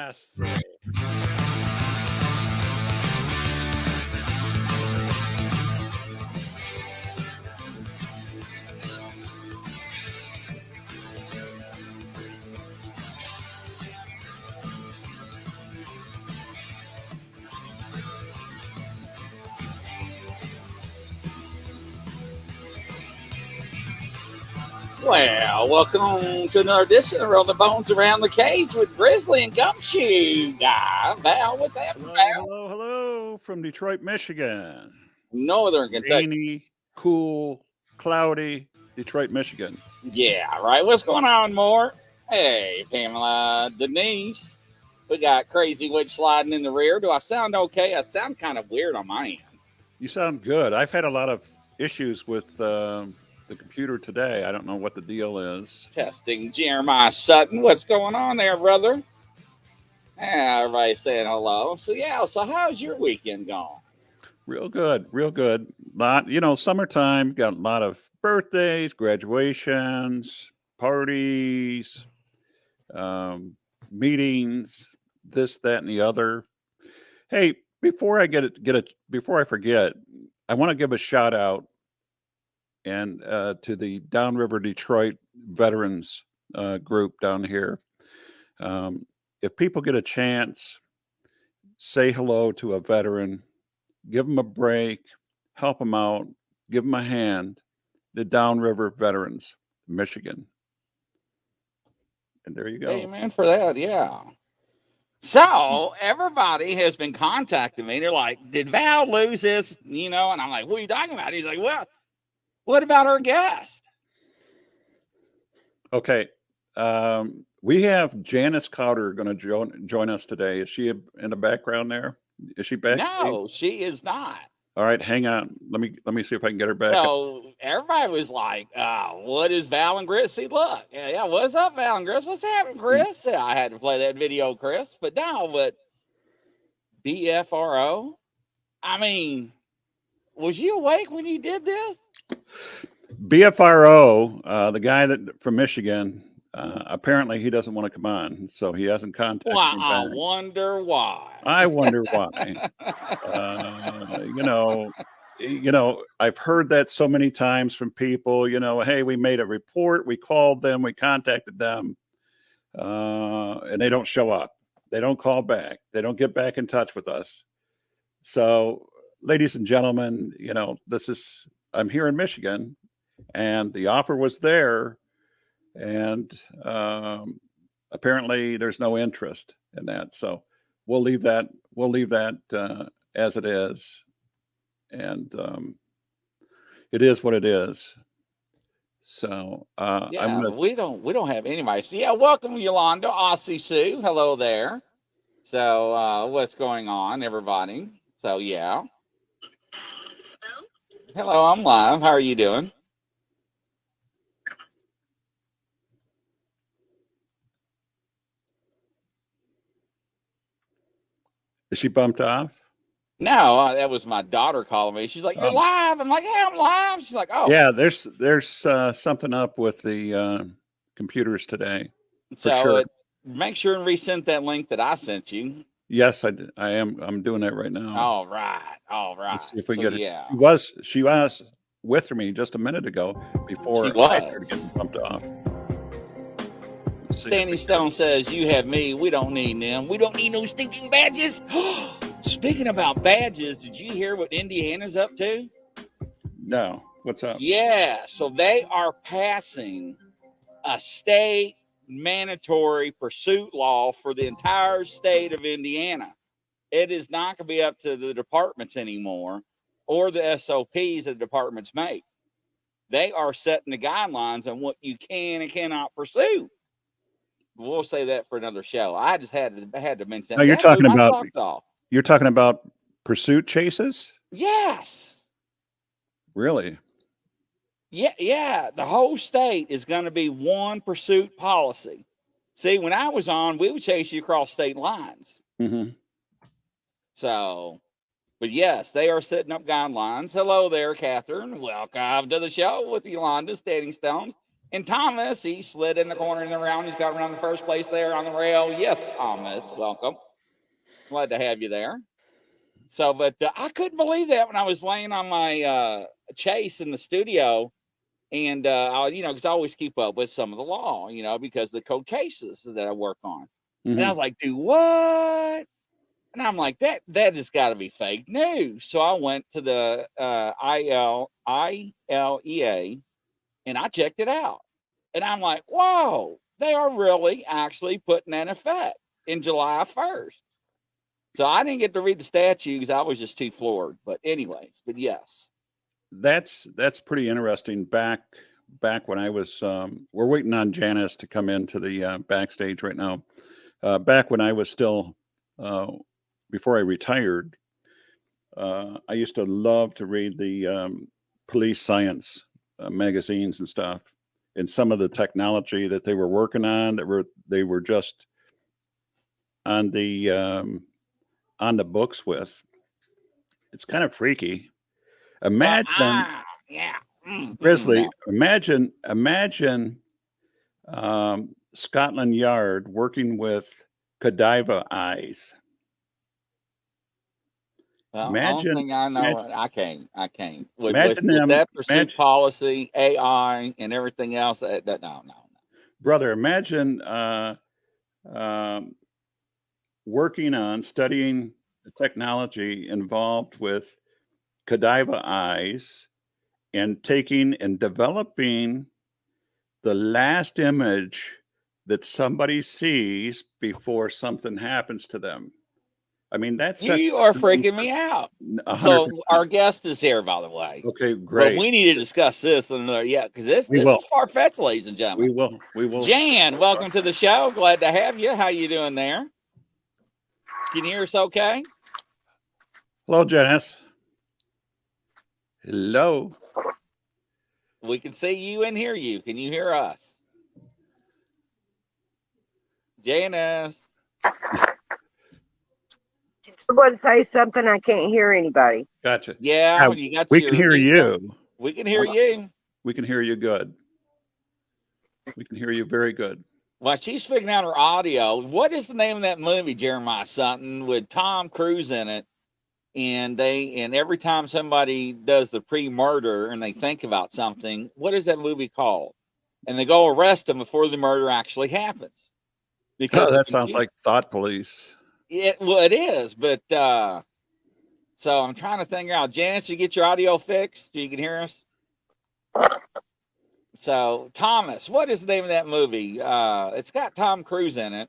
Yes. Well, welcome to another edition of Rolling Bones Around the Cage with Grizzly and Gumshoe Guy. Val, what's happening, Val? Hello from Detroit, Michigan. Northern Kentucky. Rainy, cool, cloudy, Detroit, Michigan. Yeah, right. What's going on, more? Hey, Pamela, Denise. We got Crazy Witch sliding in the rear. Do I sound okay? I sound kind of weird on my end. You sound good. I've had a lot of issues with the computer today. I don't know what the deal is. Testing Jeremiah Sutton. What's going on there, brother? Yeah, everybody saying hello. So how's your weekend going? Real good. Summertime, got a lot of birthdays, graduations, parties, meetings, this, that, and the other. Hey, before I before I forget, I want to give a shout out and to the Downriver Detroit veterans group down here. If people get a chance, say hello to a veteran, give them a break, help them out, give them a hand. The Downriver Veterans, Michigan. And there you go. Amen for that, yeah. So everybody has been contacting me. They're like, did Val lose this? And I'm like, what are you talking about? He's like, well, what about our guest? Okay. We have Janice Cowder going to join us today. Is she in the background there? Is she back? No, she is not. All right, hang on. Let me see if I can get her back. So everybody was like, what is Val and Chris? See, look. Yeah, what's up, Val and Chris? What's happening, Chris? Yeah, I had to play that video, Chris. But BFRO? I mean, was you awake when you did this? BFRO, the guy from Michigan, apparently he doesn't want to come on, so he hasn't contacted me back. I wonder why. I've heard that so many times from people, hey, we made a report, we called them, we contacted them, and they don't show up. They don't call back. They don't get back in touch with us. So, ladies and gentlemen, I'm here in Michigan, and the offer was there, and apparently there's no interest in that. So we'll leave that as it is, and it is what it is. So we don't have anybody. So welcome Yolanda, Aussie Sue. Hello there. So what's going on, everybody? So yeah. Hello, I'm live. How are you doing? Is she bumped off? No, that was my daughter calling me. She's like, "You're live." I'm like, "Yeah, I'm live." She's like, "Oh, yeah." There's something up with the computers today. For sure. Make sure and resend that link that I sent you. Yes, I am. I'm doing that right now. All right. Let's see if we get it. Yeah. She was with me just a minute ago before I started getting bumped off. Stanley Stone says, "You have me. We don't need them. We don't need no stinking badges." Speaking about badges, did you hear what Indiana's up to? No. What's up? Yeah. So they are passing a state mandatory pursuit law for the entire state of Indiana. It is not going to be up to the departments anymore or the SOPs that the departments make. They are setting the guidelines on what you can and cannot pursue. We'll say that for another show. I just had to mention that. No, you're talking about pursuit chases? Yes. Really? Yeah. The whole state is going to be one pursuit policy. See, when I was on, we would chase you across state lines. Mm-hmm. So, but yes, they are setting up guidelines. Hello there, Catherine. Welcome to the show with Yolanda Standing Stones. And Thomas, he slid in the corner and around. He's got around the first place there on the rail. Yes, Thomas, welcome. Glad to have you there. So, but I couldn't believe that when I was laying on my chase in the studio. And, because I always keep up with some of the law, because the cold cases that I work on. And I was like, do what? And I'm like, that has got to be fake news. So I went to the ILEA and I checked it out. And I'm like, whoa, they are really actually putting that in effect in July 1st. So I didn't get to read the statute because I was just too floored. But anyways, but yes. That's pretty interesting. Back when I was, we're waiting on Janice to come into the backstage right now. Back when I was still, before I retired, I used to love to read the police science magazines and stuff, and some of the technology that they were working on they were just on the books with. It's kind of freaky. Imagine, yeah. Grizzly. No. Imagine Scotland Yard working with Godiva eyes. Well, the only thing I know, I can't. With that pursuit policy, AI, and everything else, no. Brother, imagine working on studying the technology involved with Godiva eyes and taking and developing the last image that somebody sees before something happens to them. I mean, you are freaking me out. 100%. So our guest is here, by the way. Okay, great. But we need to discuss this another, because this is far fetched, ladies and gentlemen. We will. Jan, welcome to the show. Glad to have you. How you doing there? Can you hear us okay? Hello, Janice. Hello. We can see you and hear you. Can you hear us? Janice. Someone say something. I can't hear anybody. Gotcha. Yeah, when you got we can hear you. We can hear you. We can hear you good. We can hear you very good. Well, she's figuring out her audio. What is the name of that movie, Jeremiah Sutton, with Tom Cruise in it? And every time somebody does the pre-murder and they think about something, what is that movie called? And they go arrest them before the murder actually happens. Because that sounds like Thought Police. It is, but so I'm trying to figure out. Janice, you get your audio fixed so you can hear us? So, Thomas, what is the name of that movie? It's got Tom Cruise in it.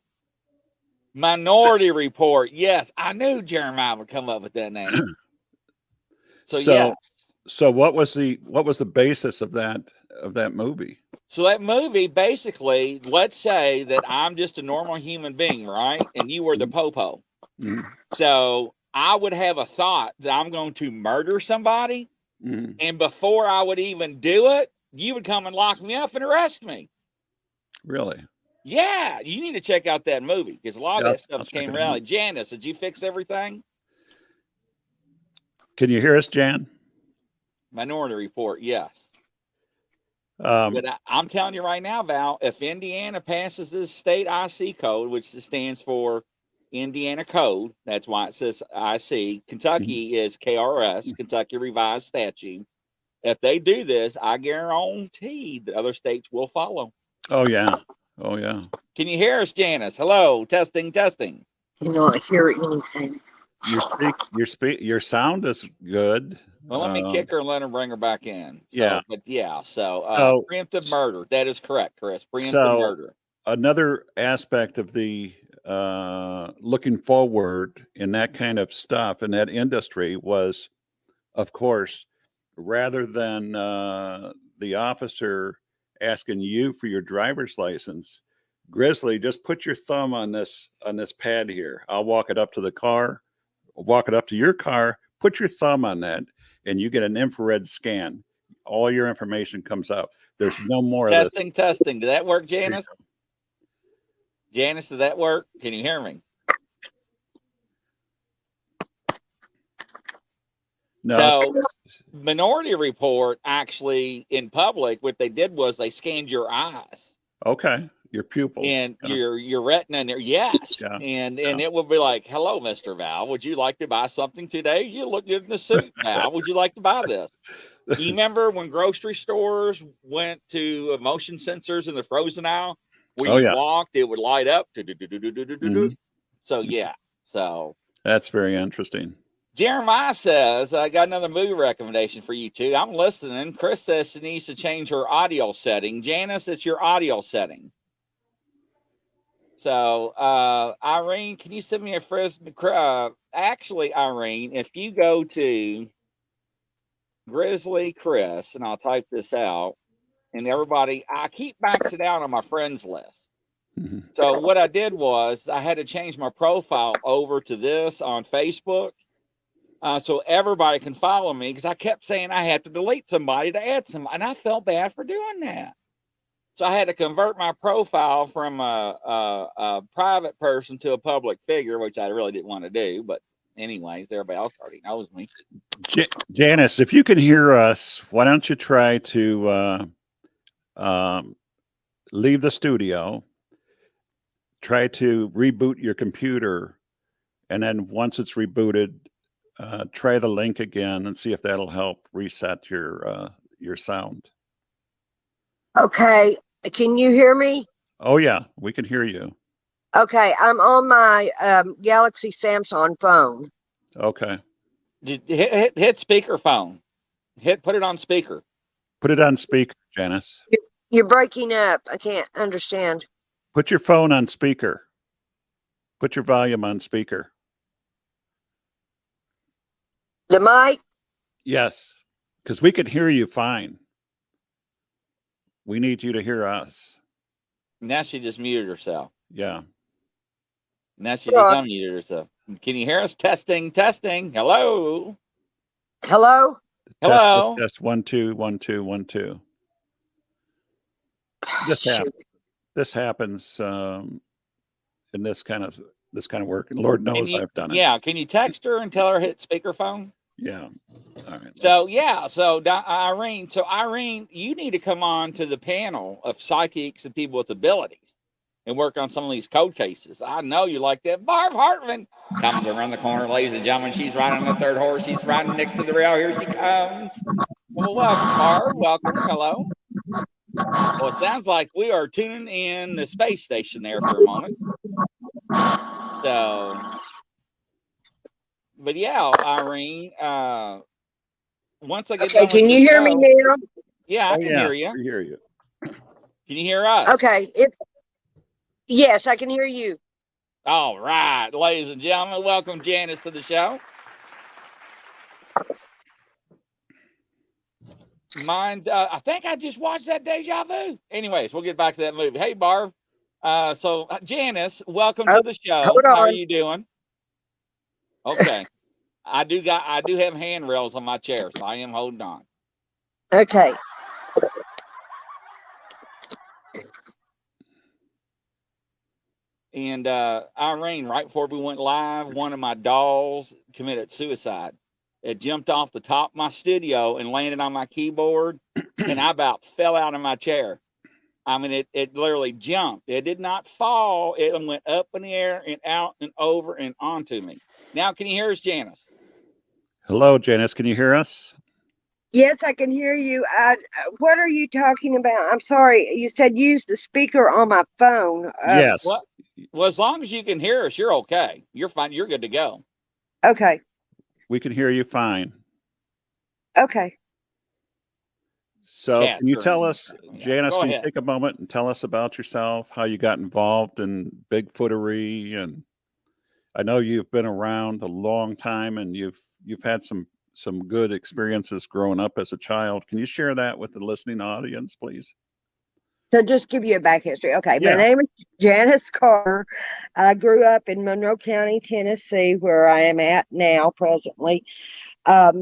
Minority Report. Yes, I knew Jeremiah would come up with that name. So yes. So what was the basis of that movie? So that movie, basically, let's say that I'm just a normal human being, right? And you were the popo. Mm-hmm. So I would have a thought that I'm going to murder somebody. Mm-hmm. And before I would even do it, you would come and lock me up and arrest me. Really? Yeah. You need to check out that movie because a lot of that stuff came around. Janice, did you fix everything? Can you hear us, Jan? Minority Report, yes. But I'm telling you right now, Val, if Indiana passes this state IC code, which stands for Indiana Code, that's why it says IC. Kentucky is KRS, Kentucky Revised Statute. If they do this, I guarantee the other states will follow. Oh, yeah. Can you hear us, Janice? Hello, testing. Cannot hear anything. Your sound is good. Well, let me kick her and let her bring her back in. So preemptive murder. That is correct, Chris. Preemptive murder. Another aspect of the looking forward in that kind of stuff in that industry was, of course, rather than the officer asking you for your driver's license, Grizzly, just put your thumb on this pad here. I'll walk it up to the car, walk it up to your car, put your thumb on that, and you get an infrared scan. All your information comes out. There's no more testing. Did that work, Janice? Janice, did that work? Can you hear me? No. So Minority Report actually in public, what they did was they scanned your eyes. Okay. Your pupils. And your retina in there, yes. Yeah. And it would be like, hello, Mr. Val, would you like to buy something today? You look good in the suit, Val. Would you like to buy this? You remember when grocery stores went to motion sensors in the frozen aisle where you walked, it would light up. So, yeah. So that's very interesting. Jeremiah says, I got another movie recommendation for you two. I'm listening. Chris says she needs to change her audio setting. Janice, it's your audio setting. So, Irene, can you send me a frisbee? Actually, Irene, if you go to Grizzly Chris, and I'll type this out, and everybody, I keep maxing out on my friends list. Mm-hmm. So what I did was I had to change my profile over to this on Facebook, so everybody can follow me, because I kept saying I had to delete somebody to add somebody, and I felt bad for doing that. So I had to convert my profile from a private person to a public figure, which I really didn't want to do. But anyways, everybody else already knows me. Janice, if you can hear us, why don't you try to leave the studio, try to reboot your computer, and then once it's rebooted, try the link again and see if that'll help reset your sound. Okay. Can you hear me? Oh, yeah, we can hear you. Okay. I'm on my Galaxy Samsung phone. Okay. Hit speakerphone. Put it on speaker. Put it on speaker, Janice. You're breaking up. I can't understand. Put your phone on speaker. Put your volume on speaker. The mic? Yes, because we can hear you fine. We need you to hear us. Now she just muted herself. Yeah. Now she just unmuted herself. Can you hear us? Testing. Hello. Hello. Hello. Test 1 2 1 2 1 2. This happens in this kind of work. And Lord knows I've done it. Yeah. Can you text her and tell her hit speakerphone? Yeah. All right. So Irene, you need to come on to the panel of psychics and people with abilities and work on some of these code cases. I know you like that. Barb Hartman comes around the corner, ladies and gentlemen. She's riding on the third horse. She's riding next to the rail. Here she comes. Well, welcome, Barb. Welcome. Hello. Well, it sounds like we are tuning in the space station there for a moment. So, but yeah, Irene, once I get done can you hear me now? Yeah, I can hear you. I hear you. Can you hear us? Okay. Yes, I can hear you. All right, ladies and gentlemen, welcome Janice to the show. I think I just watched that Deja Vu. Anyways, we'll get back to that movie. Hey, Barb. So Janice, welcome to the show. How are you doing? Okay. I do have handrails on my chair, so I am holding on. Okay. And Irene, right before we went live, one of my dolls committed suicide. It jumped off the top of my studio and landed on my keyboard, and I about fell out of my chair. I mean, it literally jumped. It did not fall. It went up in the air and out and over and onto me. Now, can you hear us, Janice? Hello, Janice. Can you hear us? Yes, I can hear you. What are you talking about? I'm sorry. You said use the speaker on my phone. Yes. Well, as long as you can hear us, you're okay. You're fine. You're good to go. Okay. We can hear you fine. Okay. So can you tell us, Janice, can you take a moment and tell us about yourself, how you got involved in Bigfootery? And I know you've been around a long time and you've had some good experiences growing up as a child. Can you share that with the listening audience, please? So just give you a back history. Okay. Yeah. My name is Janice Carter. I grew up in Monroe County, Tennessee, where I am at now presently. I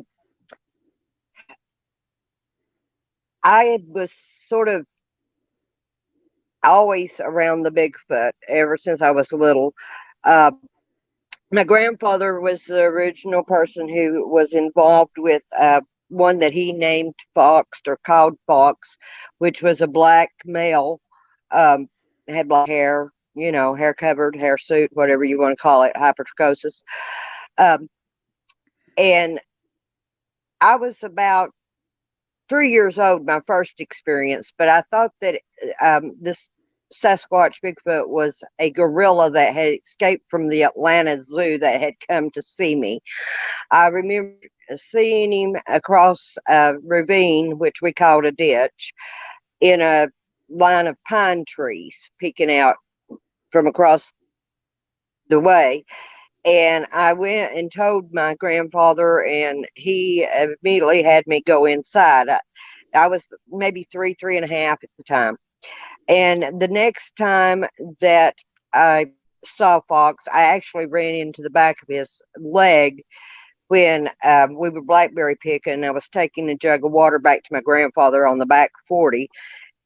was sort of always around the Bigfoot ever since I was little. My grandfather was the original person who was involved with one that he named Fox or called Fox, which was a black male, um, had black hair, hair covered, hair suit, whatever you want to call it, hypertrichosis. Um, and I was about 3 years old, my first experience, but I thought that this Sasquatch Bigfoot was a gorilla that had escaped from the Atlanta Zoo that had come to see me. I remember seeing him across a ravine, which we called a ditch, in a line of pine trees peeking out from across the way. And I went and told my grandfather, and he immediately had me go inside. I was maybe three and a half at the time. And the next time that I saw Fox, I actually ran into the back of his leg when we were blackberry picking. I was taking a jug of water back to my grandfather on the back 40,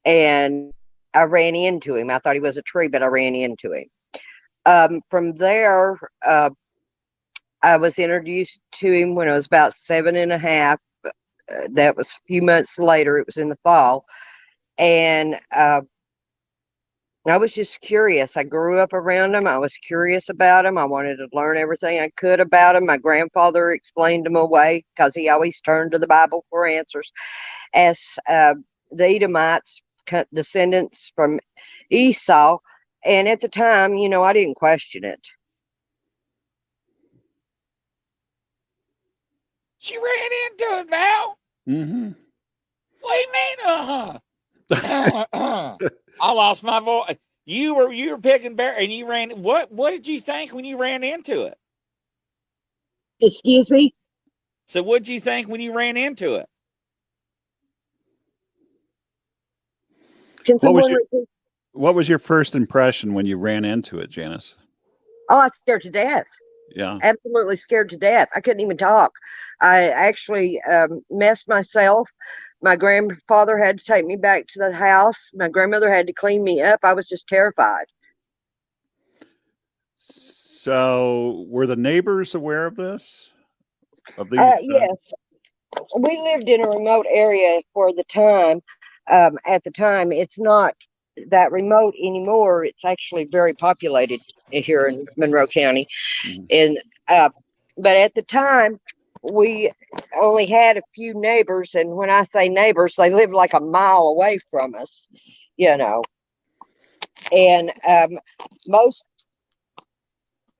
and I ran into him. I thought he was a tree, but I ran into him. From there, I was introduced to him when I was about 7 and a half. That was a few months later. It was in the fall. And I was just curious. I grew up around him. I was curious about him. I wanted to learn everything I could about him. My grandfather explained him away because he always turned to the Bible for answers. As the Edomites, descendants from Esau. And at the time, I didn't question it. She ran into it, Val. Mm-hmm. What do you mean, I lost my voice. You were picking bear, and you ran. What did you think when you ran into it? Excuse me? So what did you think when you ran into it? Can someone repeat? What was your first impression when you ran into it, Janice? Oh, I was scared to death. Yeah. Absolutely scared to death. I couldn't even talk. I actually messed myself. My grandfather had to take me back to the house. My grandmother had to clean me up. I was just terrified. So, were the neighbors aware of this? Of these? Yes, we lived in a remote area for the time. At the time, it's not that remote anymore. It's actually very populated here in Monroe County. Mm-hmm. And but at the time, we only had a few neighbors, and when I say neighbors, they lived like a mile away from us, And most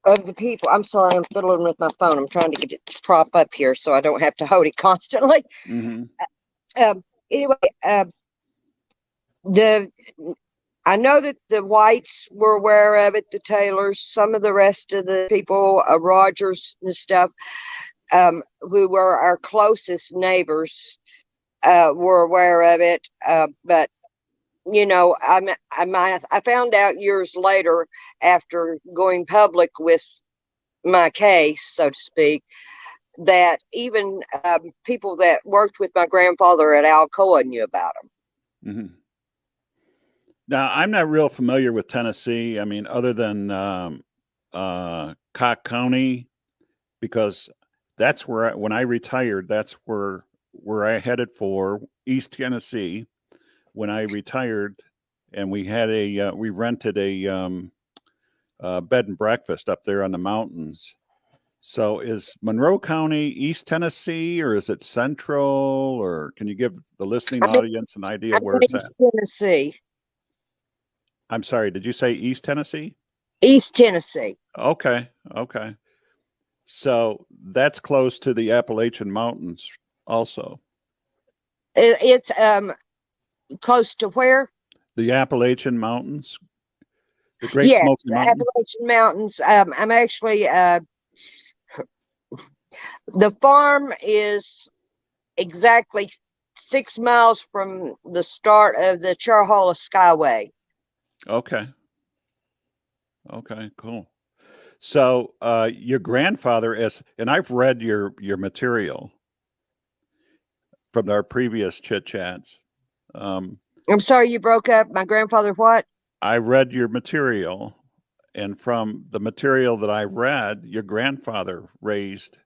of the people, I'm sorry, I'm fiddling with my phone. I'm trying to get it to prop up here so I don't have to hold it constantly. Mm-hmm. Anyway, I know that the whites were aware of it, the Taylors, some of the rest of the people, Rogers and stuff, who were our closest neighbors, were aware of it. But I found out years later, after going public with my case, so to speak, that even people that worked with my grandfather at Alcoa knew about him. Mm-hmm. Now, I'm not real familiar with Tennessee. I mean, other than Cock County, because that's where when I retired, that's where I headed for, East Tennessee. When I retired, and we had we rented a bed and breakfast up there on the mountains. So, is Monroe County East Tennessee, or is it Central? Or can you give the listening audience an idea where it's East at? Tennessee. I'm sorry, did you say East Tennessee? East Tennessee. Okay. So that's close to the Appalachian Mountains also. It's close to where? The Appalachian Mountains, the Great Smoky Mountains. Appalachian Mountains. I'm actually, the farm is exactly 6 miles from the start of the Charhola Skyway. Okay, cool. So your grandfather and I've read your material from our previous chit chats. I'm sorry you broke up. My grandfather what? I read your material, and from the material that I read, your grandfather raised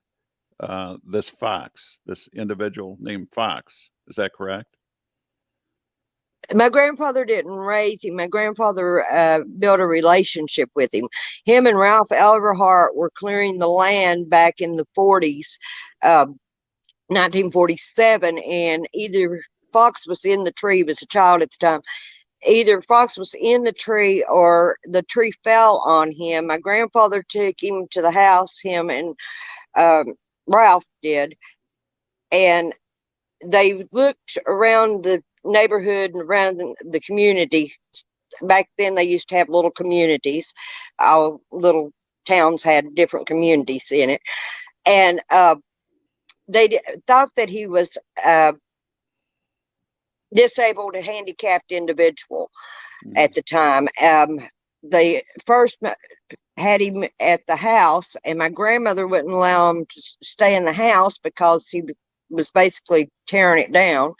this Fox, this individual named Fox. Is that correct? My grandfather didn't raise him. My grandfather built a relationship with him. Him and Ralph Everhart were clearing the land back in the 40s, 1947, and either Fox was in the tree, he was a child at the time. Either Fox was in the tree or the tree fell on him. My grandfather took him to the house, him and Ralph did, and they looked around the neighborhood and around the community. Back then, they used to have little communities. All little towns had different communities in it, and they thought that he was disabled, a handicapped individual at the time. They first had him at the house, and my grandmother wouldn't allow him to stay in the house because he was basically tearing it down.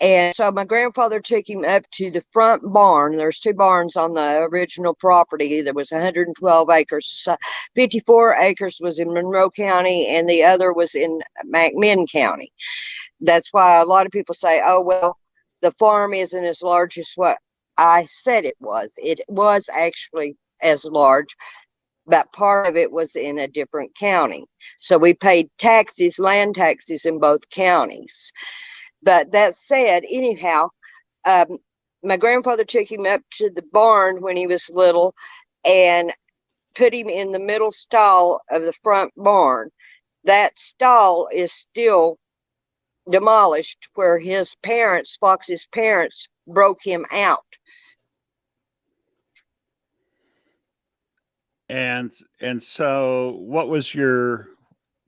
And so my grandfather took him up to the front barn. There's two barns on the original property. There was 112 acres. 54 acres was in Monroe County, and the other was in McMinn County. That's why a lot of people say, oh, well, the farm isn't as large as what I said it was. It was actually as large, but part of it was in a different county. So we paid taxes, land taxes in both counties. But that said, anyhow, my grandfather took him up to the barn when he was little and put him in the middle stall of the front barn. That stall is still demolished where his parents, Fox's parents, broke him out. And so what was your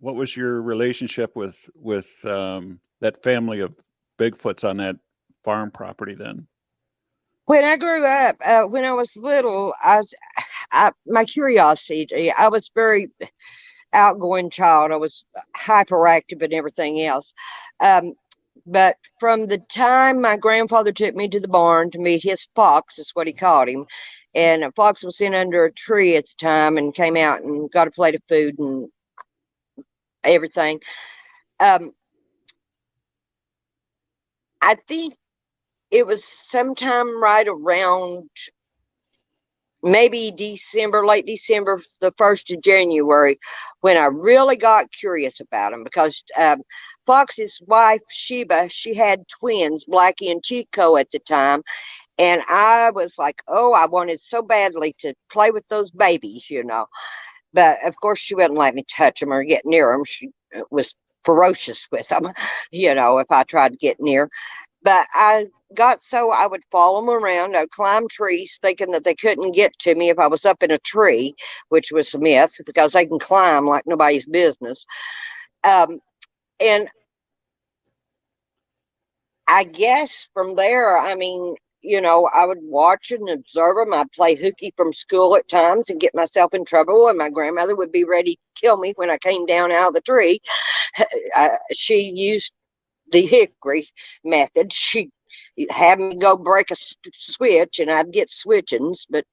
relationship with that family of Bigfoots on that farm property then? When I grew up, when I was little, my curiosity, I was very outgoing child. I was hyperactive and everything else. But from the time my grandfather took me to the barn to meet his fox, is what he called him, and a fox was in under a tree at the time and came out and got a plate of food and everything. I think it was sometime right around maybe December, late December, the 1st of January, when I really got curious about him because Fox's wife, Sheba, she had twins, Blackie and Chico at the time. And I was like, oh, I wanted so badly to play with those babies. But of course, she wouldn't let me touch them or get near them. She was ferocious with them, if I tried to get near. But I got so I would follow them around. I'd climb trees thinking that they couldn't get to me if I was up in a tree, which was a myth because they can climb like nobody's business. And I guess from there, I mean, I would watch and observe them. I'd play hooky from school at times and get myself in trouble. And my grandmother would be ready to kill me when I came down out of the tree. She used the hickory method. She had me go break a switch and I'd get switchings. But,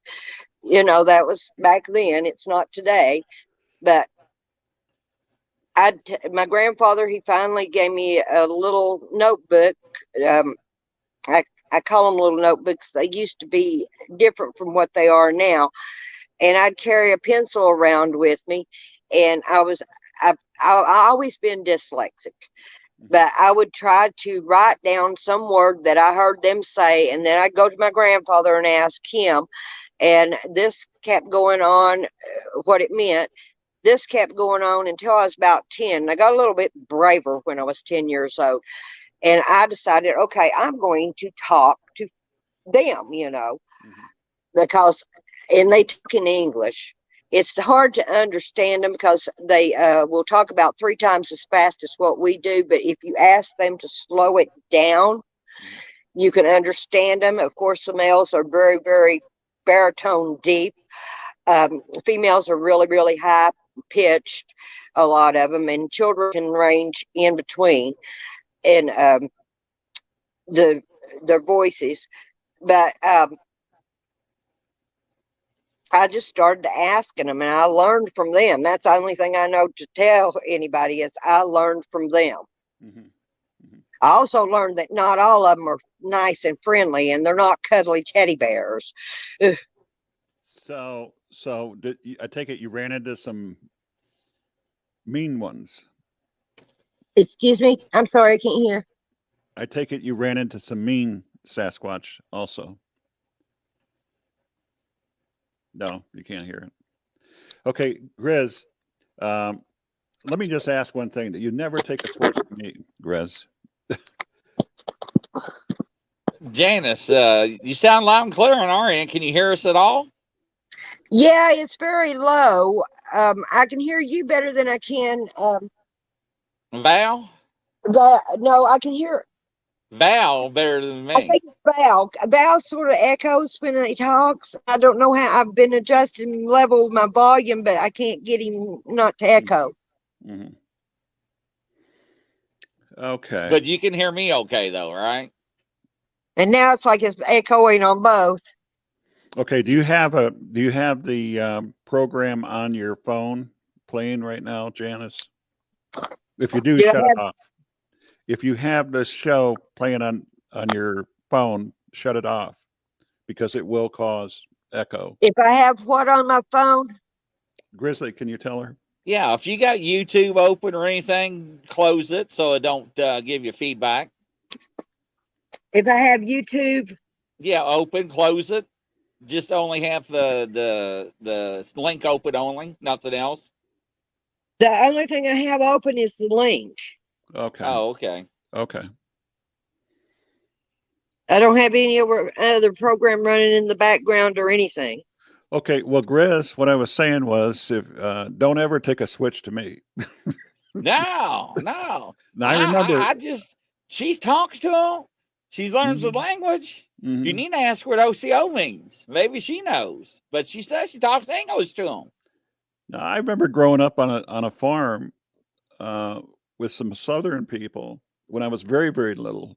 that was back then. It's not today. But my grandfather, he finally gave me a little notebook. I call them little notebooks. They used to be different from what they are now. And I'd carry a pencil around with me. And I've always been dyslexic, but I would try to write down some word that I heard them say. And then I'd go to my grandfather and ask him. And this kept going on, what it meant. This kept going on until I was about 10. I got a little bit braver when I was 10 years old. And I decided, okay, I'm going to talk to them, because, and they talk in English. It's hard to understand them because they will talk about 3 times as fast as what we do. But if you ask them to slow it down, you can understand them. Of course, the males are very, very baritone deep. Females are really, really high pitched, a lot of them, and children can range in between. And their voices, but I just started asking them, and I learned from them. That's the only thing I know to tell anybody is I learned from them. Mm-hmm. Mm-hmm. I also learned that not all of them are nice and friendly, and they're not cuddly teddy bears. Ugh. So I take it you ran into some mean ones. Excuse me? I'm sorry, I can't hear. I take it you ran into some mean Sasquatch also. No, you can't hear it. Okay, Grizz, um, let me just ask one thing. That you never take a switch to me, Grizz. Janice, you sound loud and clear on our end. Can you hear us at all? Yeah, it's very low. I can hear you better than I can. Val? No, I can hear. Val better than I me. think Val. Val sort of echoes when he talks. I don't know how I've been adjusting level of my volume, but I can't get him not to echo. Mm-hmm. Okay. But you can hear me okay, though, right? And now it's like it's echoing on both. Okay. Do you have the program on your phone playing right now, Janice? If you do, Do I shut it have, off. If you have this show playing on your phone, shut it off because it will cause echo. if I have what on my phone? Grizzly, can you tell her? Yeah, if you got YouTube open or anything, close it so it don't give you feedback. If I have YouTube, Yeah, open, close it. Just only have the link open only, nothing else. the only thing I have open is the link. Okay. Oh, okay. Okay. I don't have any other program running in the background or anything. Okay. Well, Grizz, what I was saying was, if don't ever take a switch to me. No. Now I remember. I just she talks to him. She learns the Mhm, language. You mhm. need to ask what OCO means. Maybe she knows, but she says she talks English to him. Now I remember growing up on a farm uh, with some Southern people when I was very little,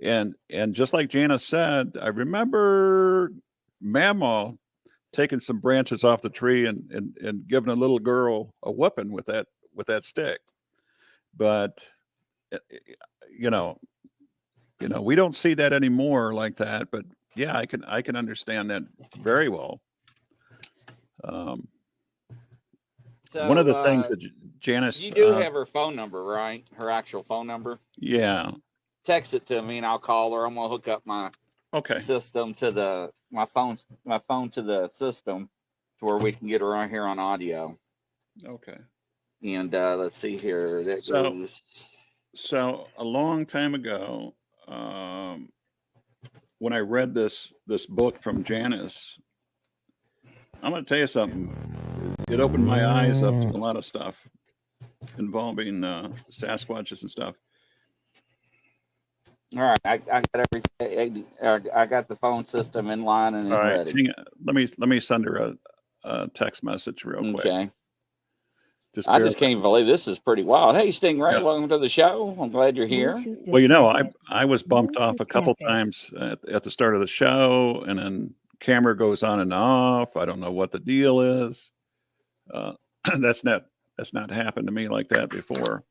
and just like Janice said, I remember Mama taking some branches off the tree and giving a little girl a whooping with that stick. But eh, eh, you know, we don't see that anymore like that. But yeah, I can understand that very well. Um, one of So the things that Janice, you do have her phone number, right? Her actual phone number. yeah, Text it to me and I'll call her. I'm gonna hook up my okay, system to my phone to the system to where we can get her on here on audio. okay. And let's see here. That So goes. so a long time ago, when I read this book from Janice, I'm going to tell you something. It opened my eyes up to a lot of stuff involving Sasquatches and stuff. All right, I got everything. I got the phone system in line and All in right, ready. hang on. Let me send her a text message real quick. Okay. Just I bear just with can't me. believe this is pretty wild. Hey, Stingray, Yeah. welcome to the show. I'm glad you're here. Well, I was bumped off a couple times at the start of the show, and then camera goes on and off. I don't know what the deal is. Uh, that's not that's not happened to me like that before.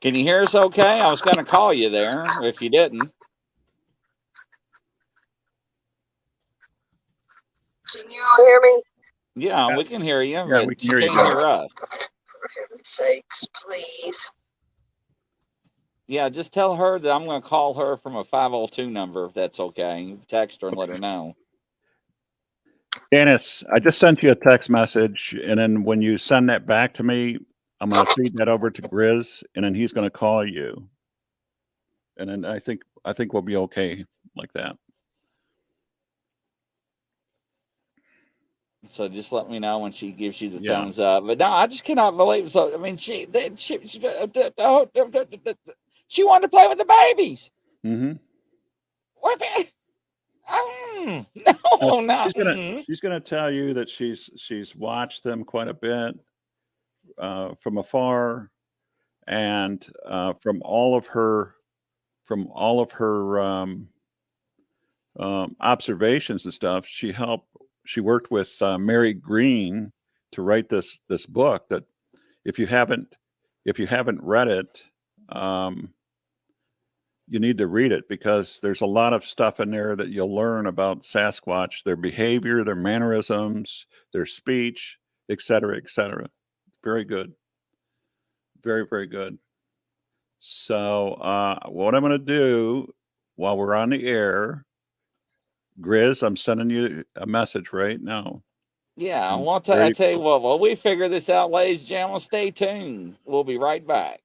Can you hear us okay? I was going to call you there if you didn't. Can you all hear me? Yeah, we Yes. can hear you, Yeah, we but can she hear you can't good. hear us. For heaven's sakes, please. Yeah, just tell her that I'm going to call her from a 502 number if that's okay. Text her and let her Okay. know. Dennis, I just sent you a text message, and then when you send that back to me, I'm going to feed that over to Grizz, and then he's going to call you, and then I think we'll be okay like that. So just let me know when she gives you the Yeah. thumbs up. But no, I just cannot believe. So I mean, she wanted to play with the babies. Mm-hmm. What? No, No, not. she's gonna tell you that she's watched them quite a bit from afar, and from all of her observations and stuff. She helped she worked with Mary Green to write this book. That if you haven't read it, you need to read it, because there's a lot of stuff in there that you'll learn about Sasquatch, their behavior, their mannerisms, their speech, etc., etc. It's very good, very, very good. So what I'm going to do while we're on the air, Grizz, I'm sending you a message right now. Yeah, I tell you what, while we figure this out, ladies and gentlemen, stay tuned. We'll be right back.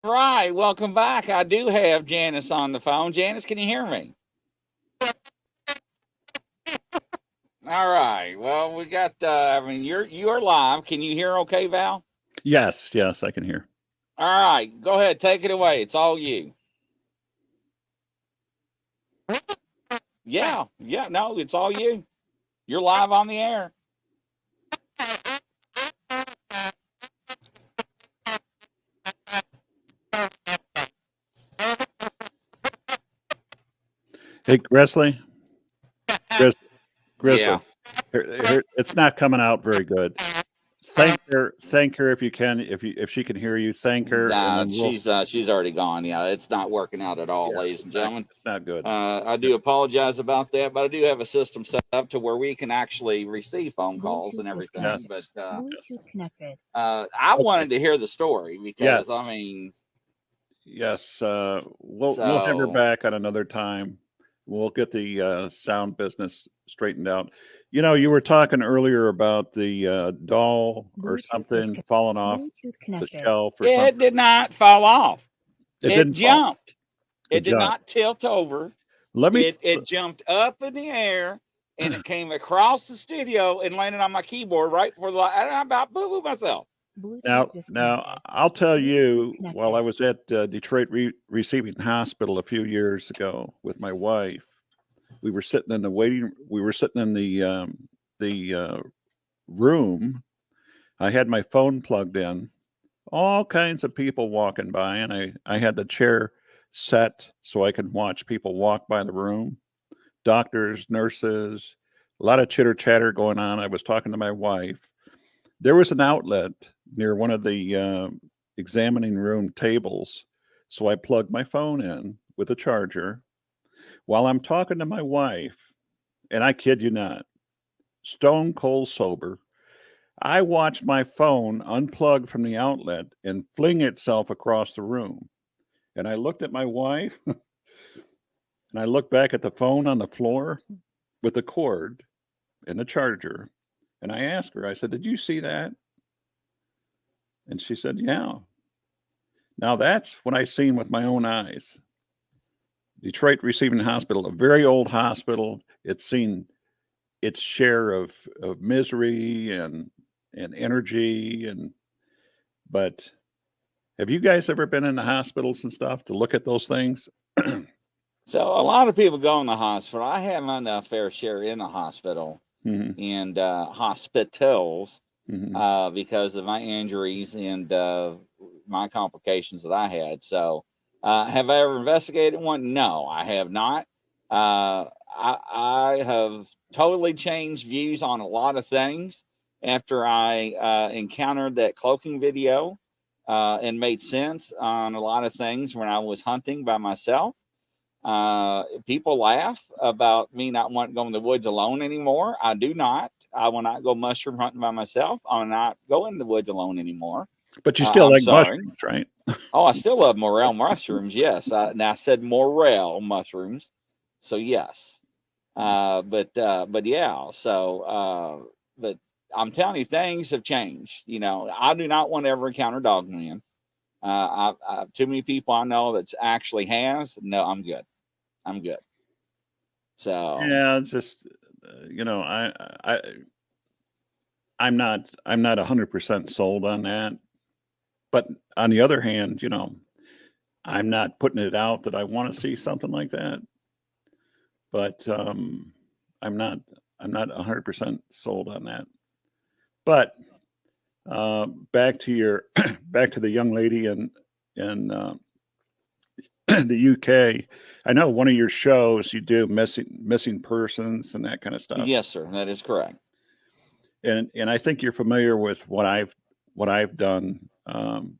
Right, welcome back. I do have Janice on the phone. Janice, can you hear me? All right. Well, we got. You're live. Can you hear? Okay, Val. Yes, I can hear. All right, go ahead. Take it away. It's all you. Yeah. No, it's all you. You're live on the air. Hey, Grizzly. Grizzly. Yeah. It's not coming out very good. Thank her if you can. If she can hear you, thank her. She's already gone. Yeah, it's not working out at all, ladies and gentlemen. It's not good. I do apologize about that, but I do have a system set up to where we can actually receive phone calls and everything. Yes. But Bluetooth connected. I wanted to hear the story because I mean, yes, we'll have her back at another time. We'll get the sound business straightened out. You know, you were talking earlier about the doll or something falling off the shelf or something. It did not fall off. It jumped. It did not tilt over. Let me. It jumped up in the air and it came across the studio and landed on my keyboard right before the light. I about boo-boo myself. Now, I'll tell you, while I was at Detroit Receiving Hospital a few years ago with my wife, we were sitting in the room. I had my phone plugged in, all kinds of people walking by, and I had the chair set so I could watch people walk by the room, doctors, nurses, A lot of chitter chatter going on. I was talking to my wife. There was an outlet near one of the examining room tables. So I plugged my phone in with a charger while I'm talking to my wife. And I kid you not, stone cold sober. I watched my phone unplug from the outlet and fling itself across the room. And I looked at my wife and I looked back at the phone on the floor with the cord and the charger. And I asked her, I said, "Did you see that?" And she said, "Yeah." Now that's what I seen with my own eyes. Detroit Receiving Hospital, a very old hospital. It's seen its share of misery and energy but have you guys ever been in the hospitals and stuff to look at those things? So a lot of people go in the hospital. I have my fair share in the hospital Mm-hmm. and hospitals Mm-hmm. because of my injuries and my complications that I had. So have I ever investigated one? No, I have not. I have totally changed views on a lot of things after I encountered that cloaking video and made sense on a lot of things when I was hunting by myself. People laugh about me not wanting to go in the woods alone anymore. I do not. I will not go mushroom hunting by myself. I will not go in the woods alone anymore. But you still I'm like sorry. mushrooms, right? Oh, I still love morel mushrooms. Yes. Now I said morel mushrooms. So yes. But yeah. But I'm telling you, things have changed. You know, I do not want to ever encounter dogman. Too many people I know that's actually has. No, I'm good. I'm good. So Yeah, it's just I I'm not 100% sold on that. But on the other hand, I'm not putting it out that I want to see something like that. But I'm not I'm not 100% sold on that. But back to your back to the young lady in the UK. I know one of your shows you do missing persons and that kind of stuff. yes, sir, that is correct. And I think you're familiar with what I've done and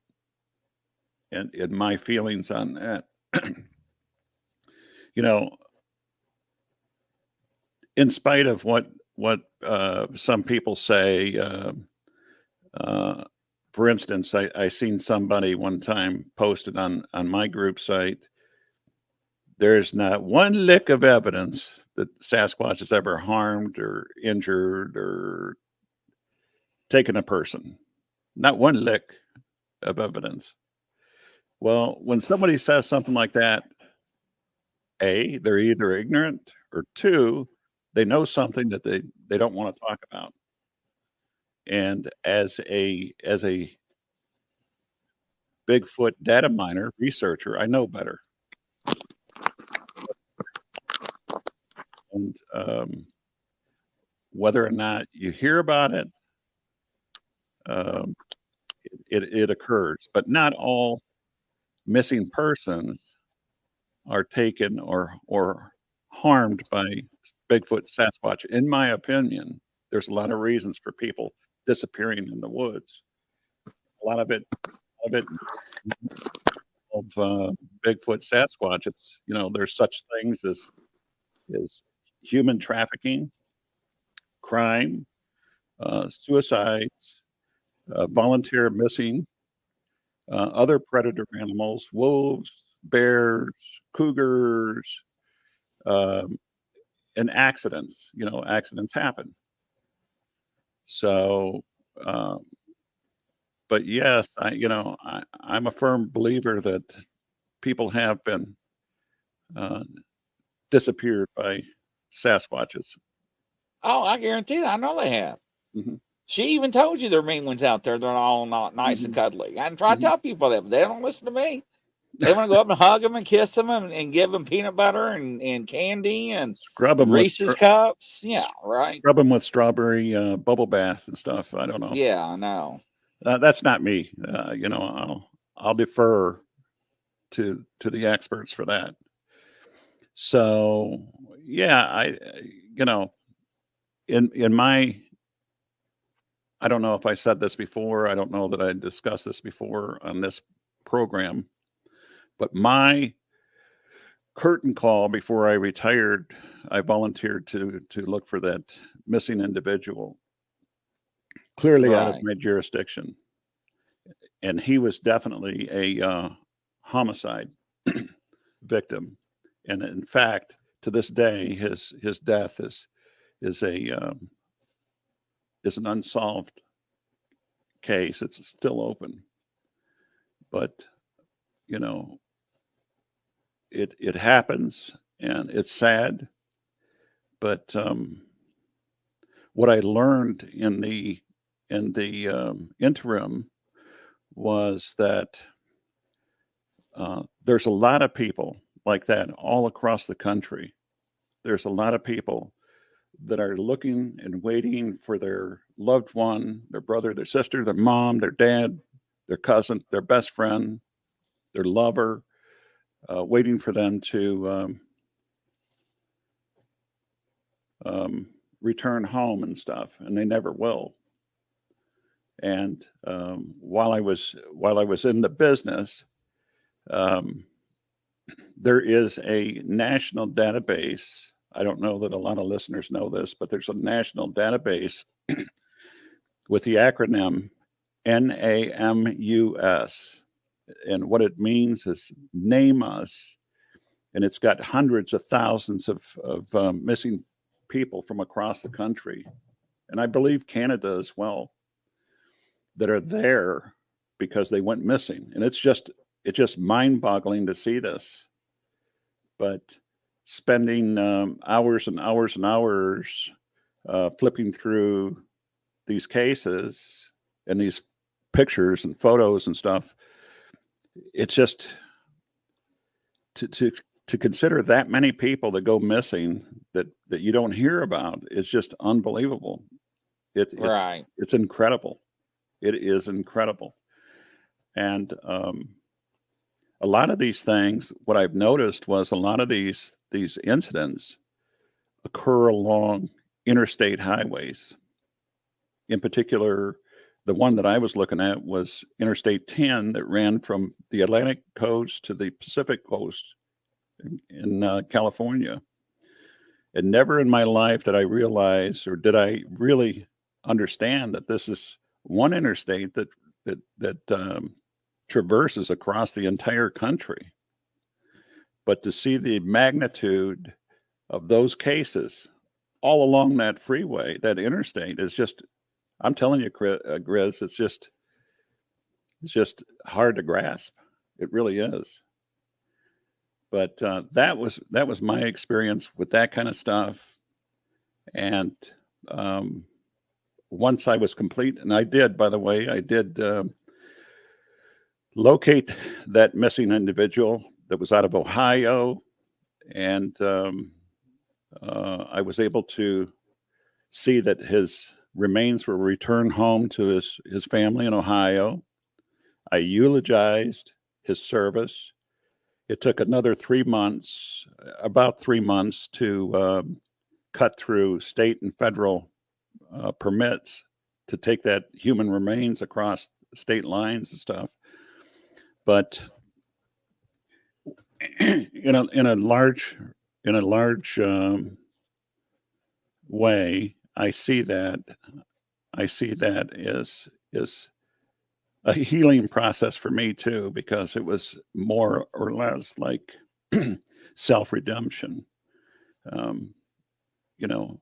my feelings on that. you know, in spite of what some people say, uh, for instance, I seen somebody one time posted on my group site. There's not one lick of evidence that Sasquatch has ever harmed or injured or taken a person. Not one lick of evidence. Well, when somebody says something like that, A, they're either ignorant or two, they know something that they don't want to talk about. And as a Bigfoot data miner researcher, I know better. And whether or not you hear about it, um, it occurs. But not all missing persons are taken or harmed by Bigfoot Sasquatch. In my opinion, there's a lot of reasons for people disappearing in the woods. A lot of it of Bigfoot Sasquatch. It's there's such things as human trafficking, crime, suicides, volunteer missing, other predator animals, wolves, bears, cougars, um, and accidents. Accidents happen. So, uh, but yes, I'm a firm believer that people have been uh, disappeared by Sasquatches. Oh, I guarantee that. I know they have. Hmm. She even told you there are mean ones out there. They're all not nice and Hmm. cuddly. I try to Hmm. tell people that, but they don't listen to me. They want to go up and hug them and kiss them and give them peanut butter and candy and Scrub them with Reese's cups. Yeah, right. scrub them with strawberry bubble bath and stuff. I don't know. Yeah, I know. That's not me. I'll defer to the experts for that. So yeah, you know in my, I don't know if I said this before. I don't know that I discussed this before on this program, but my curtain call before I retired, I volunteered to look for that missing individual, clearly out of Right. my jurisdiction, and he was definitely a homicide victim, and in fact, to this day, his death is a is an unsolved case. It's still open, but you know, it happens, and it's sad. But what I learned in the interim was that there's a lot of people like that all across the country. There's a lot of people that are looking and waiting for their loved one, their brother, their sister, their mom, their dad, their cousin, their best friend, their lover, waiting for them to um, return home and stuff, and they never will. And while I was in the business, um, there is a national database. I don't know that a lot of listeners know this, but there's a national database with the acronym NAMUS. And what it means is name us. And it's got hundreds of thousands of missing people from across the country. And I believe Canada as well, that are there because they went missing. And it's just mind boggling to see this. But spending hours and hours and hours flipping through these cases and these pictures and photos and stuff, it's just to to consider that many people that go missing that you don't hear about is just unbelievable. Right. It's incredible. It is incredible. And a lot of these things, what I've noticed was a lot of these incidents occur along interstate highways. In particular, the one that I was looking at was Interstate 10 that ran from the Atlantic coast to the Pacific coast in California. And never in my life did I realize, or did I really understand, that this is one interstate that traverses across the entire country. But to see the magnitude of those cases all along that freeway, that interstate, is just, I'm telling you, Grizz, it's just hard to grasp. It really is. But that was my experience with that kind of stuff. And um, once I was complete, and I did, by the way, I did locate that missing individual that was out of Ohio, and I was able to see that his remains were returned home to his family in Ohio. I eulogized his service. It took another 3 months, about 3 months, to cut through state and federal permits to take that human remains across state lines and stuff. But in a large way, I see that is a healing process for me too, because it was more or less like self redemption. Um, you know,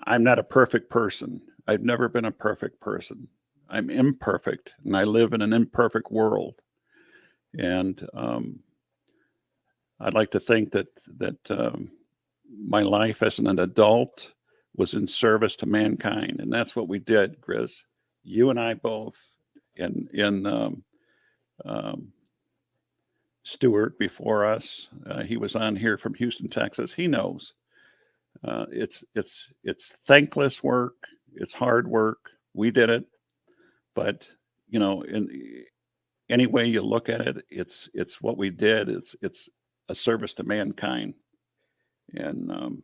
I'm not a perfect person. I've never been a perfect person. I'm imperfect, and I live in an imperfect world. And I'd like to think that my life as an adult was in service to mankind, and that's what we did, Grizz. You and I both, in um, Stewart before us. He was on here from Houston, Texas. He knows it's thankless work. It's hard work. We did it, but in any way you look at it, it's what we did. It's a service to mankind, and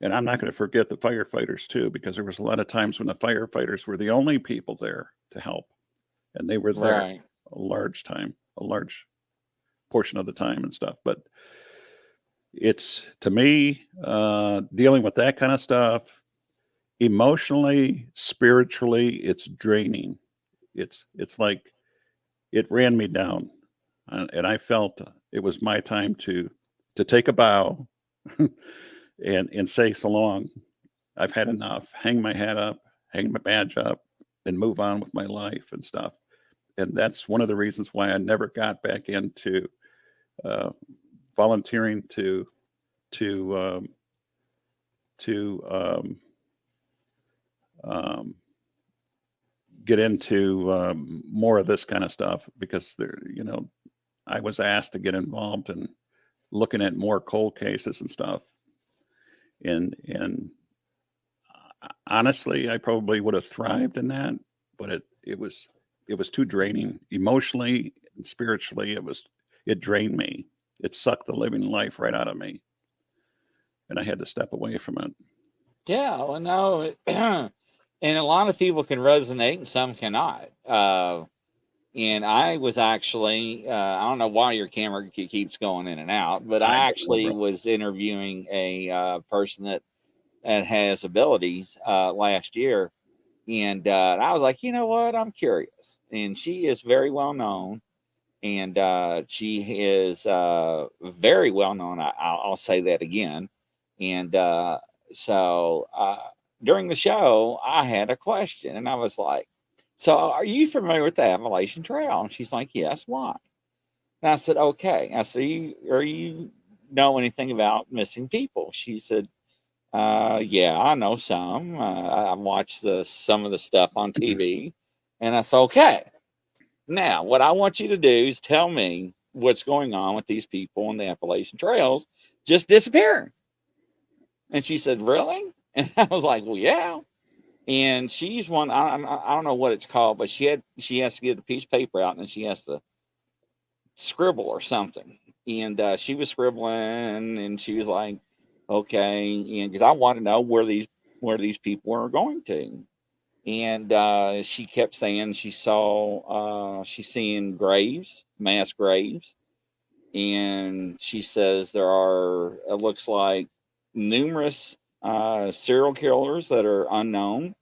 And I'm not going to forget the firefighters too, because there was a lot of times when the firefighters were the only people there to help, and they were there Right. a large portion of the time and stuff. But it's, to me, dealing with that kind of stuff, emotionally, spiritually, it's draining. It's like it ran me down, and I felt it was my time to take a bow and say so long. I've had enough. Hang my hat up, hang my badge up, and move on with my life and stuff. And that's one of the reasons why I never got back into uh, volunteering to to um, get into more of this kind of stuff, because there, I was asked to get involved in looking at more cold cases and stuff. And honestly, I probably would have thrived in that, but it was too draining emotionally and spiritually. It drained me. It sucked the living life right out of me, and I had to step away from it. Yeah, well, no, and a lot of people can resonate and some cannot. And I was actually, I don't know why your camera keeps going in and out, but I I don't know, actually bro. was interviewing a person that has abilities last year. And I was like, you know what? I'm curious. And she is very well known. And she is very well known. I'll say that again. And so during the show, I had a question, and I was like, "So, are you familiar with the Appalachian Trail?" And she's like, "Yes." Why? And I said, "Okay." I said, "You know anything about missing people?" She said, "Yeah, I know some. I watched some of the stuff on TV." And I said, "Okay. Now, what I want you to do is tell me what's going on with these people on the Appalachian Trails just disappearing." And she said, "Really?" And I was like, "Well, yeah." And she's one. I don't know what it's called, but she has to get a piece of paper out and she has to scribble or something. And she was scribbling, and she was like, "Okay," and because I want to know where these people are going to. And she kept saying she's seeing graves, mass graves, and she says there are, it looks like, numerous serial killers that are unknown,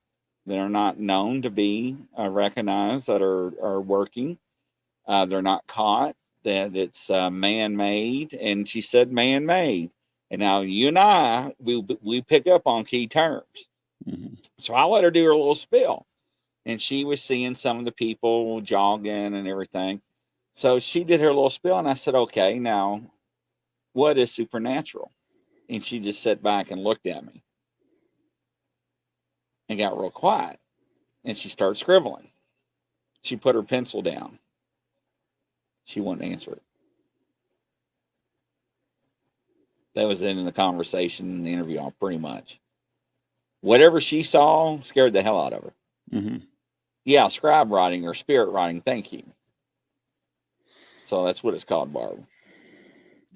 that are not known to be recognized, that are working. They're not caught. That it's man-made, and she said man-made. And now you and I, we pick up on key terms. Mm-hmm. So I let her do her little spill, and she was seeing some of the people jogging and everything. So she did her little spill, and I said, "Okay, now what is supernatural?" And she just sat back and looked at me and got real quiet. And she started scribbling. She put her pencil down. She wouldn't answer it. That was the end of the conversation and the interview, pretty much. Whatever she saw scared the hell out of her. Mm-hmm. Yeah, scribe writing or spirit writing. Thank you. So that's what it's called, Barb.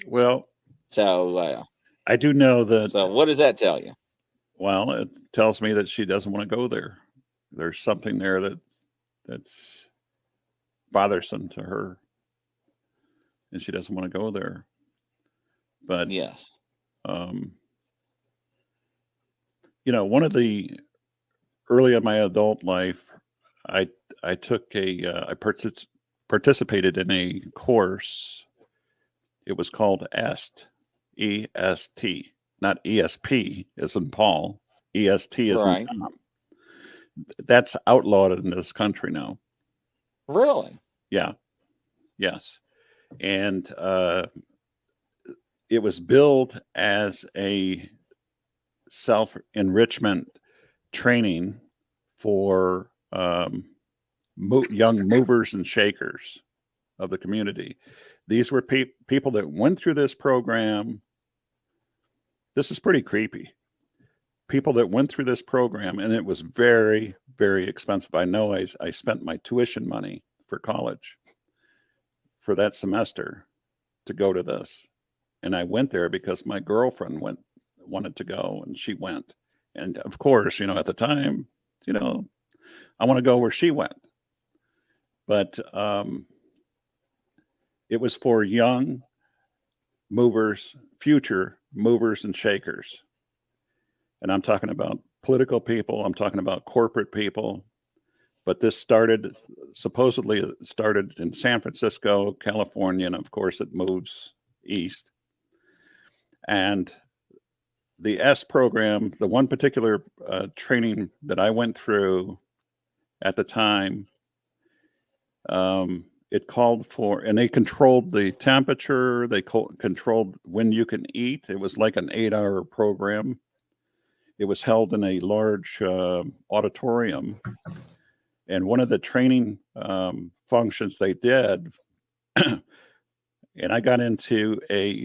Well, So, I do know that. so what does that tell you? Well, it tells me that she doesn't want to go there. There's something there that's bothersome to her, and she doesn't want to go there. But Yes. um, one of the early in my adult life, I I took I participated in a course. It was called EST, not ESP as in Paul. EST as in Right. Tom. That's outlawed in this country now. Really? Yeah. Yes. And it was billed as a self enrichment training for young movers and shakers of the community. These were people that went through this program. This is pretty creepy. People that went through this program, and it was very, very expensive. I know I spent my tuition money for college for that semester to go to this. And I went there because my girlfriend wanted to go, and she went. And of course, at the time, I want to go where she went. But it was for young movers, future movers and shakers. And I'm talking about political people, I'm talking about corporate people. But this supposedly started in San Francisco, California, and of course it moves east. And the S program, the one particular training that I went through at the time, it called for, and they controlled the temperature, they controlled when you can eat. It was like an 8-hour program. It was held in a large auditorium. And one of the training functions they did, and I got into a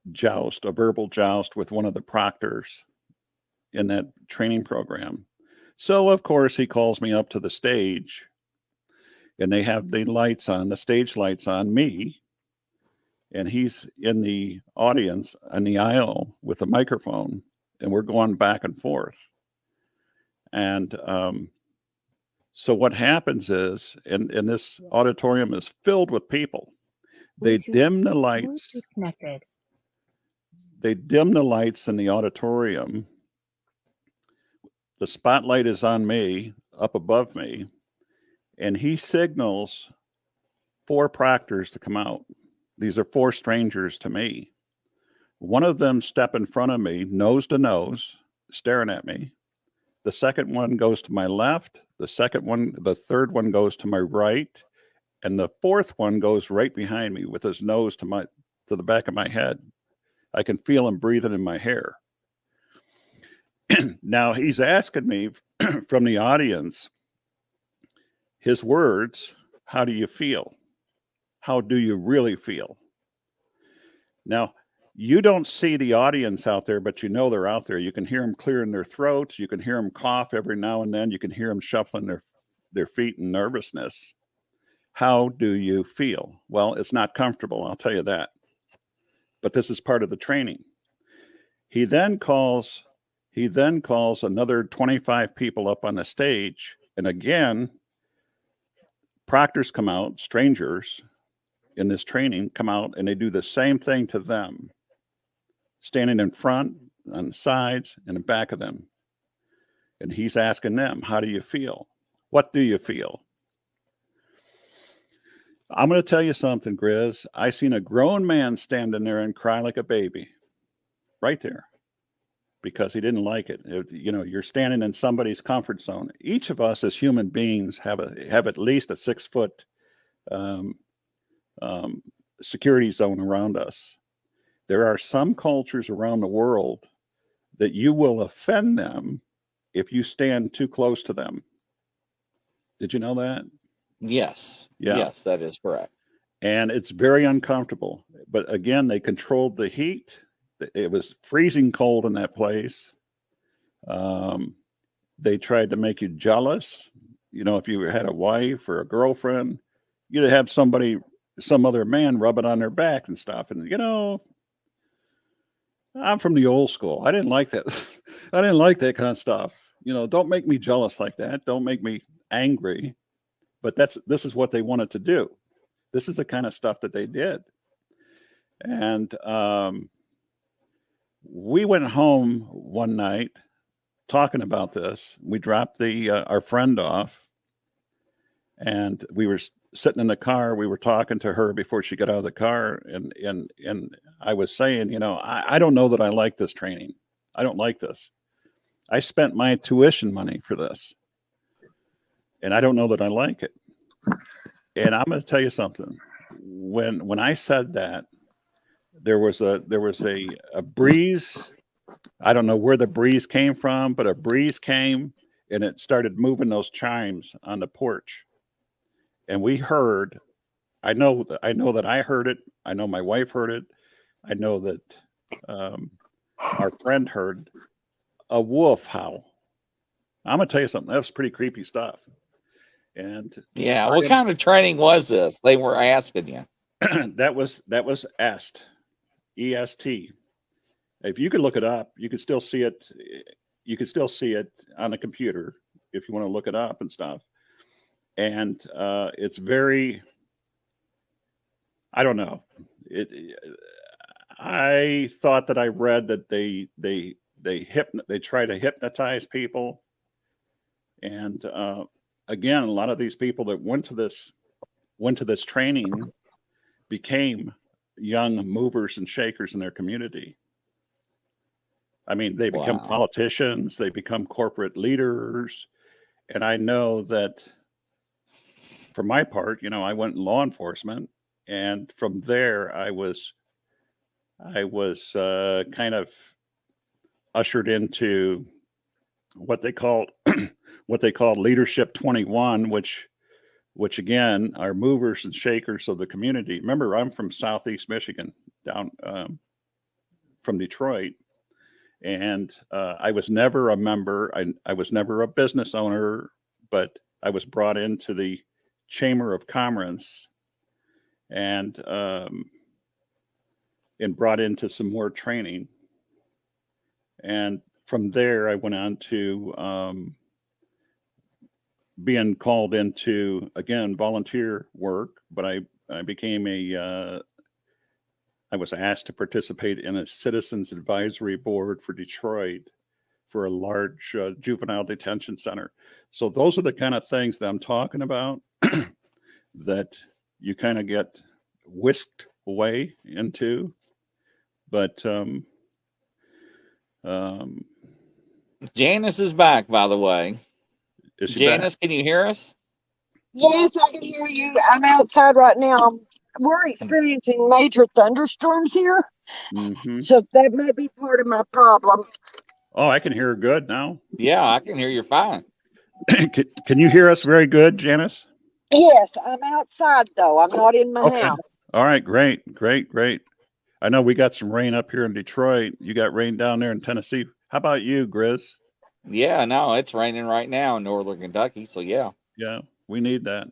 verbal joust with one of the proctors in that training program. So, of course, he calls me up to the stage, and they have the stage lights on me, and he's in the audience on the aisle with a microphone, and we're going back and forth. And so what happens is, and this auditorium is filled with people. They dim the lights. They dim the lights in the auditorium. The spotlight is on me, up above me, and he signals 4 proctors to come out. These are 4 strangers to me. One of them step in front of me, nose to nose, staring at me. The second one goes to my left. The third one goes to my right. And the fourth one goes right behind me with his nose to the back of my head. I can feel him breathing in my hair. Now he's asking me from the audience, his words, how do you feel? How do you really feel? Now, you don't see the audience out there, but they're out there. You can hear them clearing their throats. You can hear them cough every now and then. You can hear them shuffling their feet in nervousness. How do you feel? Well, it's not comfortable, I'll tell you that. But this is part of the training. He then calls another 25 people up on the stage. And again, proctors come out, strangers in this training come out, and they do the same thing to them, standing in front, on the sides, and the back of them. And he's asking them, how do you feel? What do you feel? I'm going to tell you something, Grizz. I seen a grown man standing there and cry like a baby right there because he didn't like it. You're standing in somebody's comfort zone. Each of us as human beings have at least a 6-foot security zone around us. There are some cultures around the world that you will offend them if you stand too close to them. Did you know that? Yes. Yeah. Yes, that is correct. And it's very uncomfortable. But again, they controlled the heat. It was freezing cold in that place. They tried to make you jealous. If you had a wife or a girlfriend, you'd have some other man rub it on their back and stuff. And, I'm from the old school. I didn't like that. I didn't like that kind of stuff. Don't make me jealous like that. Don't make me angry. But this is what they wanted to do. This is the kind of stuff that they did. And we went home one night talking about this. We dropped our friend off, and we were sitting in the car. We were talking to her before she got out of the car, and I was saying, I don't know that I like this training. I don't like this. I spent my tuition money for this, and I don't know that I like it. And I'm going to tell you something. When I said that, there was a breeze. I don't know where the breeze came from, but a breeze came and it started moving those chimes on the porch. And we heard, I know that I heard it. I know my wife heard it. I know that our friend heard a wolf howl. I'm going to tell you something. That was pretty creepy stuff. And yeah, what kind of training was this? They were asking you. that was EST. If you could look it up, you could still see it. You could still see it on the computer if you want to look it up and stuff. And it's very, I don't know. I thought that I read that they try to hypnotize people, and again, a lot of these people that went to this training became young movers and shakers in their community. I mean, they become politicians, they become corporate leaders, and I know that for my part, I went in law enforcement, and from there, I was kind of ushered into what they called what they called Leadership 21, which again are movers and shakers of the community. Remember, I'm from Southeast Michigan, down from Detroit, and I was never a member. I was never a business owner, but I was brought into the Chamber of Commerce and brought into some more training. And from there, I went on to being called into, again, volunteer work, but I became I was asked to participate in a citizens advisory board for Detroit for a large juvenile detention center. So those are the kind of things that I'm talking about that you kind of get whisked away into. But Janice is back, by the way. is she Janice, back? can you hear us? Yes, I can hear you. I'm outside right now. We're experiencing major thunderstorms here, Mm-hmm. so that may be part of my problem. Oh, I can hear her good now. Yeah, I can hear you fine. Can you hear us very good, Janice? Yes, I'm outside though. I'm not in my Okay. house. All right. Great. I know we got some rain up here in Detroit. You got rain down there in Tennessee. How about you, Grizz? Yeah, no, it's raining right now in northern Kentucky. So yeah. Yeah, we need that.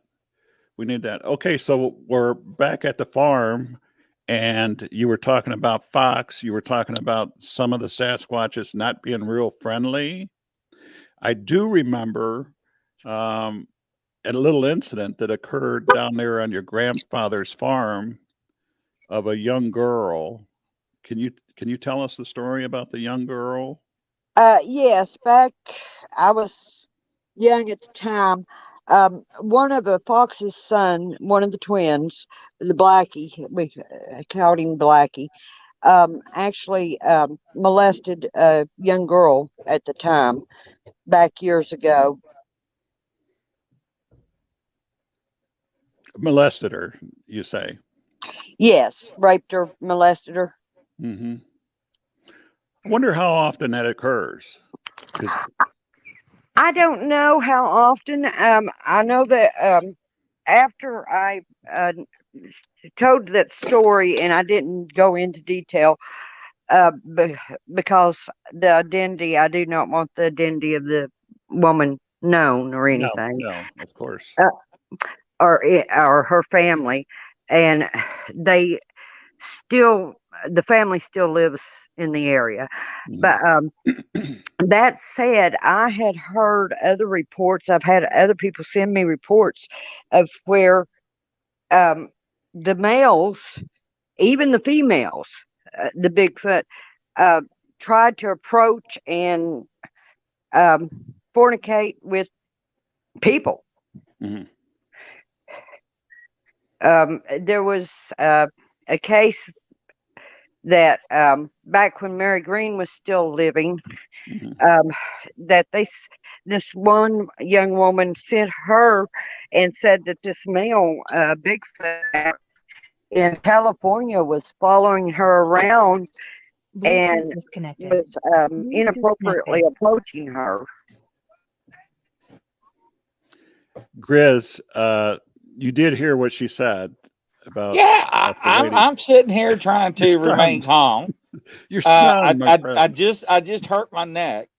We need that. Okay, so we're back at the farm, and you were talking about fox. You were talking about some of the Sasquatches not being real friendly. I do remember um, a little incident that occurred down there on your grandfather's farm of a young girl. Can you tell us the story about the young girl? Yes, back I was young at the time. One of the Fox's son, one of the twins, the Blackie, we called him Blackie, actually molested a young girl at the time back years ago. Molested her, you say? Yes, raped her, molested her. Mm-hmm. I wonder how often that occurs. Because I don't know how often. I know that after I told that story, and I didn't go into detail because the identity, I do not want the identity of the woman known or no, anything, no, of course. uh, or her family, and they still the family still lives in the area, Mm-hmm. but that said, I had heard other reports. I've had other people send me reports of where um, the males, even the females, the Bigfoot, uh, tried to approach and um, fornicate with people. Mm-hmm. There was a case that back when Mary Green was still living, Mm-hmm. that this one young woman sent her and said that this male Bigfoot in California was following her around Bluetooth and disconnected. was Bluetooth inappropriately connected. approaching her. Grizz, you did hear what she said about Yeah, the lady. I'm sitting here trying You're to remain stunned. calm. You're stunned, my friend. I just hurt my neck.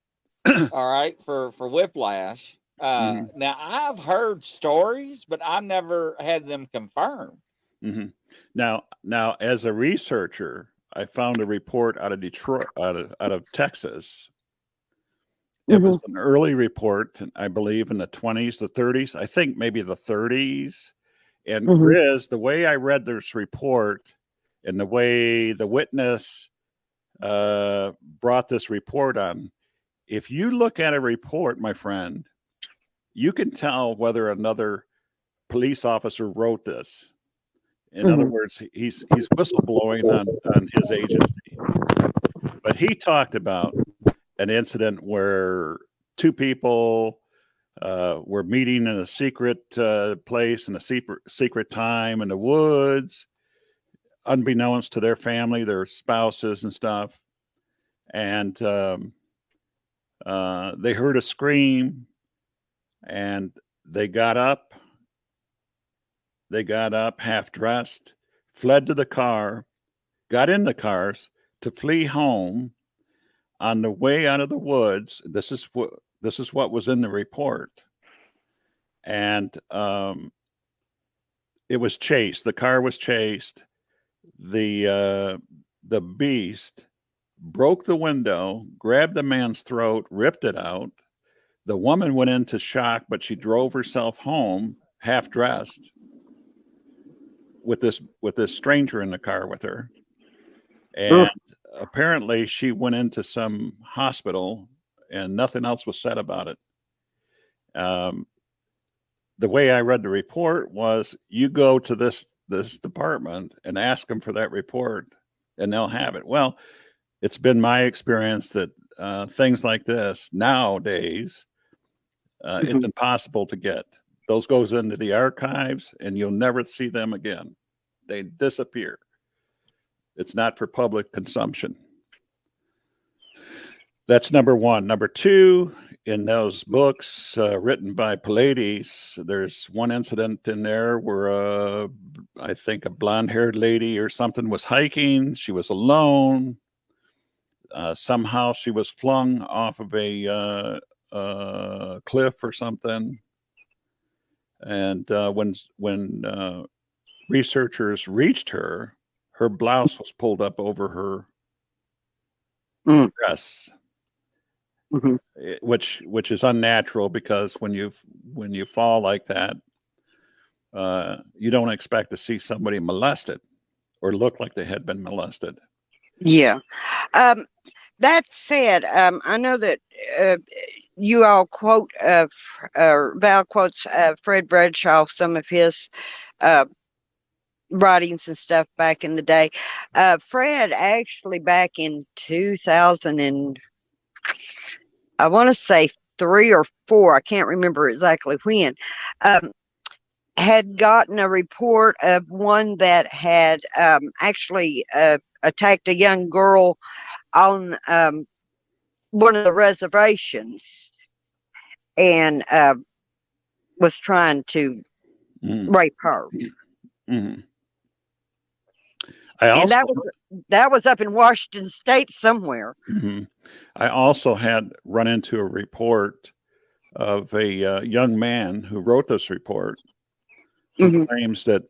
All right, for whiplash. Mm-hmm. Now I've heard stories, but I never had them confirmed. Mm-hmm. Now, as a researcher, I found a report out of Detroit, out of Texas. It was an early report, I believe, in the 20s, the 30s. I think maybe the 30s. And Grizz, the way I read this report and the way the witness brought this report on, if you look at a report, my friend, you can tell whether another police officer wrote this. In other words, he's whistleblowing on his agency. But he talked about an incident where two people were meeting in a secret place in a secret time in the woods, unbeknownst to their family, their spouses and stuff. And they heard a scream, and they got up. They got up, half dressed, fled to the car, got in the cars to flee home. On the way out of the woods, this is what was in the report, and it was chased. The car was chased. The beast broke the window, grabbed the man's throat, ripped it out. The woman went into shock, but she drove herself home, half dressed, with this stranger in the car with her. And apparently she went into some hospital and nothing else was said about it. The way I read the report was, you go to this department and ask them for that report and they'll have it. Well, it's been my experience that things like this nowadays, it's impossible to get. Those goes into the archives and you'll never see them again. They disappear. It's not for public consumption. That's number one. Number two, in those books written by Pallades, there's one incident in there where I think a blonde-haired lady or something was hiking. She was alone. Somehow she was flung off of a cliff or something. And when researchers reached her, her blouse was pulled up over her dress. Which is unnatural, because when you fall like that, you don't expect to see somebody molested or look like they had been molested. Yeah. That said, I know that you all quote Val quotes Fred Bradshaw, some of his writings and stuff back in the day. Fred actually, back in 2000 and I want to say 3 or 4, I can't remember exactly when, had gotten a report of one that had actually attacked a young girl on one of the reservations and was trying to rape her. Mm-hmm. And that was up in Washington State somewhere. Mm-hmm. I also had run into a report of a young man who wrote this report, who claims that,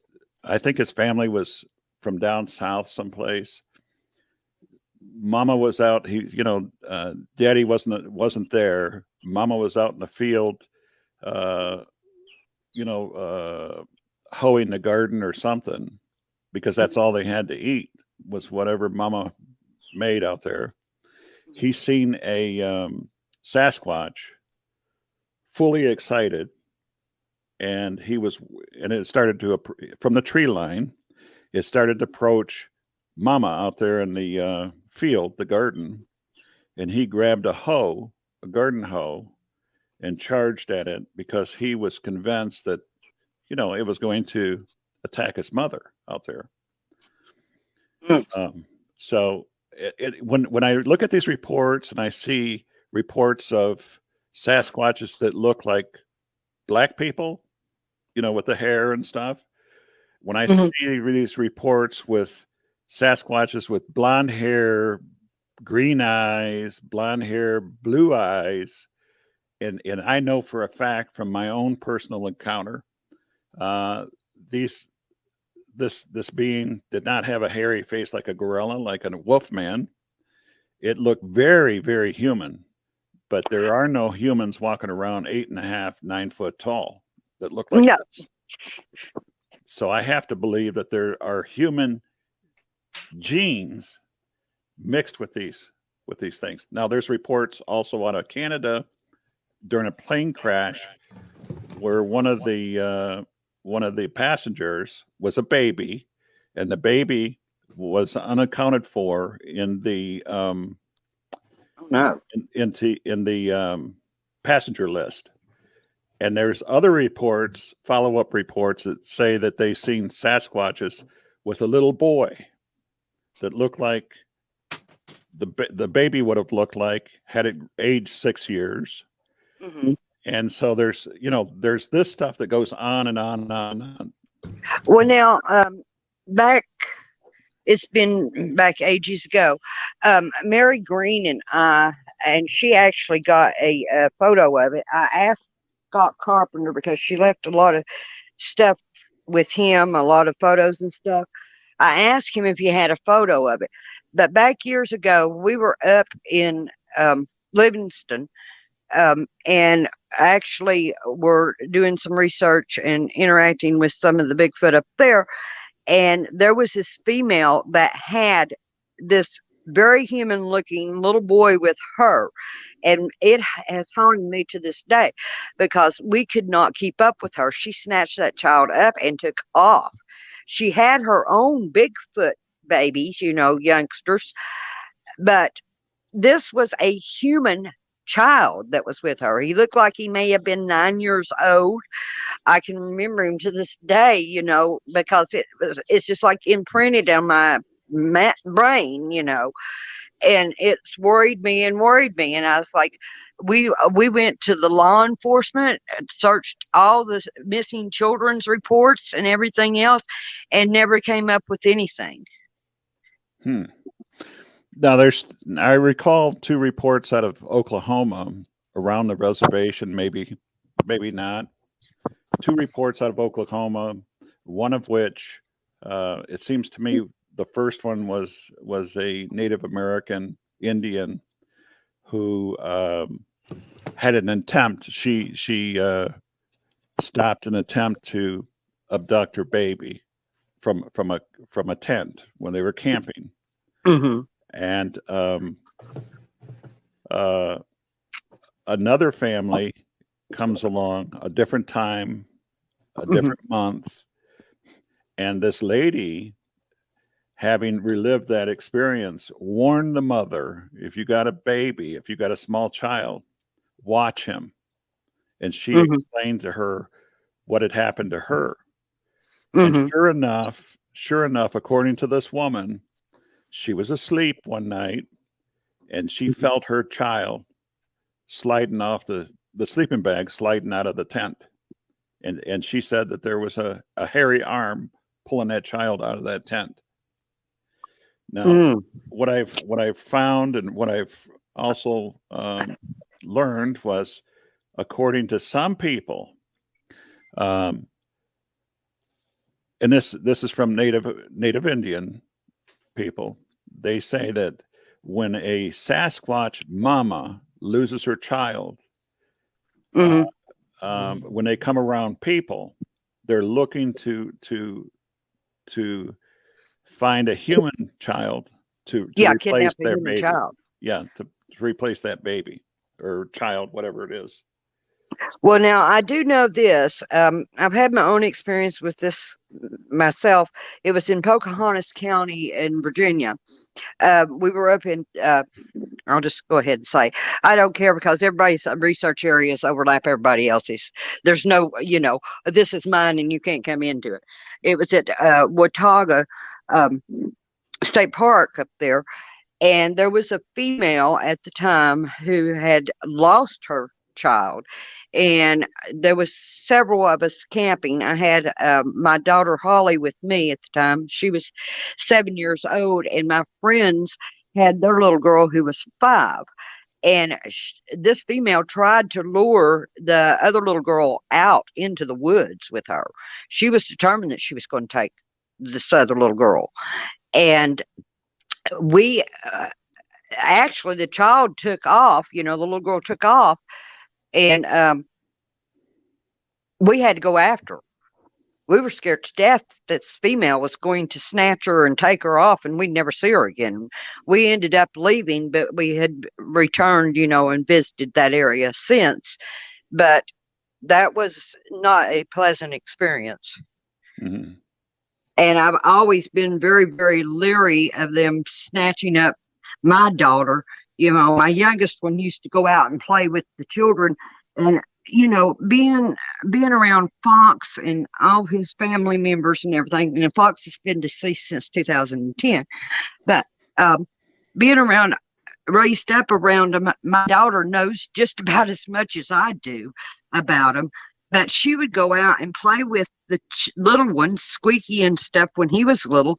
I think his family was from down south someplace. Mama was out. Daddy wasn't there. Mama was out in the field, hoeing the garden or something, because that's all they had to eat was whatever Mama made out there. He's seen a Sasquatch, fully excited, and it started to, from the tree line, it started to approach Mama out there in the field, the garden, and he grabbed a garden hoe, and charged at it because he was convinced that, it was going to attack his mother out there. So when I look at these reports and I see reports of Sasquatches that look like black people, with the hair and stuff, when I see these reports with Sasquatches with blonde hair, green eyes, blonde hair, blue eyes, and I know for a fact from my own personal encounter, these this being did not have a hairy face like a gorilla, like a wolf man. It looked very, very human, but there are no humans walking around 8.5, 9 foot tall that look like No. this. So I have to believe that there are human genes mixed with these things. Now, there's reports also out of Canada during a plane crash where one of the passengers was a baby, and the baby was unaccounted for in the No. in the passenger list. And there's other reports, follow-up reports, that say that they've seen Sasquatches with a little boy that looked like the baby would have looked like had it aged 6 years. Mm-hmm. And so there's this stuff that goes on and on and on. And on. Well, now, back, it's been back ages ago. Mary Green and she actually got a photo of it. I asked Scott Carpenter because she left a lot of stuff with him, a lot of photos and stuff. I asked him if he had a photo of it. But back years ago, we were up in Livingston, and actually were doing some research and interacting with some of the Bigfoot up there. And there was this female that had this very human looking little boy with her. And it has haunted me to this day because we could not keep up with her. She snatched that child up and took off. She had her own Bigfoot babies, youngsters, but this was a human child that was with her. He looked like he may have been 9 years old. I can remember him to this day, because it's just like imprinted on my brain, and it's worried me and worried me. And I was like, we went to the law enforcement, searched all the missing children's reports and everything else, and never came up with anything. Now, I recall 2 reports out of Oklahoma around the reservation, maybe not. 2 reports out of Oklahoma, one of which, it seems to me, the first one was a Native American Indian who had an attempt. She stopped an attempt to abduct her baby from a tent when they were camping. Mm-hmm. And another family comes along a different time, a different month, and this lady, having relived that experience, warned the mother, if you got a baby, if you got a small child, watch him. And she explained to her what had happened to her. And sure enough, according to this woman, she was asleep one night and she felt her child sliding off the sleeping bag, sliding out of the tent. And she said that there was a hairy arm pulling that child out of that tent. Now, what I've found and what I've also learned was, according to some people, and this is from Native Indian people, they say that when a Sasquatch mama loses her child, when they come around people, they're looking to find a human child to replace their baby. Child. Yeah, to replace that baby or child, whatever it is. Well, now I do know this. I've had my own experience with this myself. It was in Pocahontas County in Virginia. We were up in, I'll just go ahead and say, I don't care because everybody's research areas overlap everybody else's. There's no, this is mine and you can't come into it. It was at Watauga State Park up there. And there was a female at the time who had lost her child, and there was several of us camping. I had my daughter Holly with me at the time. She was 7 years old, and my friends had their little girl who was 5. And this female tried to lure the other little girl out into the woods with her. She was determined that she was going to take this other little girl. And we actually, the child took off, the little girl took off, and we had to go after her. We were scared to death that this female was going to snatch her and take her off, and we'd never see her again. We ended up leaving, but we had returned, and visited that area since. But that was not a pleasant experience. Mm-hmm. And I've always been very, very leery of them snatching up my daughter. My youngest one used to go out and play with the children, and being around Fox and all his family members and everything. And Fox has been deceased since 2010, but being raised up around him, my daughter knows just about as much as I do about him. But she would go out and play with the little ones, Squeaky and stuff, when he was little.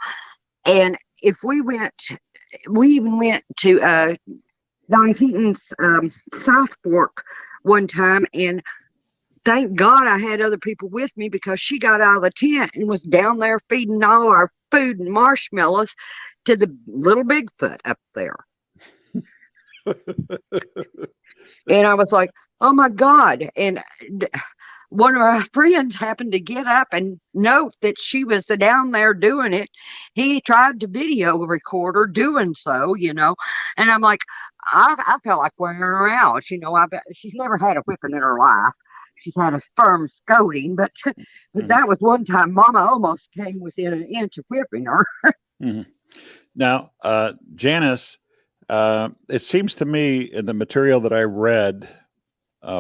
And if we even went to Don Keaton's South Fork one time, and thank God I had other people with me, because she got out of the tent and was down there feeding all our food and marshmallows to the little Bigfoot up there. And I was like, oh my God. And one of our friends happened to get up and note that she was down there doing it. He tried to video record her doing so, and I'm like, I felt like wearing her out. She's never had a whipping in her life. She's had a firm scolding, but Mm-hmm. that was one time Mama almost came within an inch of whipping her. Mm-hmm. Now, Janice, it seems to me in the material that I read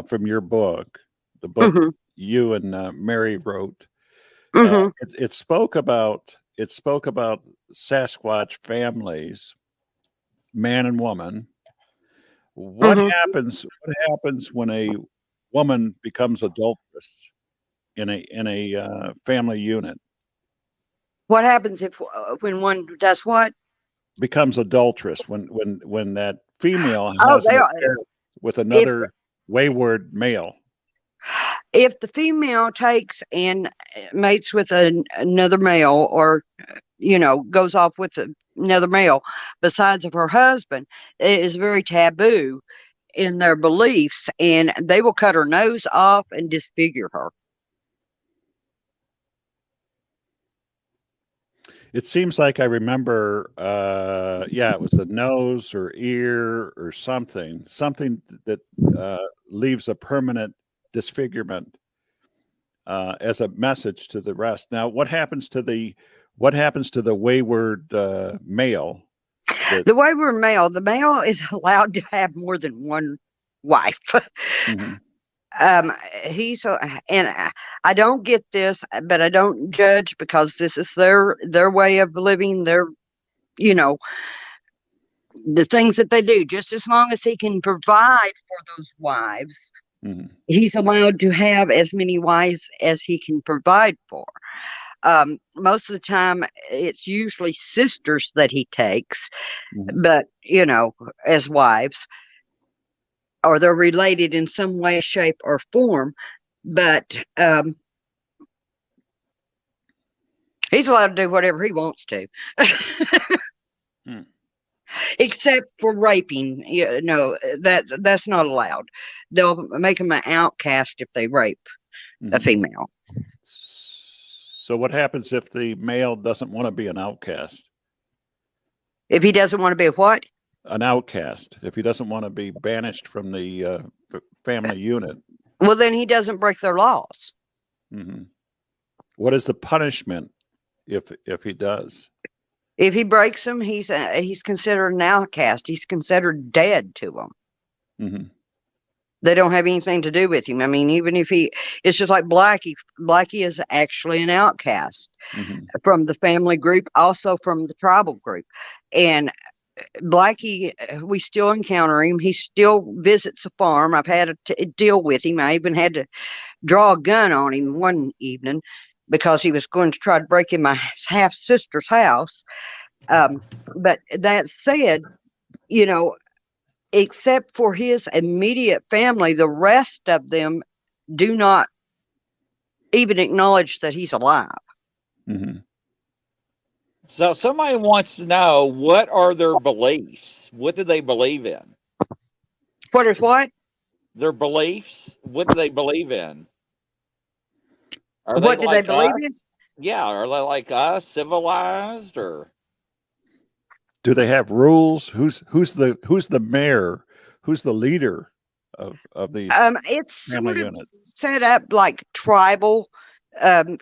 from your book, the book Mm-hmm. you and Mary wrote, Mm-hmm. it spoke about Sasquatch families, man and woman. What Mm-hmm. happens when a woman becomes adulterous in a family unit? What happens when one does what? Becomes adulterous when that female Oh, has an affair with if another wayward male. if the female takes and mates with another male, or goes off with another male besides of her husband, it is very taboo in their beliefs, and they will cut her nose off and disfigure her. It seems like I remember, it was the nose or ear or something that leaves a permanent disfigurement as a message to the rest. Now, what happens to the wayward male? The wayward male, the male is allowed to have more than one wife. Mm-hmm. And I don't get this, but I don't judge, because this is their way of living, the things that they do. Just as long as he can provide for those wives, Mm-hmm. he's allowed to have as many wives as he can provide for. Most of the time, it's usually sisters that he takes, Mm-hmm. but as wives, or they're related in some way, shape, or form. But he's allowed to do whatever he wants to. Mm. Except for raping. That's not allowed. They'll make him an outcast if they rape a female. So what happens if the male doesn't want to be an outcast? If he doesn't want to be a what? An outcast. If he doesn't want to be banished from the family unit. Well, then he doesn't break their laws. Mm-hmm. What is the punishment if he does? If he breaks them, he's considered an outcast. He's considered dead to them. Mm-hmm. They don't have anything to do with him. I mean, even if it's just like Blackie. Blackie is actually an outcast from the family group, also from the tribal group. And Blackie, we still encounter him. He still visits the farm. I've had to deal with him. I even had to draw a gun on him one evening because he was going to try to break in my half sister's house. But that said, except for his immediate family, the rest of them do not even acknowledge that he's alive. Mm-hmm. So somebody wants to know, what are their beliefs? What do they believe in? What is what? Their beliefs? What do they believe in? Are they What do they like believe us? in? Yeah, are they like us, civilized, or Do they have rules? Who's the mayor? Who's the leader of these It's family sort of units? set up like tribal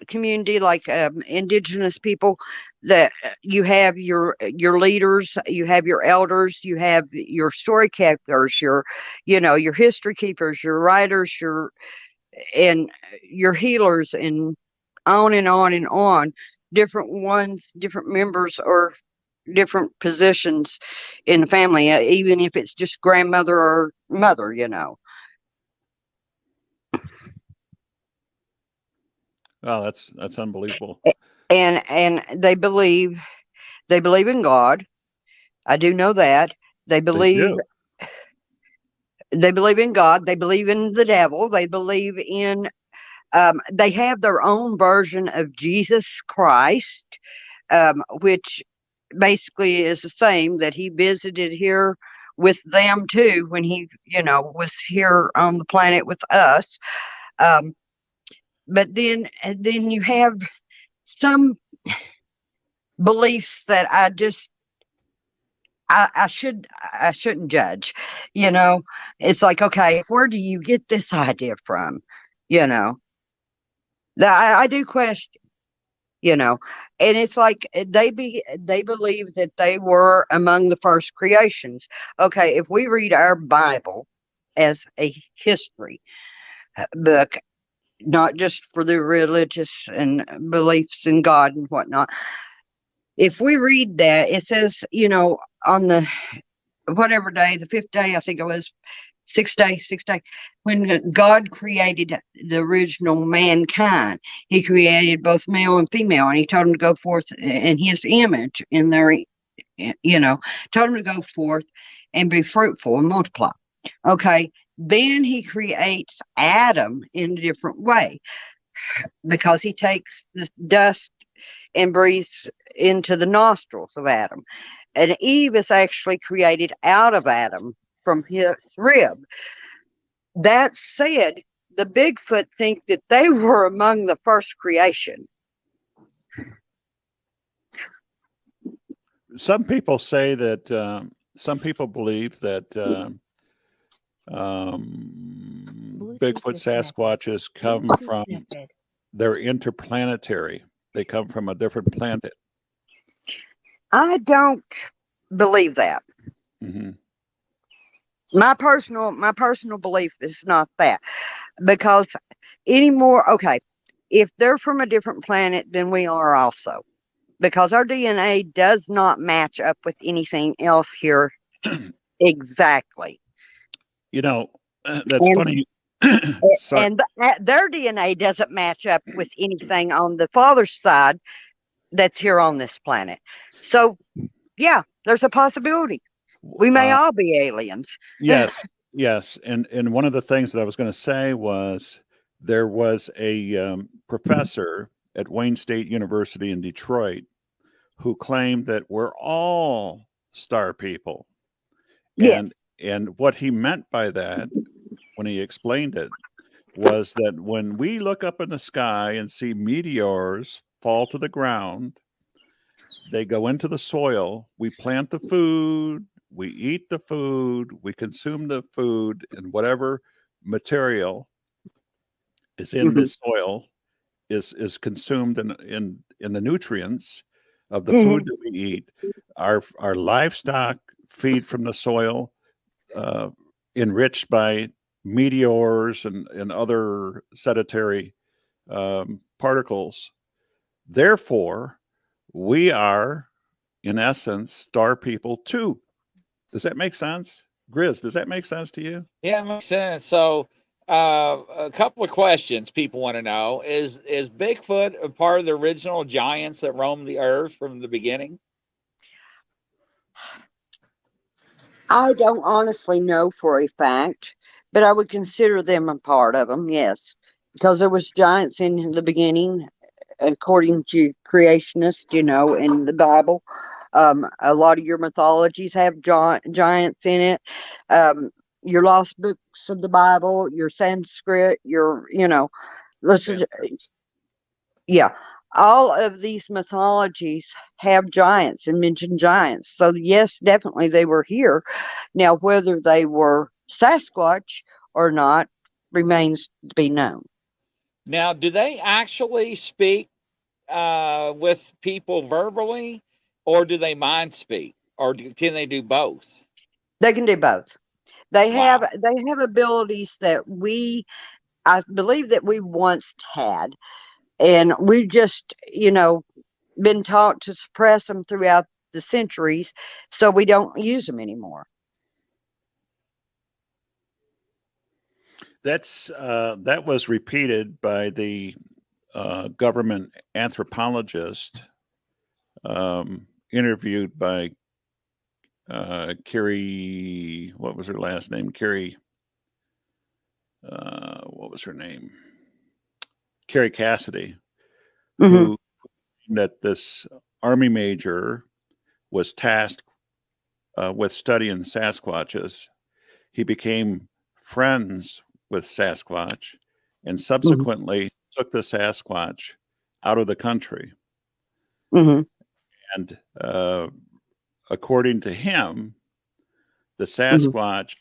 community, like indigenous people. That you have your leaders, you have your elders, you have your story keepers, your history keepers, your writers, and your healers, and on and on and on. Different ones, different members, or different positions in the family, even if it's just grandmother or mother. Oh, that's unbelievable. And they believe in God. I do know that. They They believe do. they believe in God. They believe in the devil. They believe in they have their own version of Jesus Christ, which basically is the same, that he visited here with them too when he, was here on the planet with us. Um, but then you have some beliefs that I shouldn't judge. You know, it's like, okay, where do you get this idea from? You know, I do question. You know, and it's like they believe that they were among the first creations. Okay, if we read our Bible as a history book, not just for the religious and beliefs in God and whatnot. If we read that, it says, on the whatever day, the fifth day, I think it was, sixth day, when God created the original mankind, he created both male and female, and he told them to go forth in his image, in their, told them to go forth and be fruitful and multiply. Okay. Then he creates Adam in a different way, because he takes the dust and breathes into the nostrils of Adam. And Eve is actually created out of Adam from his rib. That said, the Bigfoot think that they were among the first creation. Some people say that some people believe that Bigfoot Sasquatches come from, they're interplanetary. They come from a different planet. I don't believe that. Hmm. My personal belief is not that, because anymore. Okay, if they're from a different planet than we are, also, because our DNA does not match up with anything else here exactly. You know, that's And funny. Sorry. and their DNA doesn't match up with anything on the father's side that's here on this planet. So, yeah, there's a possibility we may Uh, all be aliens. yes, yes. And one of the things that I was going to say was there was a professor at Wayne State University in Detroit who claimed that we're all star people. Yes. And what he meant by that, when he explained it, was that when we look up in the sky and see meteors fall to the ground, they go into the soil, we plant the food, we eat the food, we consume the food, and whatever material is in Hmm. this soil is consumed in the nutrients of the food Hmm. that we eat. Our livestock feed from the soil, uh, enriched by meteors and other sedentary particles. Therefore, we are, in essence, star people too. Does that make sense? Grizz, does that make sense to you? yeah, it makes sense. So, a couple of questions people want to know: is Bigfoot a part of the original giants that roamed the earth from the beginning? I don't honestly know for a fact, but I would consider them a part of them, yes, because there was giants in the beginning, according to creationists, in the Bible. A lot of your mythologies have giants in it. Um, your lost books of the Bible, your Sanskrit, let's Sanskrit. yeah, all of these mythologies have giants and mention giants. So yes, definitely they were here. Now, whether they were Sasquatch or not remains to be known. Now, do they actually speak with people verbally, or do they mind speak, or can they do both? They can do both. They have Wow. they have abilities that I believe that we once had, and we just been taught to suppress them throughout the centuries, so we don't use them anymore. That was repeated by the government anthropologist interviewed by Carrie. What was her last name? Carrie. What was her name? Carrie Cassidy, Hmm. who that this army major was tasked with studying Sasquatches. He became friends with Sasquatch and Hmm. subsequently took the Sasquatch out of the country. Hmm. And according to him, the Hmm. Sasquatch,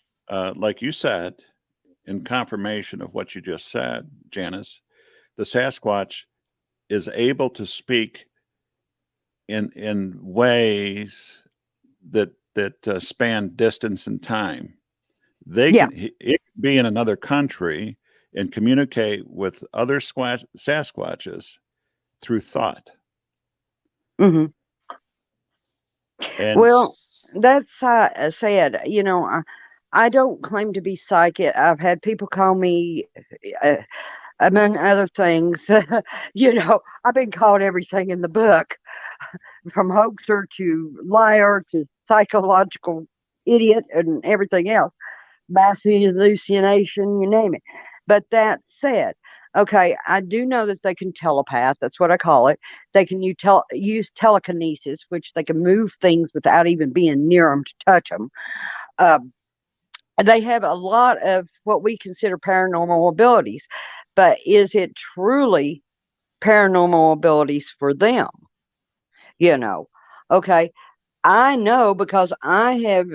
like you said, in confirmation of what you just said, Janice, the Sasquatch is able to speak in ways that span distance and time. They Yeah. can it can be in another country and communicate with other Sasquatches through thought. Hmm. And Well, that's said. I don't claim to be psychic. I've had people call me, uh, among other things. I've been called everything in the book, from hoaxer to liar to psychological idiot and everything else. Massive hallucination, you name it. But that said, okay, I do know that they can telepath. That's what I call it. They can use telekinesis, which they can move things without even being near them to touch them. Um, they have a lot of what we consider paranormal abilities, but is it truly paranormal abilities for them? You know, okay, I know because I have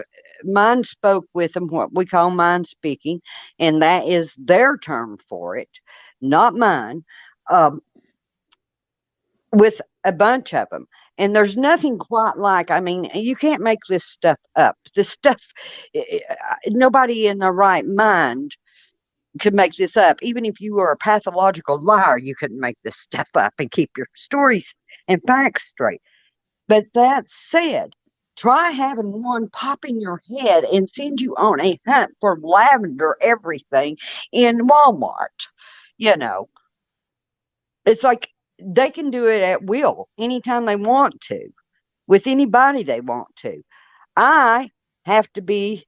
mind spoke with them, what we call mind speaking, and that is their term for it, not mine, um, with a bunch of them. And there's nothing quite like, I mean, you can't make this stuff up. This stuff, nobody in their right mind could make this up. Even if you were a pathological liar, you couldn't make this stuff up and keep your stories and facts straight. But that said, try having one pop in your head and send you on a hunt for lavender everything in Walmart. You know, it's like they can do it at will anytime they want to, with anybody they want to. I have to be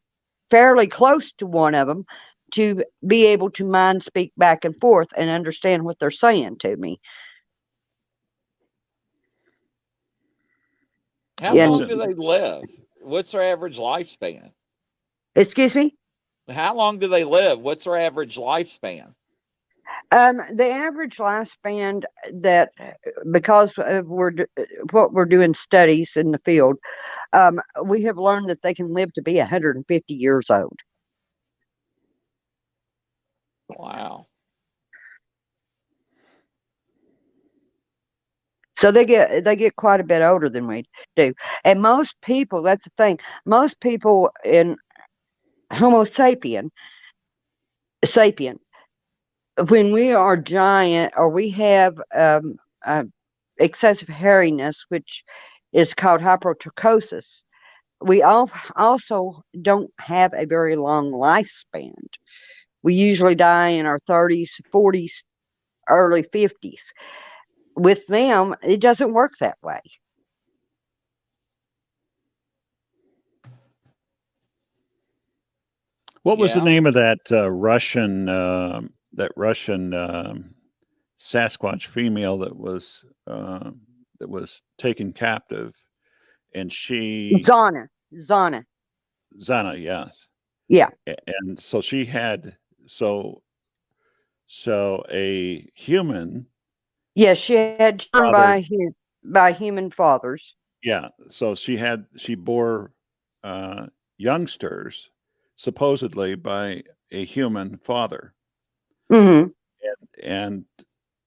fairly close to one of them to be able to mind speak back and forth and understand what they're saying to me. How long And do they live? What's their average lifespan? excuse me. How long do they live? What's their average lifespan? The average lifespan that, because of what we're doing studies in the field, we have learned that they can live to be 150 years old. Wow. So they get quite a bit older than we do. And most people, that's the thing. Most people in Homo sapien, when we are giant or we have uh, excessive hairiness, which is called hypertrichosis, we also don't have a very long lifespan. We usually die in our 30s, 40s, early 50s. With them, it doesn't work that way. what was the Yeah. name of that Russian Sasquatch female that was taken captive, and she Zana. Zana, yes, Yeah. and so she had so a human Yeah, she had children fathered, by human fathers. yeah, so she bore uh, youngsters supposedly by a human father, Hmm. and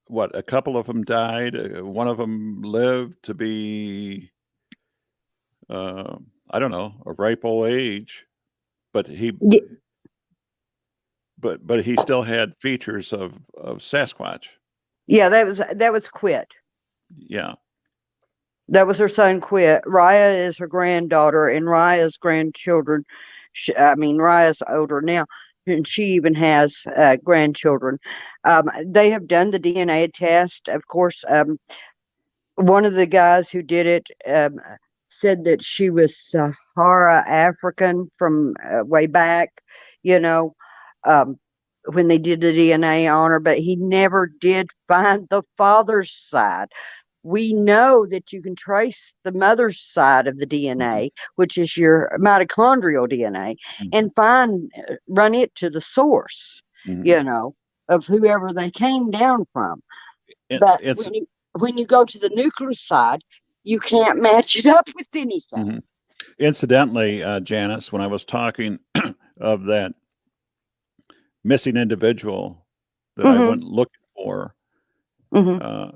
what, a couple of them died, one of them lived to be uh, I don't know, a ripe old age, but he still had features of Sasquatch. Yeah, that was Quit. Yeah. That was her son Quit. Raya is her granddaughter, and Raya's grandchildren. I mean, Raya's older now, and she even has grandchildren. They have done the DNA test. Of course, one of the guys who did it said that she was Sahara African from way back, you know, um, when they did the DNA on her, but he never did find the father's side. We know that you can trace the mother's side of the Hmm. DNA, which is your mitochondrial DNA, Hmm. and run it to the source, Hmm. you know, of whoever they came down from. But It's when you go to the nucleus side, you can't match it up with anything. mhm. Incidentally, Janice, when I was talking of that missing individual that I Hmm. went looking for, Hmm. uh,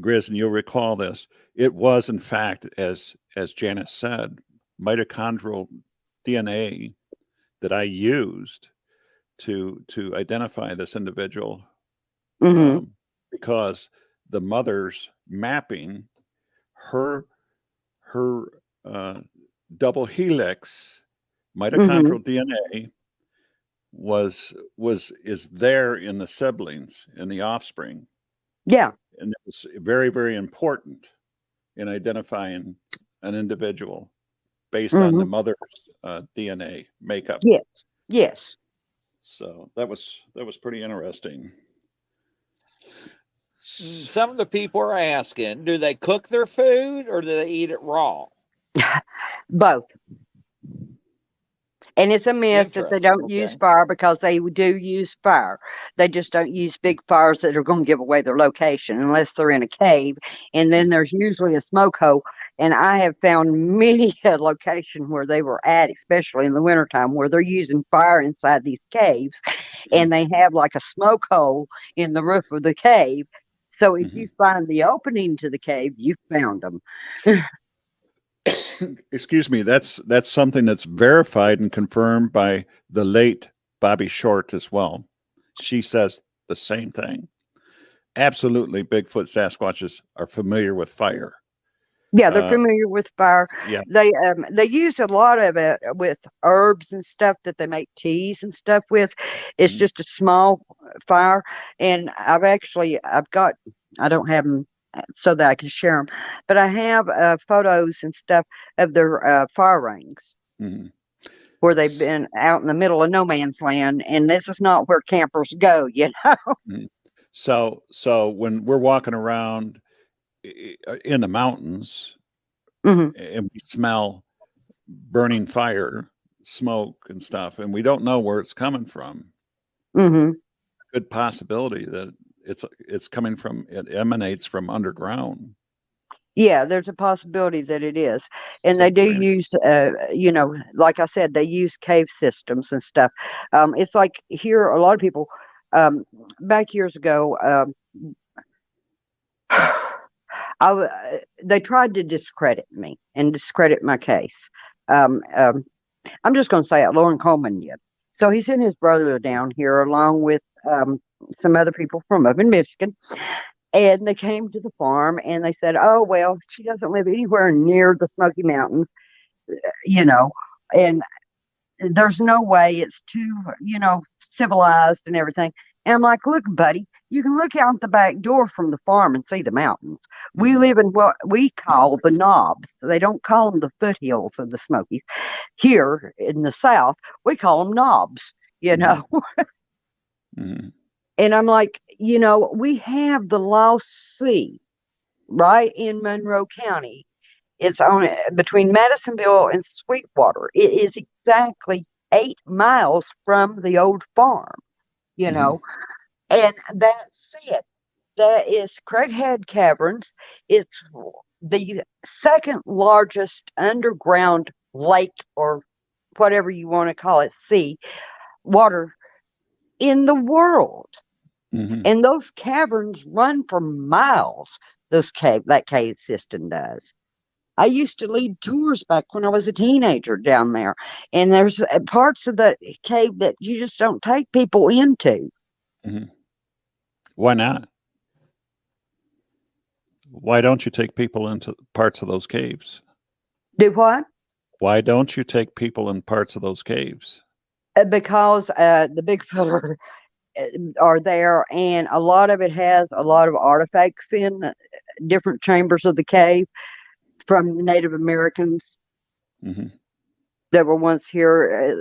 Grizz, and you'll recall this, it was in fact, as Janice said, mitochondrial DNA that I used to identify this individual, Hmm. um, because the mother's mapping, her her uh, double helix Hmm. mitochondrial DNA was is there in the siblings, in the offspring, Yeah. and it was very, very important in identifying an individual based on the Hmm. mother's DNA makeup. Yes. Yes. So that was pretty interesting. Some of the people are asking, do they cook their food or do they eat it raw? Both. And it's a myth that they Interesting. don't use Okay. fire, because they do use fire. They just don't use big fires that are going to give away their location unless they're in a cave. And then there's usually a smoke hole. And I have found many a location where they were at, especially in the wintertime, where they're using fire inside these caves, and they have like a smoke hole in the roof of the cave. So if Mm-hmm. you find the opening to the cave, you found them. Excuse me. That's something that's verified and confirmed by the late Bobby Short as well. She says the same thing. Absolutely, Bigfoot Sasquatches are familiar with fire. Yeah, they're Uh, familiar with fire. yeah. They use a lot of it with herbs and stuff that they make teas and stuff with. It's Mm-hmm. just a small fire, and I've got, I don't have them so that I can share them, but I have photos and stuff of their fire rings Mm-hmm. where they've been out in the middle of no man's land, and this is not where campers go, you know. Mm-hmm. So when we're walking around in the mountains Hmm. and we smell burning fire, smoke and stuff, and we don't know where it's coming from, Hmm. good possibility that it's coming from, it emanates from underground. Yeah, there's a possibility that it is. And they So do very. use, like I said, they use cave systems and stuff. It's like here, a lot of people, um, back years ago, they tried to discredit me and discredit my case. Um, um, I'm just going to say it, Lauren Coleman did. So he sent his brother down here along with some other people from up in Michigan. And they came to the farm and they said, "Oh, well, she doesn't live anywhere near the Smoky Mountains, you know, and there's no way, it's too, civilized and everything." And I'm like, "Look, buddy, you can look out the back door from the farm and see the mountains. We Mhm. live in what we call the knobs. They don't call them the foothills of the Smokies. Here in the South, we call them knobs, you Mhm. know." Mhm. And I'm like, we have the Lost Sea right in Monroe County. It's on between Madisonville and Sweetwater. It is exactly 8 miles from the old farm, you Mm-hmm. know, and that's it. That is Craighead Caverns. It's the second largest underground lake, or whatever you want to call it, sea, water in the world. Mm-hmm. And those caverns run for miles. That cave system does. I used to lead tours back when I was a teenager down there, and there's parts of the cave that you just don't take people into. Mm-hmm. Why not? Why don't you take people into parts of those caves? Do what? Why don't you take people in parts of those caves? Because the Bigfoot are there, and a lot of it has a lot of artifacts in different chambers of the cave from the Native Americans Mm-hmm. that were once here.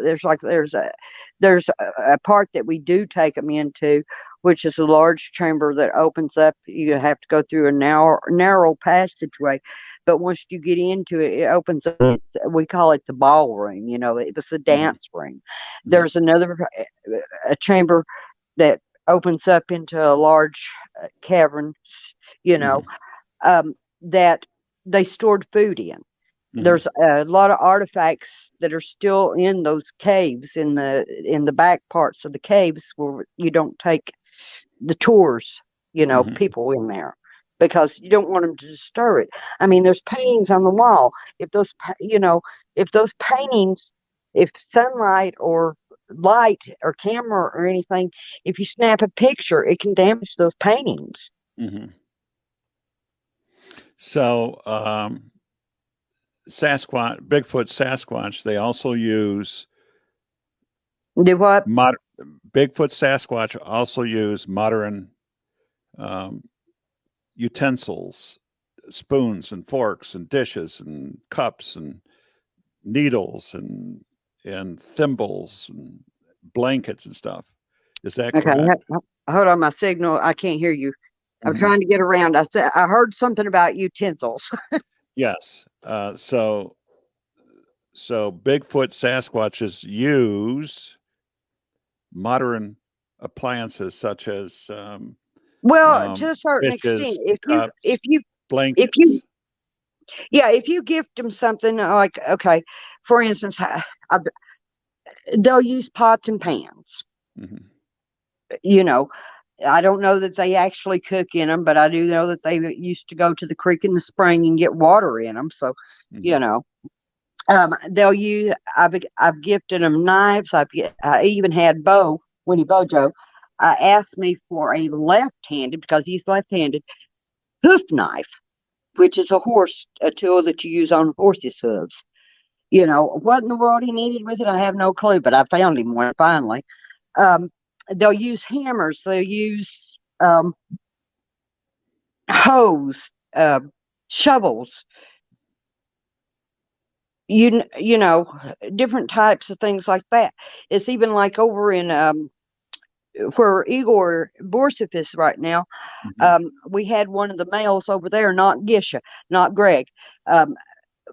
There's a part that we do take them into, which is a large chamber that opens up. You have to go through a narrow passageway, but once you get into it, it opens up. We call it the ballroom. It was the Mm-hmm. dance room. There's another a chamber that opens up into a large cavern. You know, Mm-hmm. that they stored food in. Mm-hmm. There's a lot of artifacts that are still in those caves, in the back parts of the caves, where you don't take the tours, Mm-hmm. people in there, because you don't want them to disturb it. I mean, there's paintings on the wall. If those paintings, if sunlight or light or camera or anything, if you snap a picture, it can damage those paintings. Mm-hmm. So, Bigfoot, Sasquatch, they also use Do what? mod- Bigfoot, Sasquatch also use modern um, utensils, spoons and forks and dishes and cups and needles and thimbles and blankets and stuff. Is that Okay, correct? hold on, my signal. I can't hear you. I'm Mm-hmm. trying to get around. I heard something about utensils. Yes. So Bigfoot, Sasquatches use modern appliances such as Well, to a certain extent, dishes, cups, if you, blankets. yeah, if you gift them something like, okay, for instance, they'll use pots and pans. Mm-hmm. You know, I don't know that they actually cook in them, but I do know that they used to go to the creek in the spring and get water in them. So, you Mm-hmm. know, they'll use. I've gifted them knives. I even had Winnie Bojo, asked me for a left-handed, because he's left-handed, hoof knife, which is a tool that you use on horses' hooves. What in the world he needed with it, I have no clue, but I found him one finally. Um, they'll use hammers. They'll use hoes, shovels. You know, different types of things like that. It's even like over in where Igor Borsif is right now. Mm-hmm. We had one of the males over there, not Gisha, not Greg. Um,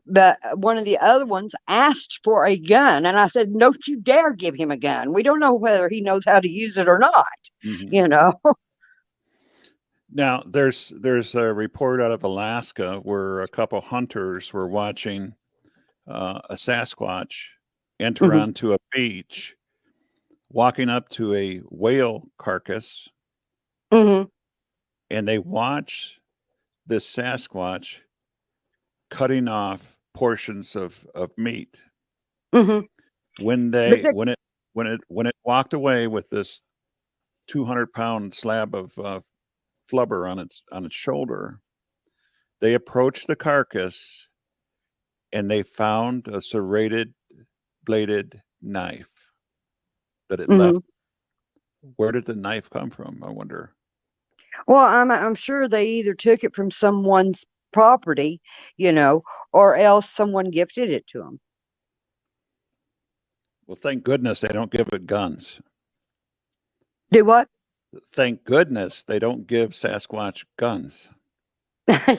but one of the other ones asked for a gun, and I said, "Don't you dare give him a gun. We don't know whether he knows how to use it or not." Mm-hmm. You know. Now, there's a report out of Alaska where a couple hunters were watching a Sasquatch enter Hmm. onto a beach, walking up to a whale carcass, Hmm. and they watched this Sasquatch cutting off portions of meat. Hmm. When But they when it walked away with this 200-pound slab of flubber on its shoulder, they approached the carcass and they found a serrated bladed knife that it hmm left. Where did the knife come from? I wonder. well, I'm sure they either took it from someone's property, you know, or else someone gifted it to them. Well, thank goodness they don't give it guns. Do what? Thank goodness they don't give Sasquatch guns.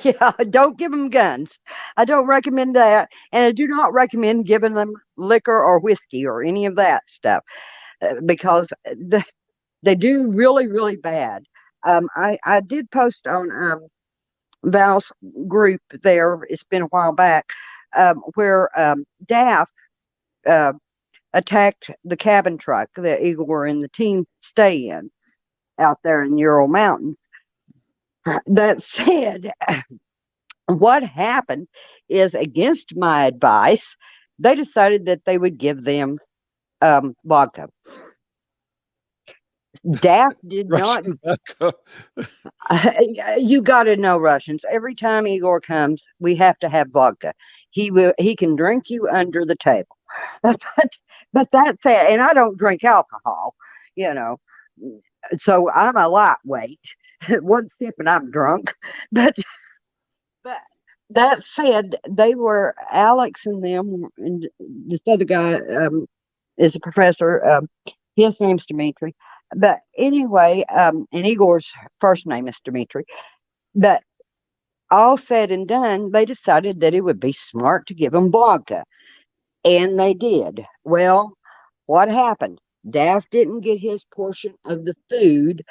Yeah, don't give them guns. I don't recommend that. And I do not recommend giving them liquor or whiskey or any of that stuff because they do really, really bad. I did post on Val's group there, it's been a while back, where Daff uh, attacked the cabin truck that Igor and the team stay in out there in the Ural Mountains. That said, what happened is, against my advice, they decided that they would give them vodka. Daff did not. Russian vodka. You got to know Russians. Every time Igor comes, we have to have vodka. He can drink you under the table. but that's it. And I don't drink alcohol, you know. So I'm a lightweight. One sip and I'm drunk. But but that said, they were Alex and them, and this other guy is a professor. His name's Dimitri. But anyway, and Igor's first name is Dimitri. But all said and done, they decided that it would be smart to give them vodka. And they did. Well, what happened? Daft didn't get his portion of the food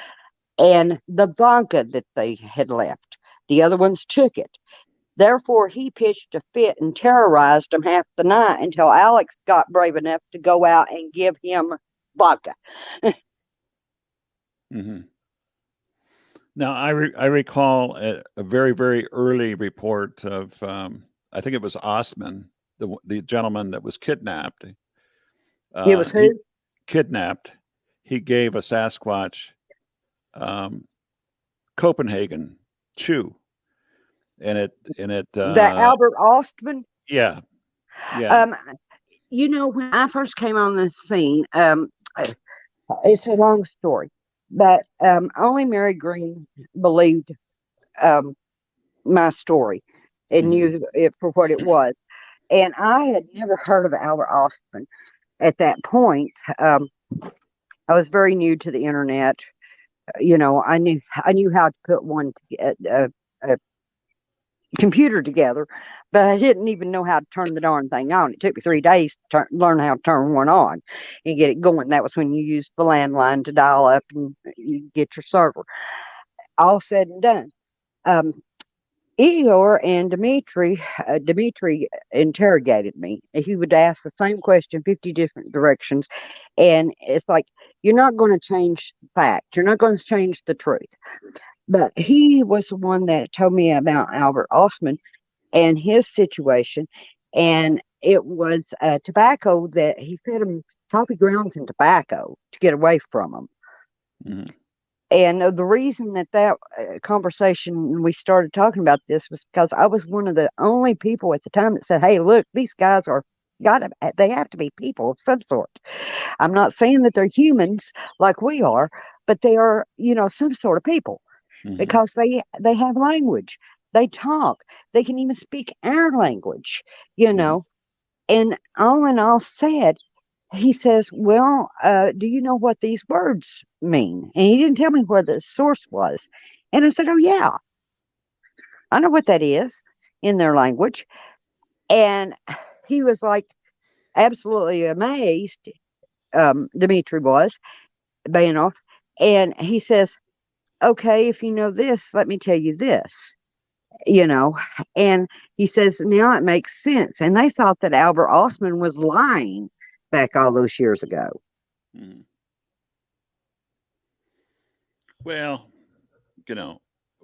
and the vodka that they had left. The other ones took it. Therefore, he pitched a fit and terrorized them half the night until Alex got brave enough to go out and give him vodka. Mm-hmm. Now, I recall a very, very early report of, I think it was Osman, the gentleman that was kidnapped. It was who? Kidnapped. He gave a Sasquatch Copenhagen chew, and it That Albert Ostman? Yeah. Yeah. When I first came on the scene, it's a long story, but only Mary Green believed my story and knew it for what it was. And I had never heard of Albert Ostman at that point. I was very new to the internet. I knew how to put a computer together, but I didn't even know how to turn the darn thing on. It took me 3 days to learn how to turn one on and get it going. That was when you used the landline to dial up and you get your server. All said and done. Igor and Dimitri interrogated me. He would ask the same question 50 different directions. And it's like, you're not going to change the fact. You're not going to change the truth. But he was the one that told me about Albert Ostman and his situation. And it was tobacco that he fed them coffee grounds and tobacco to get away from them. Mm-hmm. And the reason that conversation, we started talking about this, was because I was one of the only people at the time that said, hey, look, these guys they have to be people of some sort. I'm not saying that they're humans like we are, but they are, some sort of people. Mm-hmm. Because they have language. They talk. They can even speak our language, Mm-hmm. And all in all said, he says, well, do you know what these words mean? And he didn't tell me where the source was. And I said, oh, yeah, I know what that is in their language. And he was like absolutely amazed, Dmitry was, Bayanov. And he says, okay, if you know this, let me tell you this, And he says, now it makes sense. And they thought that Albert Ostman was lying back all those years ago. Mm. Well,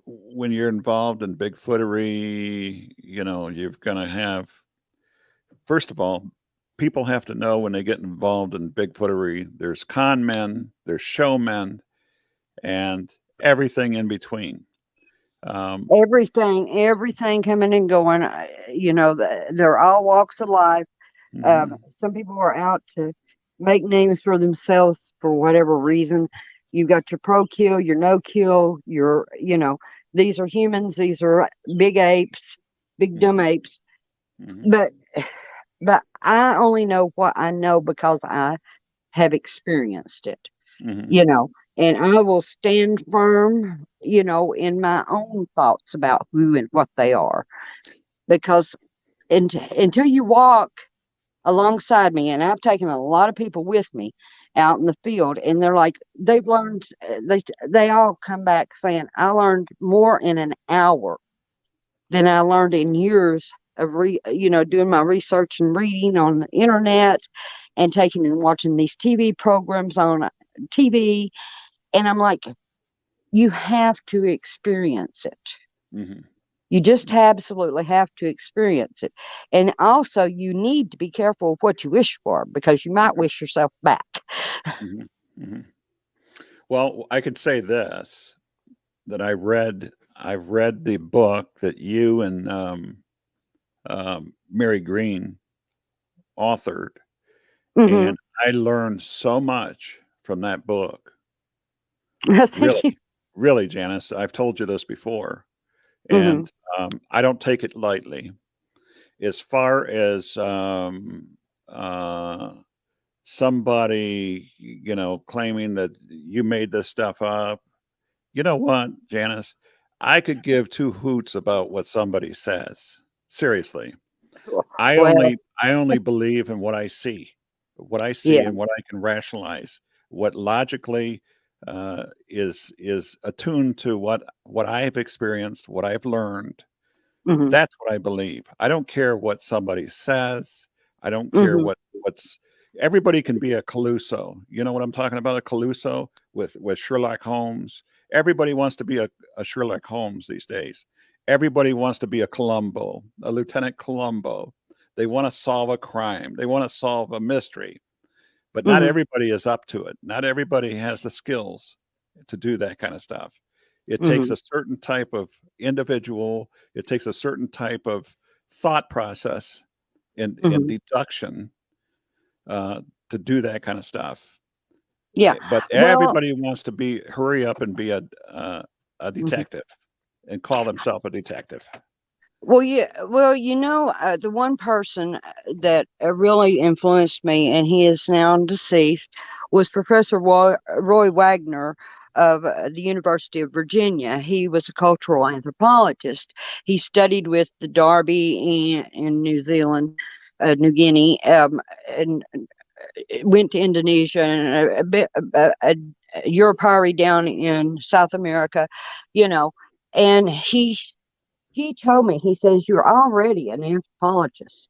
when you're involved in Bigfootery, you're going to have, first of all, people have to know when they get involved in Bigfootery, there's con men, there's showmen, and everything in between. Everything coming and going. They're all walks of life. Mm-hmm. Some people are out to make names for themselves for whatever reason. You've got your pro kill, your no kill, these are humans, these are big apes, big dumb apes. Mm-hmm. But I only know what I know because I have experienced it. Mm-hmm. you know, and I will stand firm, in my own thoughts about who and what they are. Because until you walk alongside me, and I've taken a lot of people with me out in the field, and they're like, they've learned, they all come back saying, I learned more in an hour than I learned in years of doing my research and reading on the internet and taking and watching these TV programs on TV. And I'm like, you have to experience it. Mm-hmm. You just absolutely have to experience it. And also, you need to be careful of what you wish for because you might wish yourself back. Mm-hmm. Mm-hmm. Well, I could say this, that I've read the book that you and Mary Green authored, Hmm. and I learned so much from that book. Thank you. Really, really, Janice. I've told you this before, Hmm. and I don't take it lightly. As far as uh, somebody, claiming that you made this stuff up, you know what, Janice? I could give two hoots about what somebody says. Seriously. Well, I only believe in what I see yeah. and what I can rationalize, what logically is attuned to what I've experienced, what I've learned. Hmm. That's what I believe. I don't care what somebody says. I don't care Hmm. what's. Everybody can be a Caluso. You know what I'm talking about? A Caluso with Sherlock Holmes. Everybody wants to be a Sherlock Holmes these days. Everybody wants to be a Columbo, a Lieutenant Columbo. They want to solve a crime. They want to solve a mystery. But not Hmm. everybody is up to it. Not everybody has the skills to do that kind of stuff. It takes Hmm. a certain type of individual, it takes a certain type of thought process and Hmm. deduction to do that kind of stuff. Yeah. But Well, everybody wants to hurry up and be a mhm. detective and call themselves a detective. Well, yeah. Well, the one person that really influenced me, and he is now deceased, was Professor Roy Wagner of the University of Virginia. He was a cultural anthropologist. He studied with the Derby in New Zealand, New Guinea, and went to Indonesia and a bit Europari down in South America, you know, and he told me, he says, you're already an anthropologist.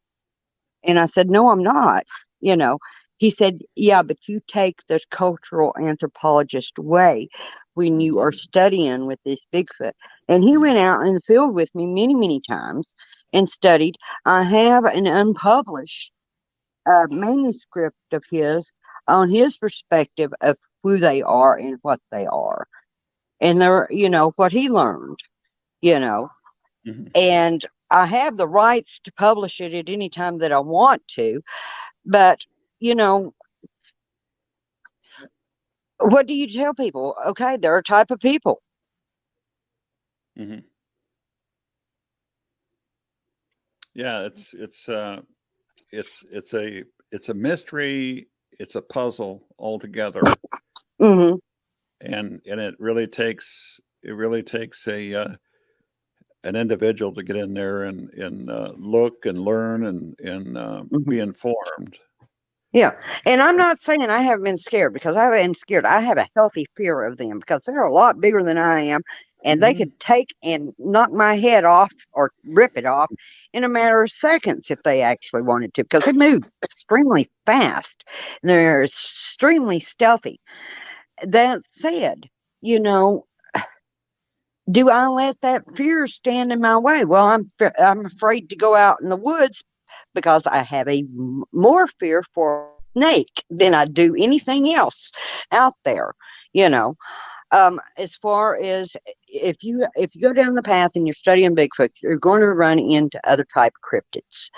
And I said, no, I'm not. You know, he said, yeah, but you take the cultural anthropologist way when you are Mm-hmm. studying with this Bigfoot. And he went out in the field with me many, many times and studied. I have an unpublished manuscript of his on his perspective of who they are and what they are. And they're, what he learned, you know Mm-hmm. and I have the rights to publish it at any time that I want to. But, you know, what do you tell people? Okay, they're a type of people. Mm-hmm. Yeah, it's it's a mystery. It's a puzzle altogether, Hmm. and it really takes a an individual to get in there and look and learn and Hmm. be informed. Yeah. And I'm not saying I haven't been scared because I haven't been scared. I have a healthy fear of them because they're a lot bigger than I am. And they Hmm. could take and knock my head off or rip it off in a matter of seconds if they actually wanted to because they move extremely fast and they're extremely stealthy. That said, you know, do I let that fear stand in my way? Well, I'm afraid to go out in the woods because I have more fear for snake than I do anything else out there. You know, as far as if you go down the path and you're studying Bigfoot, you're going to run into other type cryptids.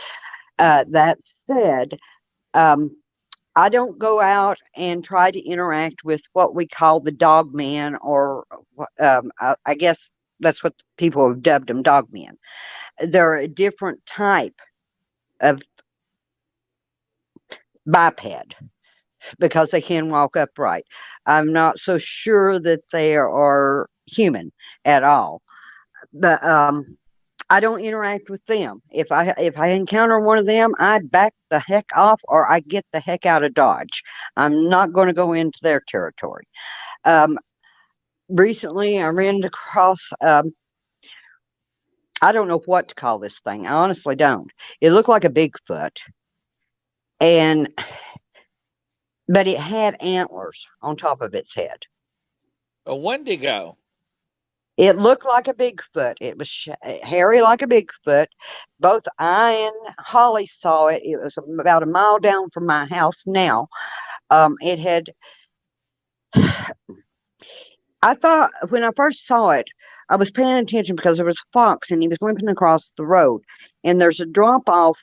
That said, um, I don't go out and try to interact with what we call the dog man, or I guess that's what people have dubbed them, dog men. They're a different type of biped because they can walk upright. I'm not so sure that they are human at all. But I don't interact with them. If I encounter one of them, I back the heck off or I get the heck out of Dodge. I'm not going to go into their territory. Um, Recently, I ran across. I don't know what to call this thing. I honestly don't. It looked like a Bigfoot, and but it had antlers on top of its head. A Wendigo. It looked like a Bigfoot. It was hairy like a Bigfoot. Both I and Holly saw it. It was about a mile down from my house now. It had, I thought when I first saw it, I was paying attention because there was a fox and he was limping across the road. And there's a drop off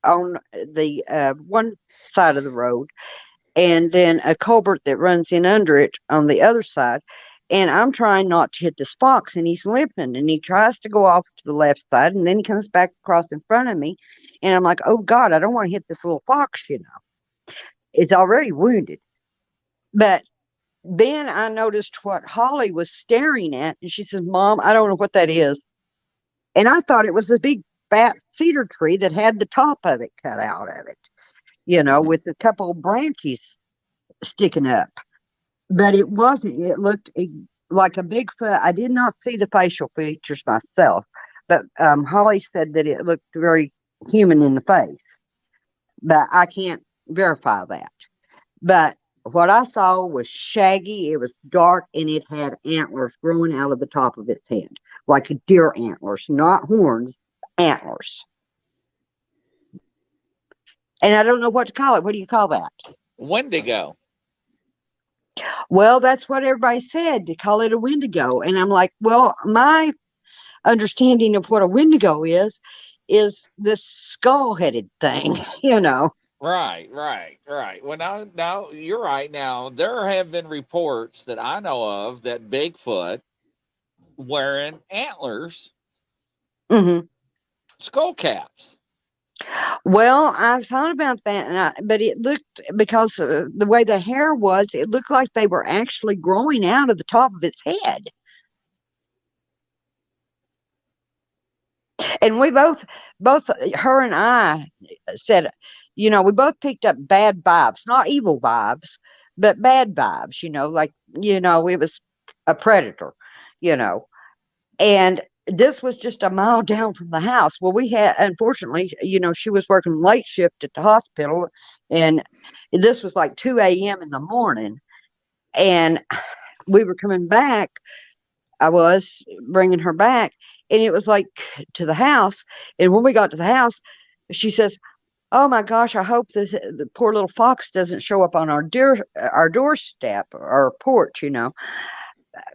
on the one side of the road and then a culvert that runs in under it on the other side. And I'm trying not to hit this fox, and he's limping, and he tries to go off to the left side, and then he comes back across in front of me, and I'm like, oh God, I don't want to hit this little fox, you know. It's already wounded. But then I noticed what Holly was staring at, and she says, Mom, I don't know what that is. And I thought it was a big fat cedar tree that had the top of it cut out of it, you know, with a couple of branches sticking up. But it wasn't. It looked like a Bigfoot. I did not see the facial features myself, but Holly said that it looked very human in the face. But I can't verify that. But what I saw was shaggy. It was dark, and it had antlers growing out of the top of its head, like deer antlers, not horns, antlers. And I don't know what to call it. What do you call that? Wendigo. Well, that's what everybody said, to call it a Wendigo. And I'm like, well, my understanding of what a Wendigo is this skull-headed thing, you know. Right. Well, now you're right. Now there have been reports that I know of that Bigfoot wearing antlers, Hmm. skull caps. Well, I thought about that, but it looked, because the way the hair was, it looked like they were actually growing out of the top of its head. And we both her and I said, you know, we both picked up bad vibes, not evil vibes, but bad vibes, you know, like, you know, it was a predator, you know. And this was just a mile down from the house. Well, we had, unfortunately, you know, she was working late shift at the hospital, and this was like 2 a.m. in the morning. And we were coming back. I was bringing her back, and it was like to the house. And when we got to the house, she says, "Oh my gosh, I hope the poor little fox doesn't show up on our doorstep or our porch, you know,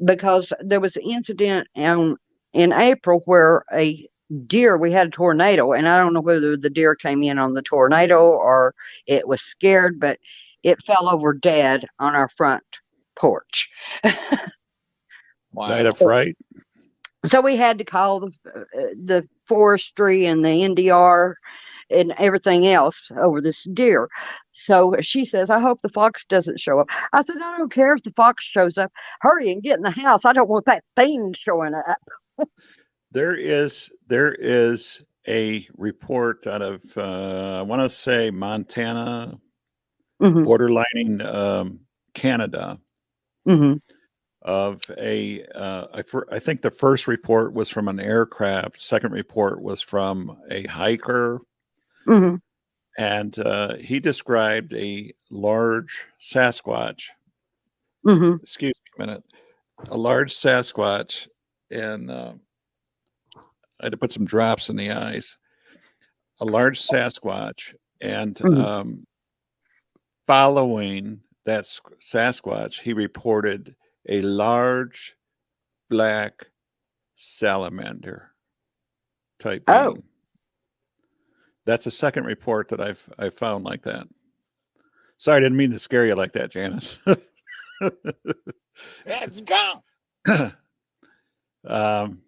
because there was an incident in April where a deer, we had a tornado, and I don't know whether the deer came in on the tornado or it was scared, but it fell over dead on our front porch." Died of Wow. fright. So we had to call the forestry and the NDR and everything else over this deer. So she says, "I hope the fox doesn't show up." I said, "I don't care if the fox shows up. Hurry and get in the house. I don't want that thing showing up." There is a report out of I want to say Montana, Hmm. borderlining Canada, Hmm. of I think the first report was from an aircraft. Second report was from a hiker, Hmm. and he described a large Sasquatch. Hmm. Excuse me a minute. A large Sasquatch, and I had to put some drops in the eyes. A large Sasquatch, and Hmm. following that Sasquatch, he reported a large black salamander type Oh, being. That's the second report that I've found like that. Sorry, I didn't mean to scare you like that, Janice. Yeah, it's gone. um,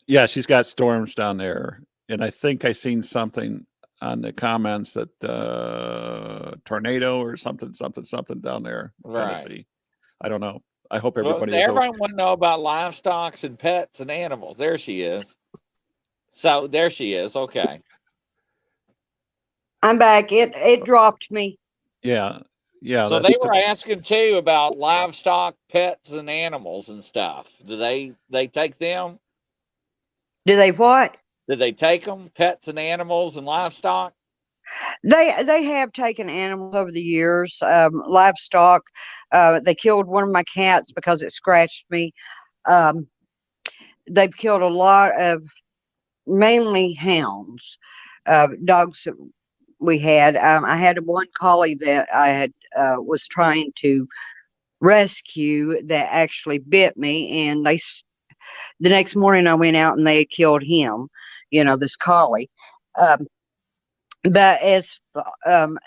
yeah, she's got storms down there, and I think I seen something on the comments that tornado or something down there in Right. Tennessee. I don't know. I hope Well, everybody is everybody okay. want to know about livestock and pets and animals. There she is. So there she is. Okay. I'm back. It dropped me. Yeah, So they were asking too about livestock, pets, and animals and stuff. Do they take them? Do they what? Did they take them? Pets and animals and livestock? They have taken animals over the years, livestock. They killed one of my cats because it scratched me. Um, they've killed a lot of mainly hounds, dogs that we had. I had one collie that I had was trying to rescue that actually bit me, and the next morning I went out and they had killed him. This collie. Um, But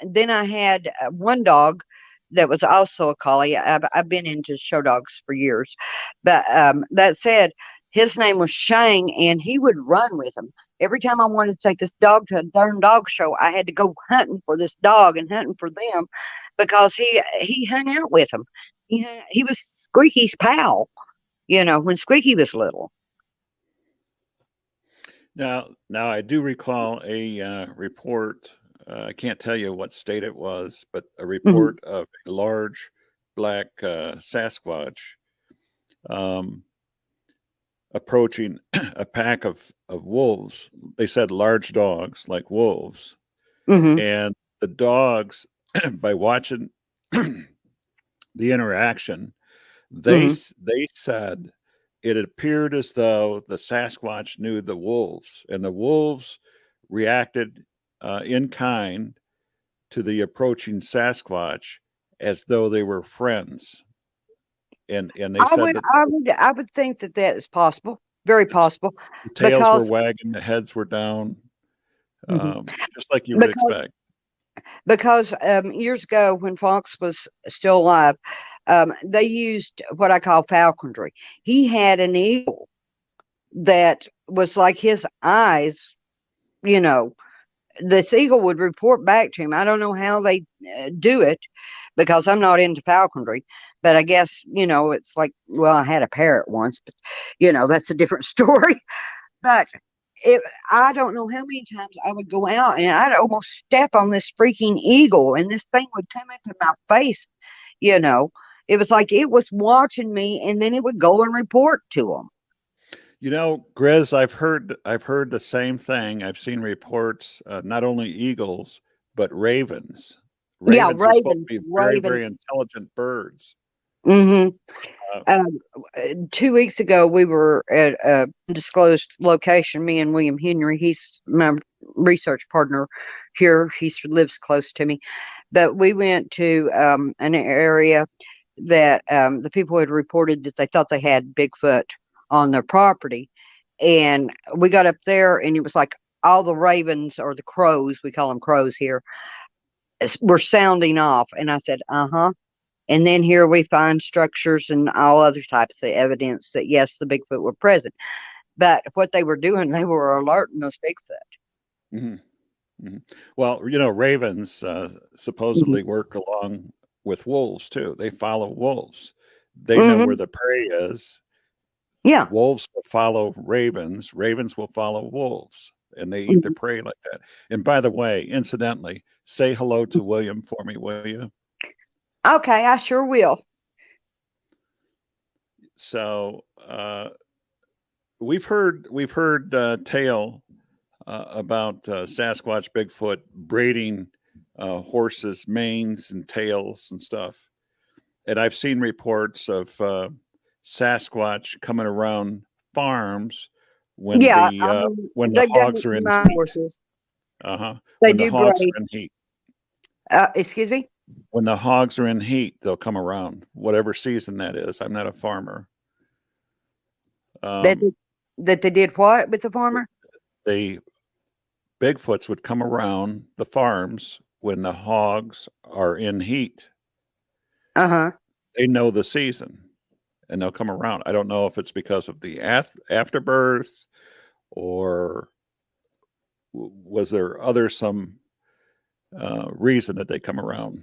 then I had one dog that was also a collie. I've been into show dogs for years, but that said, his name was Shang, and he would run with him. Every time I wanted to take this dog to a darn dog show, I had to go hunting for this dog and hunting for them because he hung out with him. He was Squeaky's pal, when Squeaky was little. Now I do recall a report. I can't tell you what state it was, but a Mhm. report of a large black Sasquatch um, approaching a pack of wolves. They said large dogs like wolves, Mhm. and the dogs, by watching the interaction, Mhm. they said it appeared as though the Sasquatch knew the wolves, and the wolves reacted in kind to the approaching Sasquatch as though they were friends. And they I said would, that I would, I would think that that is possible, very possible, the tails were because wagging, the heads were down, mhm, just like you would because expect. years ago when Fox was still alive, they used what I call falconry. He had an eagle that was like his eyes. You know, this eagle would report back to him. I don't know how they do it because I'm not into falconry. But I guess, it's like, well, I had a parrot once, but, that's a different story. But it, I don't know how many times I would go out and I'd almost step on this freaking eagle and this thing would come into my face, you know. It was like it was watching me and then it would go and report to them. Grizz, I've heard the same thing. I've seen reports, not only eagles but ravens. Yeah, Ravens are supposed ravens, to be very, ravens. very intelligent birds. Mm-hmm. Uh, 2 weeks ago, we were at a undisclosed location. Me and William Henry, he's my research partner here. He lives close to me. But we went to an area that the people had reported that they thought they had Bigfoot on their property. And we got up there, and it was like all the ravens or the crows, we call them crows here, were sounding off. And I said, uh huh. And then here we find structures and all other types of evidence that, yes, the Bigfoot were present. But what they were doing, they were alerting those Bigfoot. mhm, mhm. Well, ravens Hmm. supposedly work along with wolves too. They follow wolves. They know where Hmm. the prey is. Yeah. Wolves will follow ravens. Ravens will follow wolves, and they eat their Mhm. prey like that. And by the way, incidentally, say hello to William for me, will you? Okay, I sure will. So we've heard tale about Sasquatch, Bigfoot braiding horses' manes and tails and stuff. And I've seen reports of Sasquatch coming around farms when Yeah, the I uh, mean, when the they've done hogs it are to in my heat. horses. Uh-huh. They When the do hogs braid. are in heat. Excuse me? When the hogs are in heat, they'll come around, whatever season that is. I'm not a farmer. That Um, they, that they did what with the farmer? they Bigfoots would come around the farms when the hogs are in heat. Uh huh. They know the season and they'll come around. I don't know if it's because of the afterbirth or was there some reason that they come around?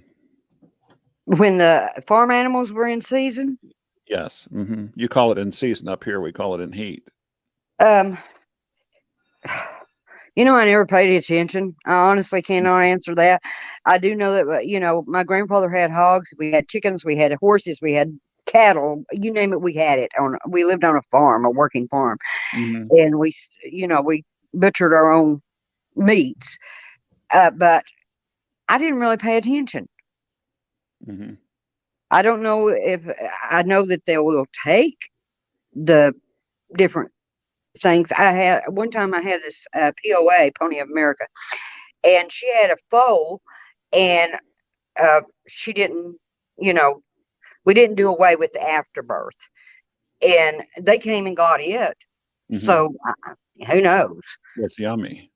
When the farm animals were in season, Yes. You call it in season. Up here we call it in heat. um, I never paid attention. I honestly cannot answer that. I do know that, my grandfather had hogs, we had chickens, we had horses, we had cattle, you name it, we had it. We lived on a farm, a working farm, Hmm. and we butchered our own meats. But I didn't really pay attention. Hmm. I don't know if I know that they will take the different things. I had one time I had this POA, Pony of America, and she had a foal, and she didn't, you know, we didn't do away with the afterbirth, and they came and got it. Hmm. So who knows? That's yummy.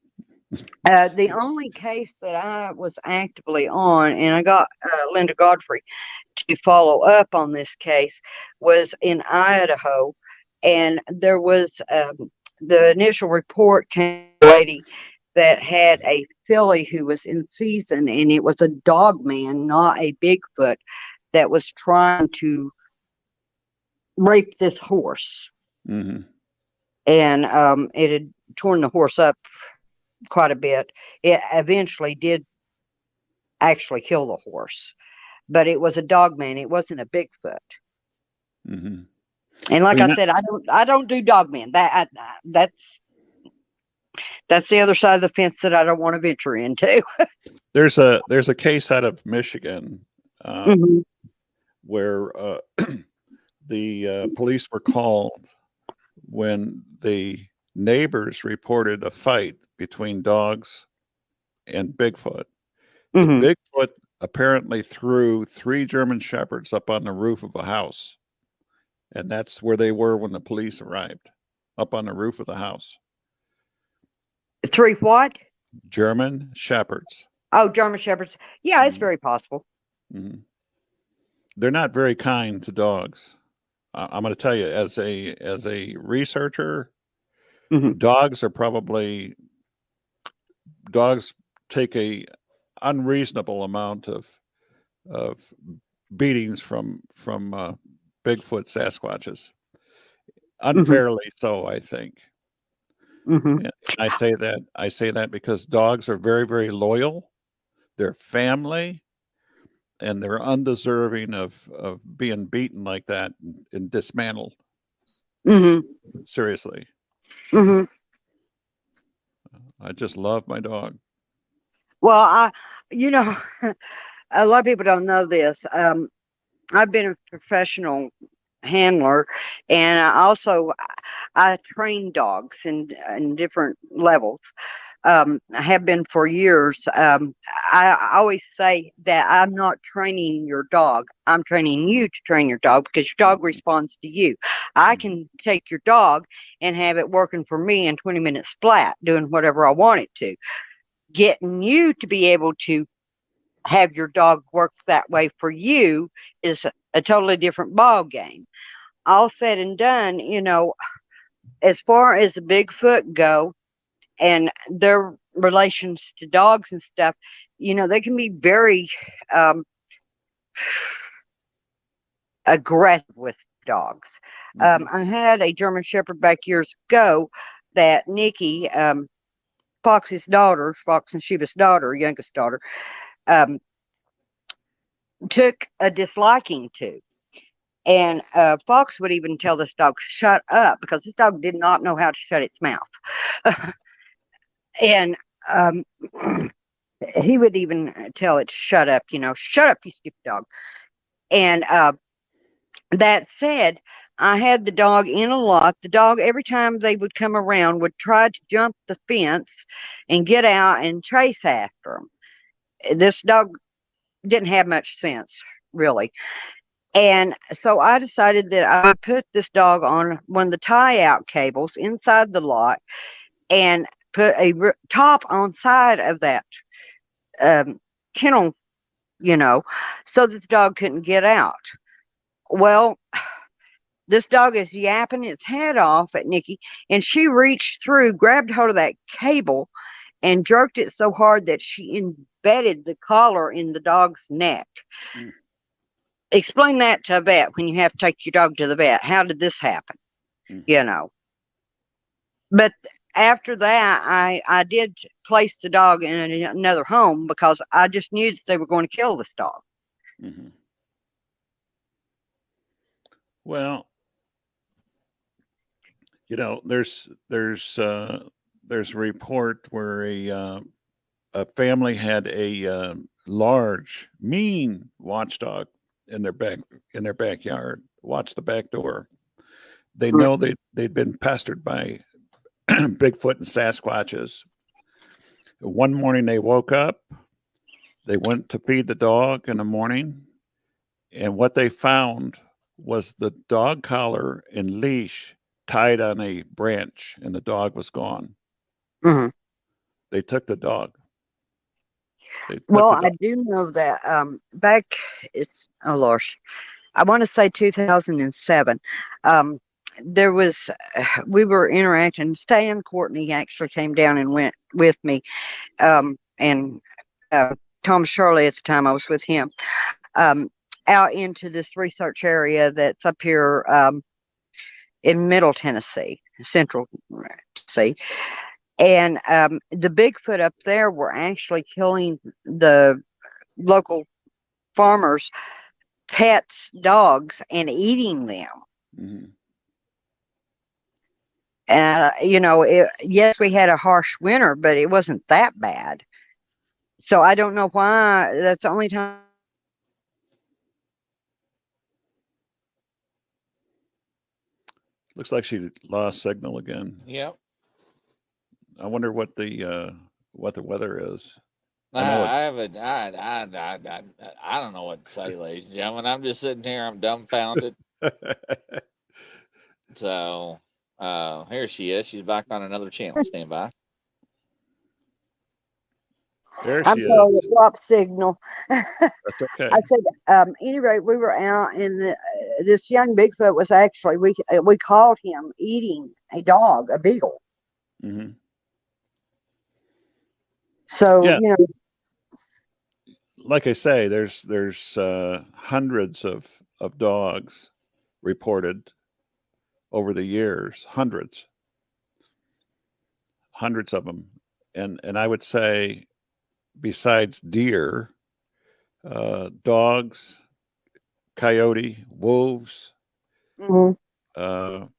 The only case that I was actively on, and I got Linda Godfrey to follow up on this case, was in Idaho, and there was the initial report came from a lady that had a filly who was in season, and it was a dog man, not a Bigfoot, that was trying to rape this horse, Hmm. and it had torn the horse up quite a bit. It eventually did actually kill the horse, but it was a dog man. It wasn't a Bigfoot. Hmm. And Well, like I said, I don't do dog men. That's the other side of the fence that I don't want to venture into. there's a case out of Michigan Hmm. where the police were called when the neighbors reported a fight between dogs and Bigfoot. The Hmm. Bigfoot apparently threw 3 German Shepherds up on the roof of a house, and that's where they were when the police arrived, up on the roof of the house. Three what? German Shepherds. Oh, German Shepherds. Yeah, it's Mm-hmm. very possible. Mm-hmm. They're not very kind to dogs. I'm going to tell you, as a researcher, Hmm. dogs are probably dogs take a unreasonable amount of beatings from Bigfoot Sasquatches, Hmm. unfairly so, I think. Hmm. And I say that because dogs are very, very loyal. They're family, and they're undeserving of being beaten like that and dismantled. Hmm. Seriously, Hmm. I just love my dog. Well, you know, a lot of people don't know this. I've been a professional handler, and I train dogs in different levels. I have been for years. I always say that I'm not training your dog. I'm training you to train your dog because your dog responds to you. I can take your dog and have it working for me in 20 minutes flat, doing whatever I want it to. Getting you to be able to have your dog work that way for you is a totally different ball game. All said and done, as far as the Bigfoot go and their relations to dogs and stuff, they can be very um, aggressive with dogs. Mm-hmm. I had a German Shepherd back years ago that Nikki, Fox's daughter, Fox and Sheba's daughter, youngest daughter, um, took a disliking to. And Fox would even tell this dog, shut up, because this dog did not know how to shut its mouth. And um, he would even tell it, shut up, shut up, you stupid dog. And that said, I had the dog in a lot. The dog, every time they would come around, would try to jump the fence and get out and chase after them. This dog didn't have much sense, really. And so I decided that I would put this dog on one of the tie out cables inside the lot and put a top on side of that um, kennel, so this dog couldn't get out. Well, this dog is yapping its head off at Nikki, and she reached through, grabbed hold of that cable, and jerked it so hard that she embedded the collar in the dog's neck. Mm. Explain that to a vet when you have to take your dog to the vet. How did this happen? Mm-hmm. You know. But after that, I did place the dog in another home because I just knew that they were going to kill this dog. Mm-hmm. Well, there's a report where a family had a large, mean watchdog in their backyard. Watch the back door. They know they'd been pestered by Bigfoot and Sasquatches. One morning they woke up. They went to feed the dog in the morning, and what they found was the dog collar and leash tied on a branch, and the dog was gone. Mm-hmm. They took the dog. Well, I do know that back, oh Lord, I want to say 2007. Um, there was, we were interacting. Stan Courtney actually came down and went with me, and Tom Shirley at the time I was with him, um, out into this research area that's up here in Middle Tennessee, Central Tennessee. And the Bigfoot up there were actually killing the local farmers' pets, dogs, and eating them. Mm-hmm. Yes, we had a harsh winter, but it wasn't that bad. So I don't know why. That's the only time. Looks like she lost signal again. Yep. I wonder what the weather is. I know it. I haven't. I don't know what to say, ladies and gentlemen. I'm just sitting here. I'm dumbfounded. So here she is. She's back on another channel. Stand by. There I'm she sorry, is. it dropped signal. That's okay. I said, anyway, we were out, and this young Bigfoot was actually we called him eating a dog, a beagle. Mm-hmm. So Yeah, like I say, there's hundreds of dogs reported over the years, hundreds of them, and I would say besides deer, dogs, coyote, wolves, mhm.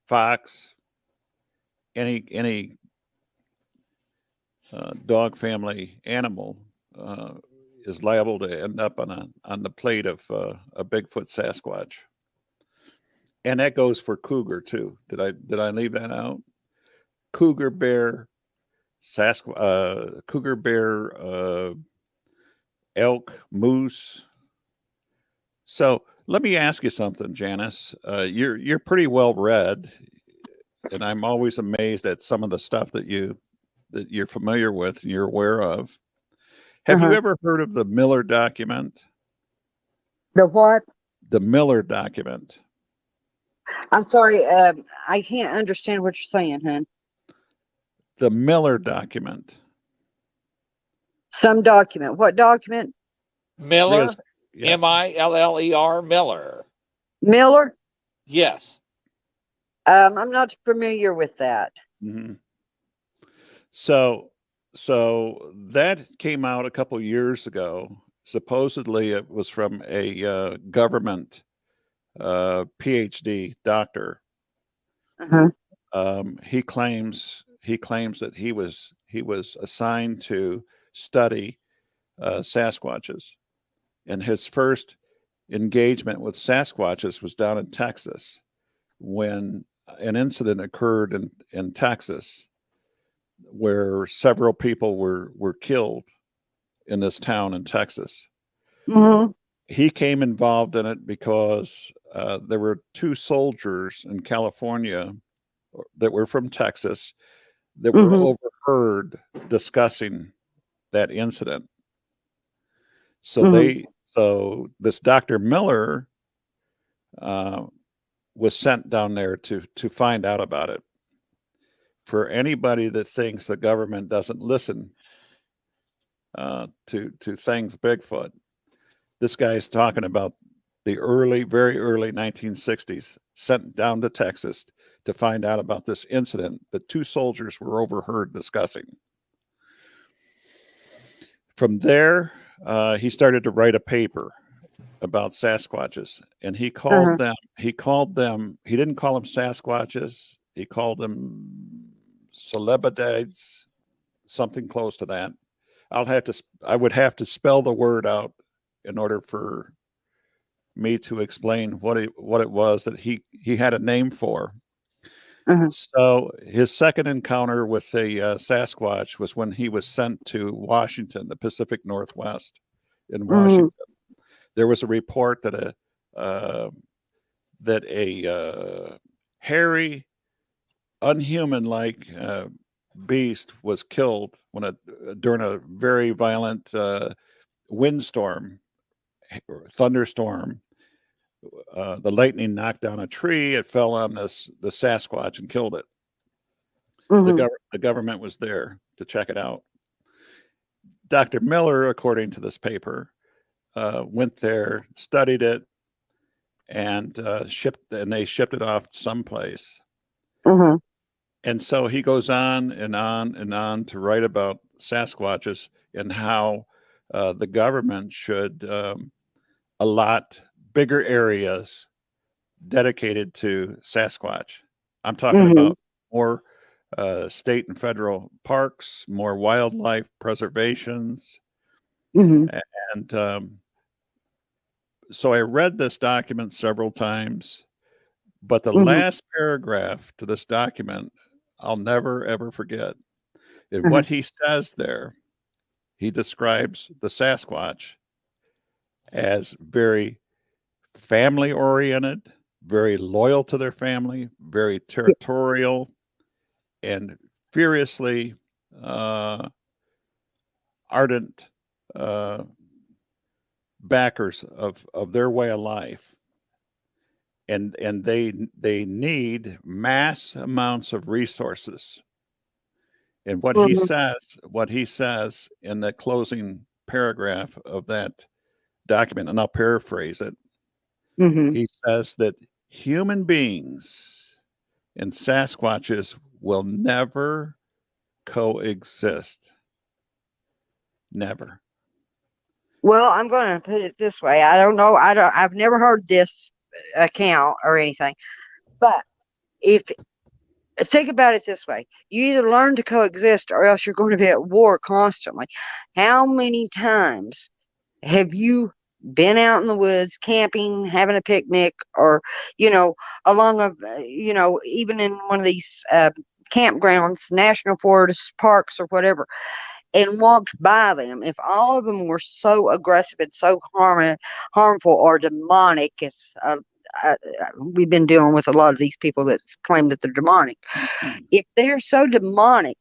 fox, any dog family animal is liable to end up on the plate of a Bigfoot Sasquatch, and that goes for cougar too. Did I leave that out? Cougar, bear, cougar, bear, elk, moose. So let me ask you something, Janice. You're pretty well read, and I'm always amazed at some of the stuff that you're familiar with and you're aware of. Have you Uh-huh. ever heard of the Miller document? The what? The Miller document. I'm sorry, I can't understand what you're saying, hon. The Miller document. Some document. What document? Miller, Because yes. Miller, Miller. Miller? Yes. I'm not familiar with that. Mm-hmm. So that came out a couple years ago. Supposedly, it was from a government PhD doctor. Uh-huh. He claims that he was assigned to study Sasquatches, and his first engagement with Sasquatches was down in Texas when an incident occurred in Texas where several people were killed in this town in Texas. Mm-hmm. He came involved in it because there were two soldiers in California that were from Texas that were Mm-hmm. overheard discussing that incident. So Mm-hmm. this Dr. Miller uh, was sent down there to find out about it. For anybody that thinks the government doesn't listen, to things Bigfoot. This guy is talking about the very early 1960s, sent down to Texas to find out about this incident that two soldiers were overheard discussing. From there, he started to write a paper about Sasquatches, and he called Uh-huh. them. He called them. He didn't call them Sasquatches. He called them Celebadides, something close to that. I would have to spell the word out in order for me to explain what it was that he had a name for. Uh-huh. So his second encounter with a Sasquatch was when he was sent to Washington, the Pacific Northwest, in Mm-hmm. Washington. There was a report that a hairy, unhuman-like beast was killed during a very violent windstorm, thunderstorm. The lightning knocked down a tree. It fell on the Sasquatch and killed it. Mm-hmm. The government was there to check it out. Dr. Miller, according to this paper, went there, studied it, and they shipped it off someplace. Mm-hmm. And so he goes on and on and on to write about Sasquatches and how the government should allot bigger areas dedicated to Sasquatch. I'm talking Mm-hmm. about more state and federal parks, more wildlife preservations. Mm-hmm. And so I read this document several times, but the Mm-hmm. last paragraph to this document, I'll never, ever forget. And Uh-huh. what he says there, he describes the Sasquatch as very family oriented, very loyal to their family, very Yeah. territorial, and furiously uh, ardent uh, backers of their way of life. And they need mass amounts of resources. And Mm-hmm. what he says in the closing paragraph of that document, and I'll paraphrase it, Mm-hmm. he says that human beings and Sasquatches will never coexist. Never. Well, I'm going to put it this way. I don't know. I've never heard this account or anything. But if think about it this way, you either learn to coexist or else you're going to be at war constantly. How many times have you been out in the woods camping, having a picnic, or you know, along a even in one of these campgrounds, national forests, parks, or whatever, and walked by them? If all of them were so aggressive and so harmful or demonic, as uh, we've been dealing with a lot of these people that claim that they're demonic. If they're so demonic,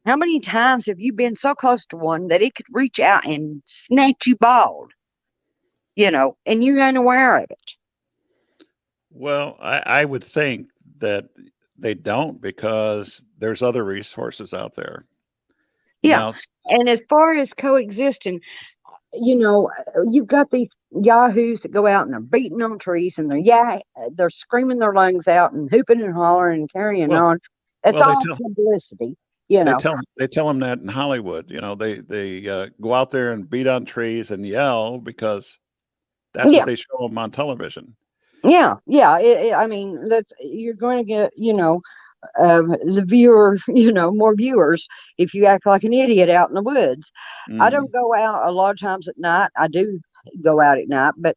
how many times have you been so close to one that it could reach out and snatch you bald, and you ain't aware of it? Well, I would think that they don't because there's other resources out there. Yeah. Now, And as far as coexisting, you've got these yahoos that go out and they're beating on trees and they're screaming their lungs out and hooping and hollering and carrying well, on. It's well, all publicity, you know. they tell them that in Hollywood. They go out there and beat on trees and yell because that's what Yeah, they show them on television. yeah, yeah. I mean, that you're going to get, the viewer, more viewers if you act like an idiot out in the woods. I Mm, don't go out a lot of times at night. I do go out at night, but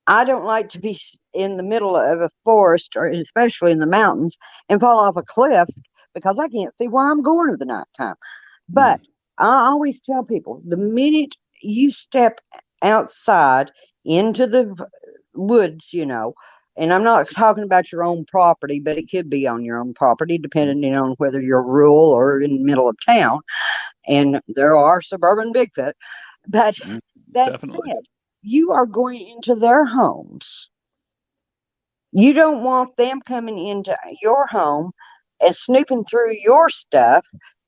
I don't like to be in the middle of a forest or especially in the mountains and fall off a cliff because I can't see where I'm going at the nighttime. mm, But I always tell people the minute you step outside into the woods, and I'm not talking about your own property, but it could be on your own property, mm, depending on whether you're rural or in the middle of town. And there are suburban Bigfoot. But mm, that definitely. said, you are going into their homes. You don't want them coming into your home and snooping through your stuff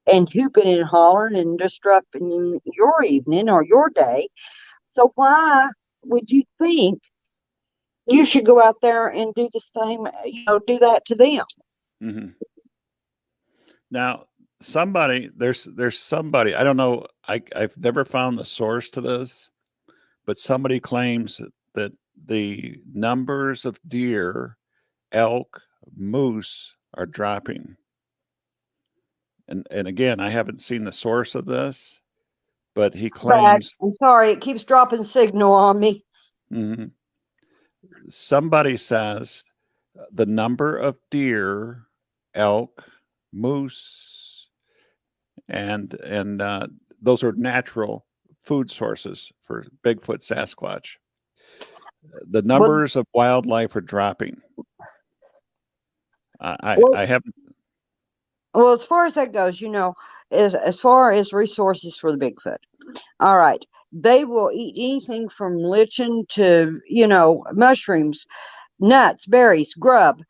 and hooping and hollering and disrupting your evening or your day. So why would you think you should go out there and do the same, do that to them? Mm-hmm. Now, there's somebody, I don't know, I've never found the source to this, but somebody claims that the numbers of deer, elk, moose are dropping. And again, I haven't seen the source of this, but he Back. claims. I'm sorry, it keeps dropping signal on me. Mhm. Somebody says the number of deer, elk, moose, and those are natural food sources for Bigfoot, Sasquatch. The Well, numbers of wildlife are dropping. well, I haven't. well, as far as that goes, as far as resources for the Bigfoot, all right, they will eat anything from lichen to mushrooms, nuts, berries, grub,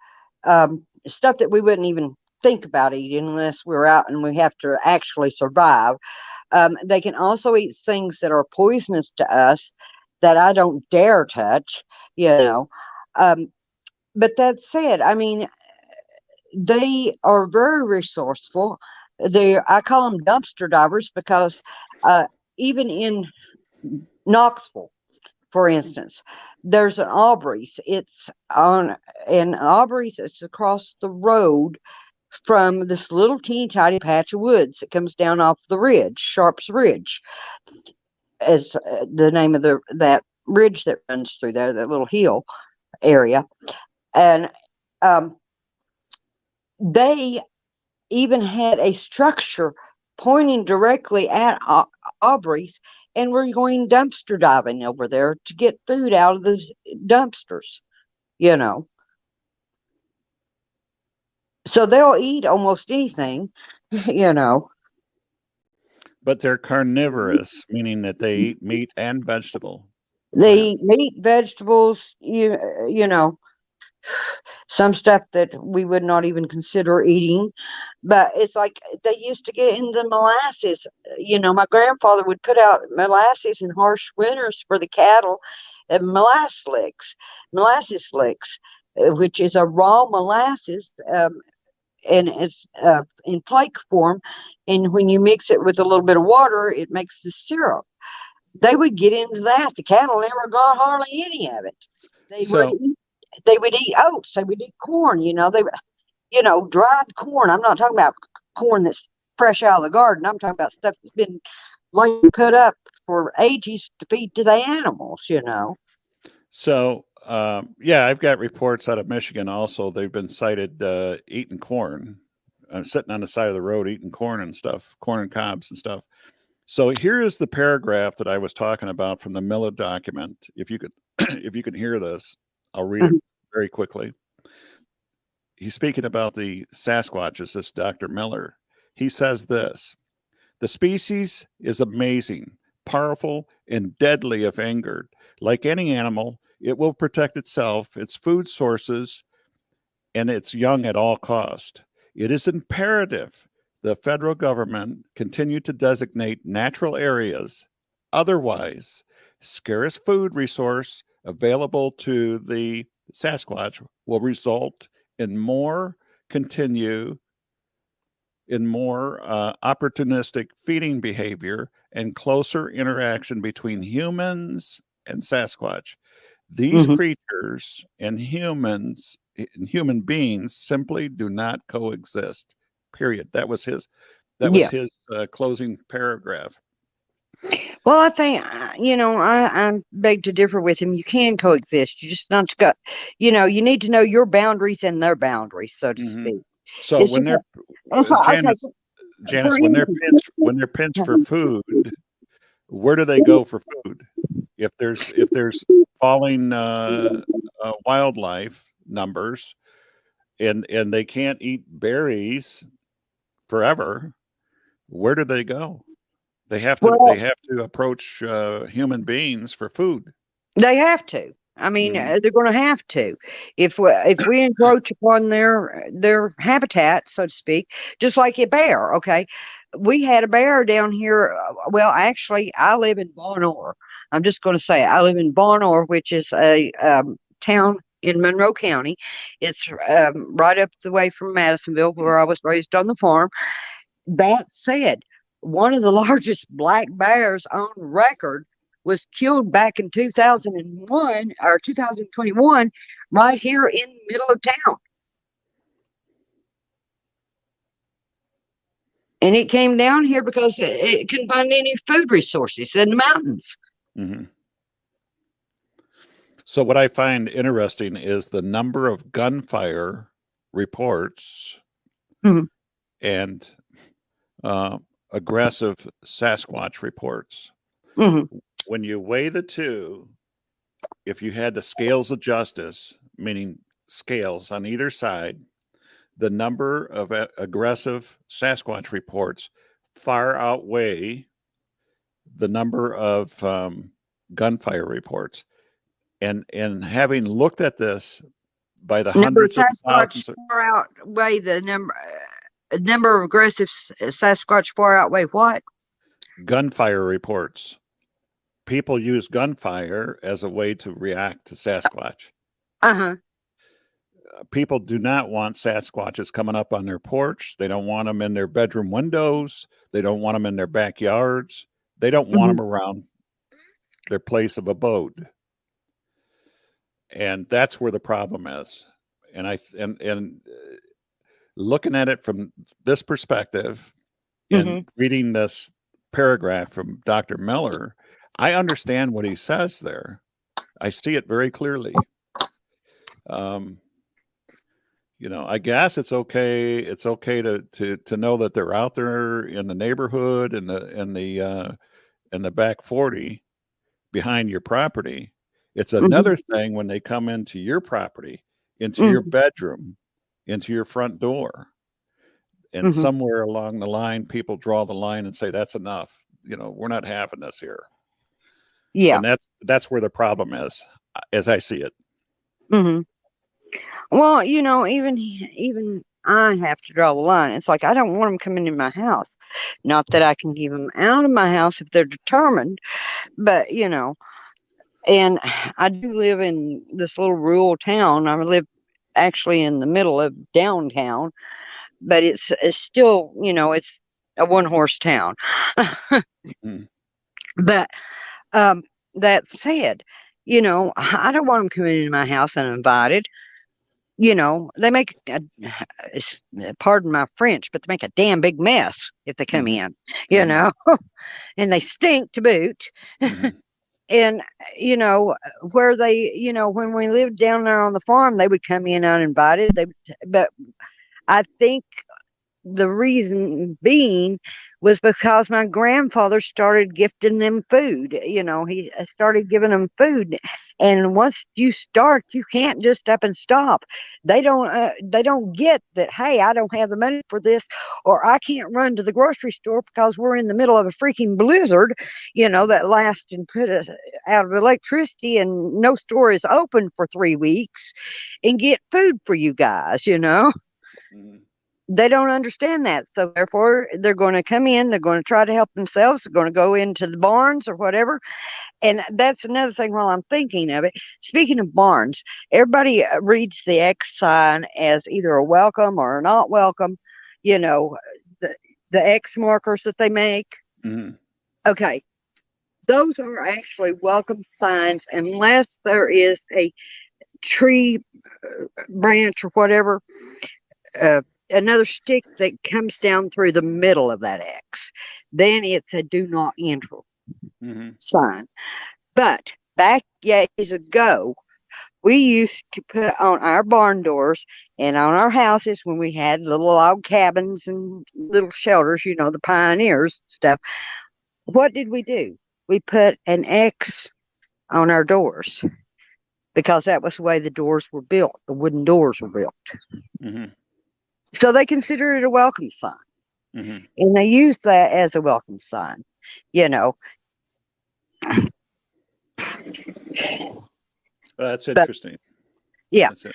stuff that we wouldn't even think about eating unless we're out and we have to actually survive. They can also eat things that are poisonous to us that I don't dare touch, you know. Um, but that said, I mean, they are very resourceful. I call them dumpster divers because uh, even in Knoxville, for instance, there's an Aubrey's. It's on an Aubrey's. It's across the road from this little teeny tiny patch of woods that comes down off the ridge, Sharp's Ridge, is the name of that ridge that runs through there, that little hill area, and um, they even had a structure pointing directly at Aubrey's, and we're going dumpster diving over there to get food out of the dumpsters, you know. So they'll eat almost anything, you know. But they're carnivorous, meaning that they eat meat and vegetable They eat plants. meat, vegetables, you know, some stuff that we would not even consider eating. But it's like they used to get into molasses. My grandfather would put out molasses in harsh winters for the cattle, and molasses licks, which is a raw molasses, and it's in flake form. And when you mix it with a little bit of water, it makes the syrup. They would get into that. The cattle never got hardly any of it. They would So, eat, they would eat oats. They would eat corn. Dried corn. I'm not talking about corn that's fresh out of the garden. I'm talking about stuff that's been like put up for ages to feed to the animals. yeah, I've got reports out of Michigan also. They've been cited eating corn, sitting on the side of the road eating corn and stuff, corn and cobs and stuff. So here is the paragraph that I was talking about from the Miller document. If you could, if you can hear this, I'll read it Mhm. very quickly. He's speaking about the Sasquatches, this Dr. Miller. He says this: the species is amazing, powerful, and deadly if angered. Like any animal, it will protect itself, its food sources, and its young at all cost. It is imperative the federal government continue to designate natural areas. Otherwise, scarce food resource available to the Sasquatch will result in more continue in more opportunistic feeding behavior and closer interaction between humans and Sasquatch. These Mhm. creatures and human beings simply do not coexist. Period. That was Yeah. his closing paragraph. Well, I think I beg to differ with him. You can coexist. You just not got, you need to know your boundaries and their boundaries, so to Hmm. speak. So It's when just they're it's like, okay, Janice, for instance. when they're pinched for food, where do they go for food? If there's falling wildlife numbers and they can't eat berries forever, where do they go? They Well, have to approach human beings for food. they have to. I mean, Hmm. they're going to have to if we encroach upon their habitat, so to speak, just like a bear. Okay, we had a bear down here. Well, actually, I live in Barnor. I'm just going to say I live in Barnor, which is a town in Monroe County. It's right up the way from Madisonville, where I was raised on the farm. That said, one of the largest black bears on record was killed back in 2001 or 2021 right here in the middle of town. And it came down here because it couldn't find any food resources in the mountains. Mm-hmm. So what I find interesting is the number of gunfire reports Mhm. and aggressive Sasquatch reports. Mm-hmm. When you weigh the two, if you had the scales of justice, meaning scales on either side, the number of aggressive Sasquatch reports far outweigh the number of gunfire reports. And having looked at this by the Number of hundreds of Sasquatch thousands of far outweigh the number of aggressive Sasquatch far outweigh what? gunfire reports, people use gunfire as a way to react to Sasquatch. Uh-huh. People do not want Sasquatches coming up on their porch. They don't want them in their bedroom windows. They don't want them in their backyards. They don't want Mm-hmm. them around their place of abode. And that's where the problem is. And looking at it from this perspective Mm-hmm. and reading this paragraph from Dr. Miller, I understand what he says there. I see it very clearly. I guess it's okay. It's okay to know that they're out there in the neighborhood and the back 40 behind your property. It's Mm-hmm. another thing when they come into your property, into your Mm-hmm. bedroom, into your front door. And Mm-hmm. somewhere along the line, people draw the line and say, that's enough. We're not having this here. Yeah. And that's where the problem is, as I see it. Mm-hmm. Well, even I have to draw the line. It's like I don't want them coming in my house. Not that I can keep them out of my house if they're determined, but and I do live in this little rural town. I live actually in the middle of downtown, but it's still, it's a one horse town. Mm. But um, that said, I don't want them coming into my house uninvited. They make pardon my French, but they make a damn big mess if they come Mm-hmm. in, Mm-hmm. and they stink to boot. Mm-hmm. And where they, when we lived down there on the farm, they would come in uninvited. But I think the reason being was because my grandfather started gifting them food. He started giving them food, and once you start, you can't just up and stop. They don't get that. Hey, I don't have the money for this, or I can't run to the grocery store because we're in the middle of a freaking blizzard. That lasts and put us out of electricity, and no store is open for 3 weeks, and get food for you guys. Mm-hmm. They don't understand that. So therefore, they're going to come in, they're going to try to help themselves, they're going to go into the barns or whatever. And that's another thing while I'm thinking of it. Speaking of barns, everybody reads the X sign as either a welcome or a not welcome, you know, the, the X markers that they make. Mm-hmm. Okay. Those are actually welcome signs unless there is a tree branch or whatever, uh, another stick that comes down through the middle of that X. Then it's a do not enter Mm-hmm. sign. But back years ago, we used to put on our barn doors and on our houses when we had little log cabins and little shelters, the pioneers stuff. What did we do? We put an X on our doors because that was the way the doors were built. The wooden doors were built. Mm-hmm. So they consider it a welcome sign. Mm-hmm. And they use that as a welcome sign, you know. Well, that's But interesting. yeah, That's it.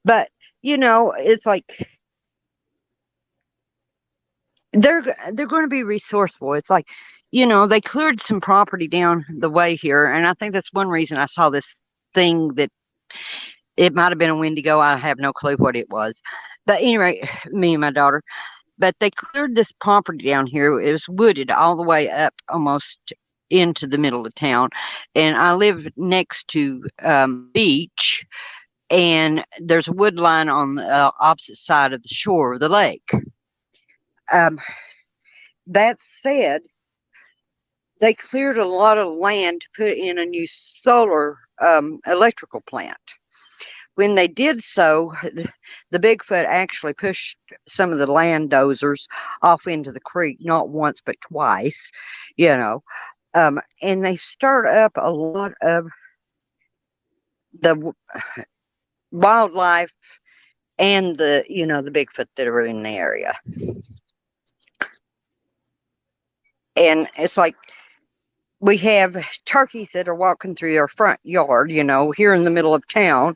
but it's like they're going to be resourceful. It's like, they cleared some property down the way here, and I think that's one reason I saw this thing that it might have been a Wendigo. I have no clue what it was, but anyway, me and my daughter. But they cleared this property down here. It was wooded all the way up almost into the middle of town, and I live next to beach, and there's a wood line on the opposite side of the shore of the lake. Um, that said, they cleared a lot of land to put in a new solar electrical plant. When they did so, the Bigfoot actually pushed some of the land dozers off into the creek, not once but twice, and they stirred up a lot of the wildlife and the Bigfoot that are in the area. And it's like we have turkeys that are walking through our front yard, here in the middle of town.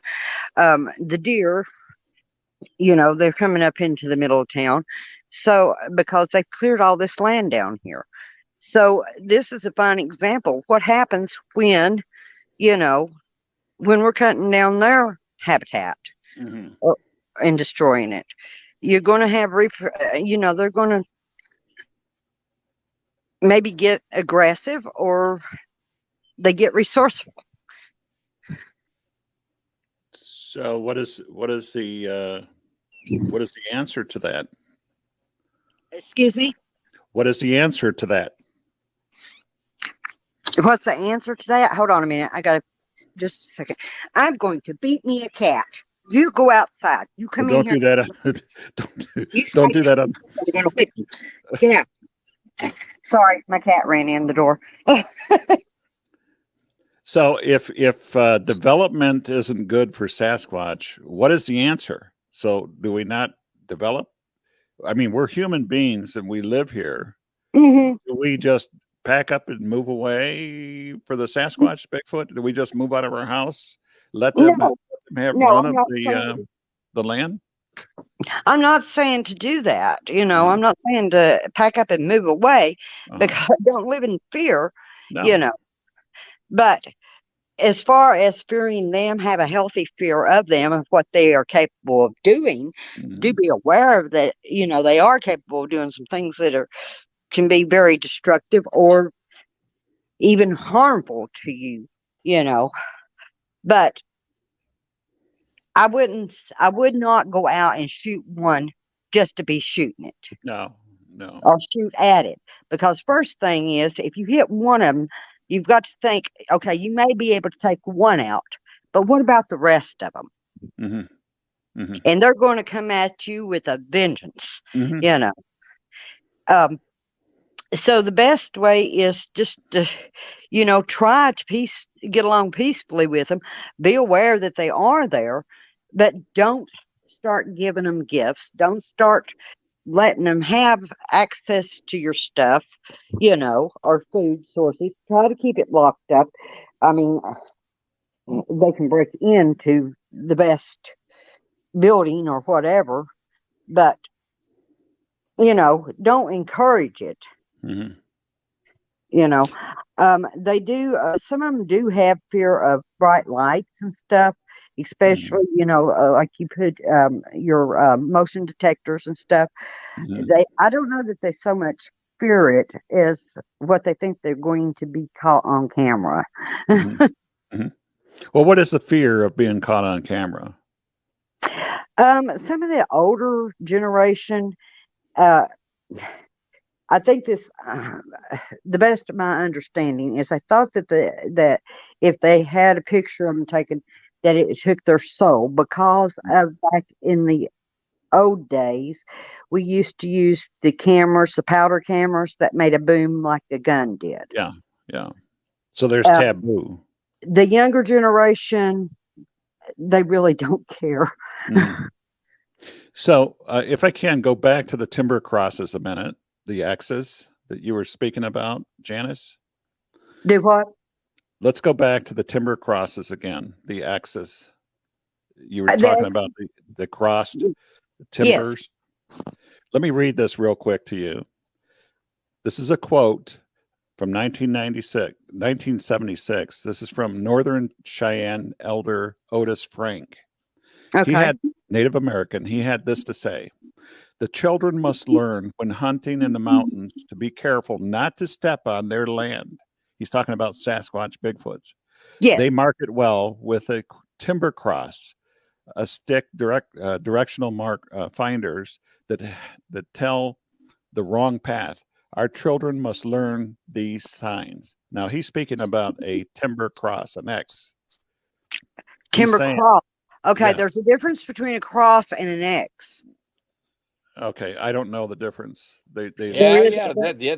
The deer, they're coming up into the middle of town. So, because they've cleared all this land down here. So, this is a fine example of what happens when we're cutting down their habitat and destroying it. You're going to have, they're going to maybe get aggressive, or they get resourceful. So what is the answer to that? Excuse me? What is the answer to that? What's the answer to that? Hold on a minute. I got to just a second. I'm going to beat me a cat. You go outside. You come in here. Don't do that. Don't do that. I'm going to whip you. Get out. Sorry, my cat ran in the door. So if development isn't good for Sasquatch, what is the answer? So do we not develop? I mean, we're human beings and we live here. Mm-hmm. Do we just pack up and move away for the Sasquatch, Bigfoot? Do we just move out of our house, let them have run of the land? I'm not saying to do that. I'm not saying to pack up and move away, because don't live in fear, But as far as fearing them, have a healthy fear of them and what they are capable of doing. Do be aware of that. They are capable of doing some things that can be very destructive or even harmful to you. But I would not go out and shoot one just to be shooting it. No. Or shoot at it. Because first thing is, if you hit one of them, you've got to think, okay, you may be able to take one out, but what about the rest of them? Mm-hmm. Mm-hmm. And they're going to come at you with a vengeance, So the best way is just to, try to get along peacefully with them. Be aware that they are there, but don't start giving them gifts. Don't start letting them have access to your stuff, or food sources. Try to keep it locked up. I mean, they can break into the best building or whatever, but, don't encourage it. Mm-hmm. They do, some of them do have fear of bright lights and stuff, especially, like you put your motion detectors and stuff. I don't know that they so much fear it as what they think they're going to be caught on camera. Well, what is the fear of being caught on camera? Some of the older generation, I think the best of my understanding is I thought that if they had a picture of them taken, that it took their soul, because of back in the old days, we used to use the powder cameras that made a boom like a gun did. Yeah. So there's taboo. The younger generation, they really don't care. So if I can go back to the timber crosses a minute, the X's that you were speaking about, Janice. Do what? Let's go back to the timber crosses again, the X's. You were talking about the crossed timbers. Yes. Let me read this real quick to you. This is a quote from 1976. This is from Northern Cheyenne elder Otis Frank. He Okay. had Native American. He had this to say: "The children must learn when hunting in the mountains to be careful not to step on their land." He's talking about Sasquatch Bigfoots. Yes. They mark it well with a timber cross, a stick directional mark finders that tell the wrong path. Our children must learn these signs. Now he's speaking about a timber cross, an X. He's Timber saying, cross. Okay, yes. there's a difference between a cross and an X. Okay, I don't know the difference. They There Yeah, is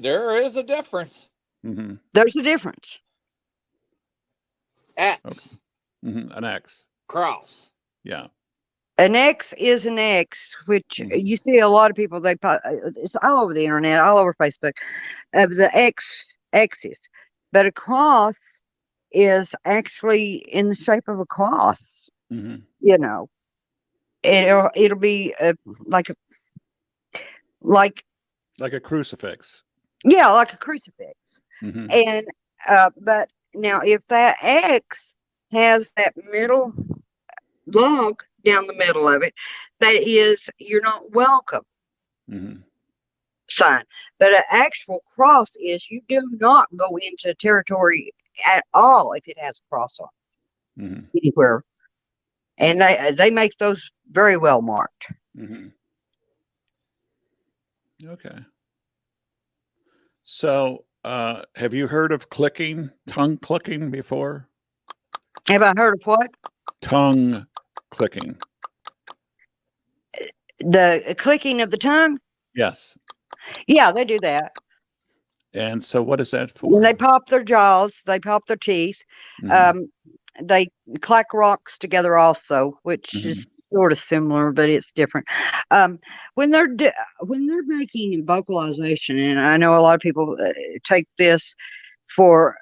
there is a difference. mm-hmm, there's a difference. okay, X an X. cross. Yeah. An X is an X, which Mm-hmm, you see a lot of people. It's all over the internet, all over Facebook, of the X's, but a cross is actually in the shape of a cross. mm-hmm. You know, it'll be like a like Like a crucifix. yeah, like a crucifix. Mm-hmm, And but now if that X has that middle log down the middle of it, that is you're not welcome mm-hmm, sign. But an actual cross is you do not go into territory at all if it has a cross on mm-hmm, it anywhere. And they make those very well marked. mm-hmm. Okay. So, have you heard of tongue clicking before? Have I heard of what? Tongue clicking. The clicking of the tongue? Yes. Yeah, they do that. And so, what is that When they for? pop their jaws, they pop their teeth. Mm-hmm, Um, they clack rocks together also, which mm-hmm, is sort of similar, but it's different. Um, when they're making vocalization, and I know a lot of people take this for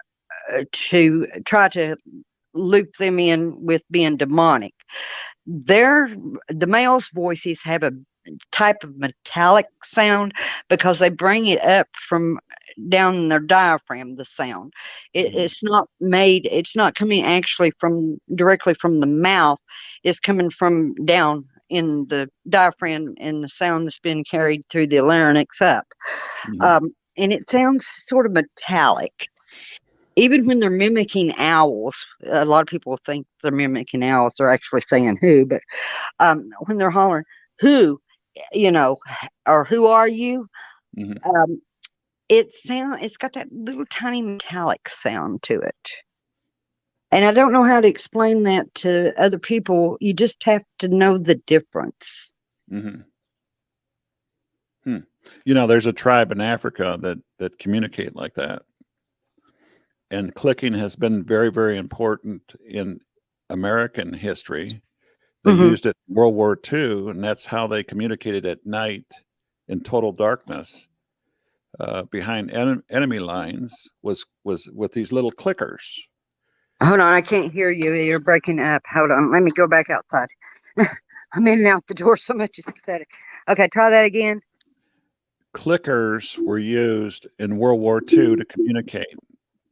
to try to loop them in with being demonic. The male's voices have a type of metallic sound because they bring it up from down their diaphragm. The sound mm-hmm, it's not coming actually from directly from the mouth. It's coming from down in the diaphragm, and the sound that's been carried through the larynx up. mm-hmm, And it sounds sort of metallic. Even when they're mimicking owls, a lot of people think they're mimicking owls. They're actually saying who, but when they're hollering who, you know, or who are you, mm-hmm. um, it's got that little tiny metallic sound to it. And I don't know how to explain that to other people. You just have to know the difference. Mm-hmm. Hmm. There's a tribe in Africa that communicate like that, and clicking has been very, very important in American history. They Hmm. used it in World War II, and that's how they communicated at night in total darkness behind enemy lines was with these little clickers. Hold on, I can't hear you. You're breaking up. Hold on, let me go back outside. I'm in and out the door so much. It's pathetic. Okay, try that again. Clickers were used in World War II to communicate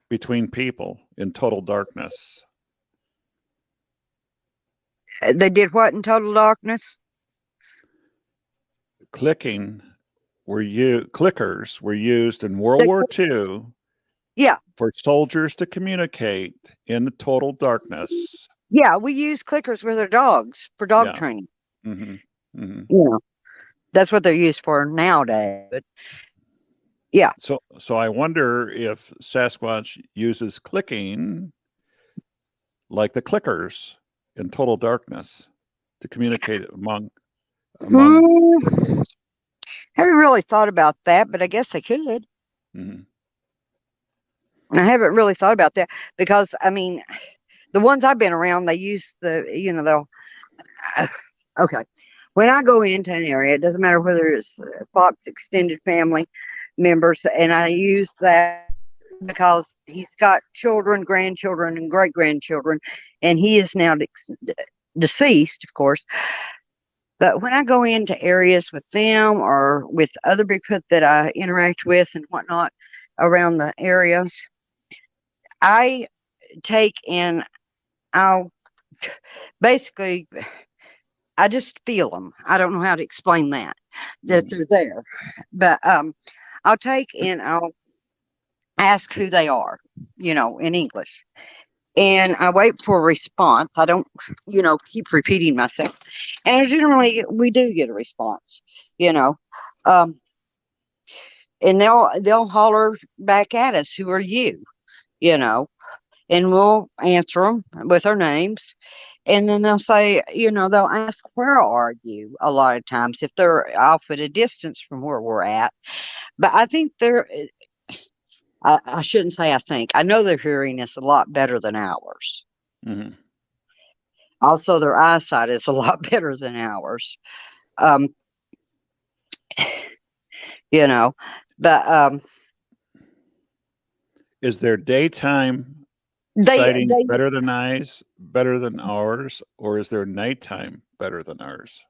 between people in total darkness. They did what in total darkness? Clickers were used in World They, War II yeah, for soldiers to communicate in the total darkness. yeah. We use clickers with our dogs for dog Yeah. training. Mm-hmm. Mm-hmm. You know, that's what they're used for nowadays. But yeah, So I wonder if Sasquatch uses clicking like the clickers in total darkness to communicate among hmm, haven't really thought about that, but I guess they could. mm-hmm. I haven't really thought about that because I mean, the ones I've been around, they use they'll okay. When I go into an area, it doesn't matter whether it's Fox extended family members, and I use that because he's got children, grandchildren, and great grandchildren, and he is now deceased, of course. But when I go into areas with them or with other Bigfoot that I interact with and whatnot around the areas, I take and I'll basically, I just feel them. I don't know how to explain that Mm-hmm. they're there. But I'll take and I'll ask who they are, in English. And I wait for a response. I don't, keep repeating myself. And generally, we do get a response, you know. Um, and they'll holler back at us, "Who are you?" You know, and we'll answer them with our names. And then they'll say, they'll ask, "Where are you?" A lot of times if they're off at a distance from where we're at. But I think I shouldn't say I think. I know their hearing is a lot better than ours. Mm-hmm. Also, their eyesight is a lot better than ours. Um, you know, but Is their daytime they sighting they better than ours, or is their nighttime better than ours?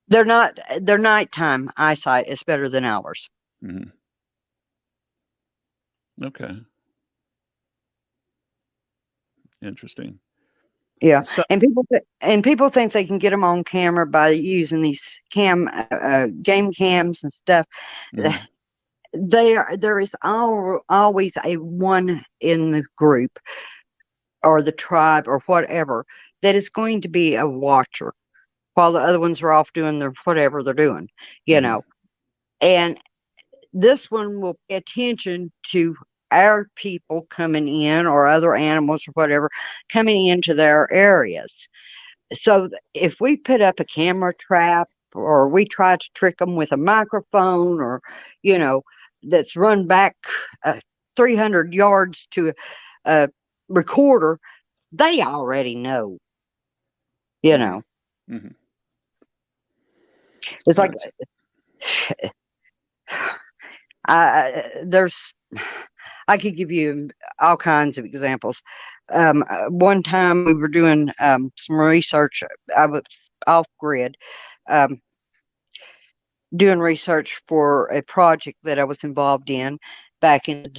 they're not their nighttime eyesight is better than ours. Mm-hmm. Okay, interesting. Yeah, So, and people think they can get them on camera by using these game cams and stuff. mm-hmm. There is always a one in the group or the tribe or whatever that is going to be a watcher while the other ones are off doing their whatever they're doing, you Mm-hmm. know. And this one will pay attention to our people coming in or other animals or whatever coming into their areas. So if we put up a camera trap or we try to trick them with a microphone or, you know, that's run back 300 yards to a recorder, they already know, you Mm-hmm. know. Mm-hmm. It's like That's there's I could give you all kinds of examples. One time we were doing some research. I was off grid, um, doing research for a project that I was involved in back in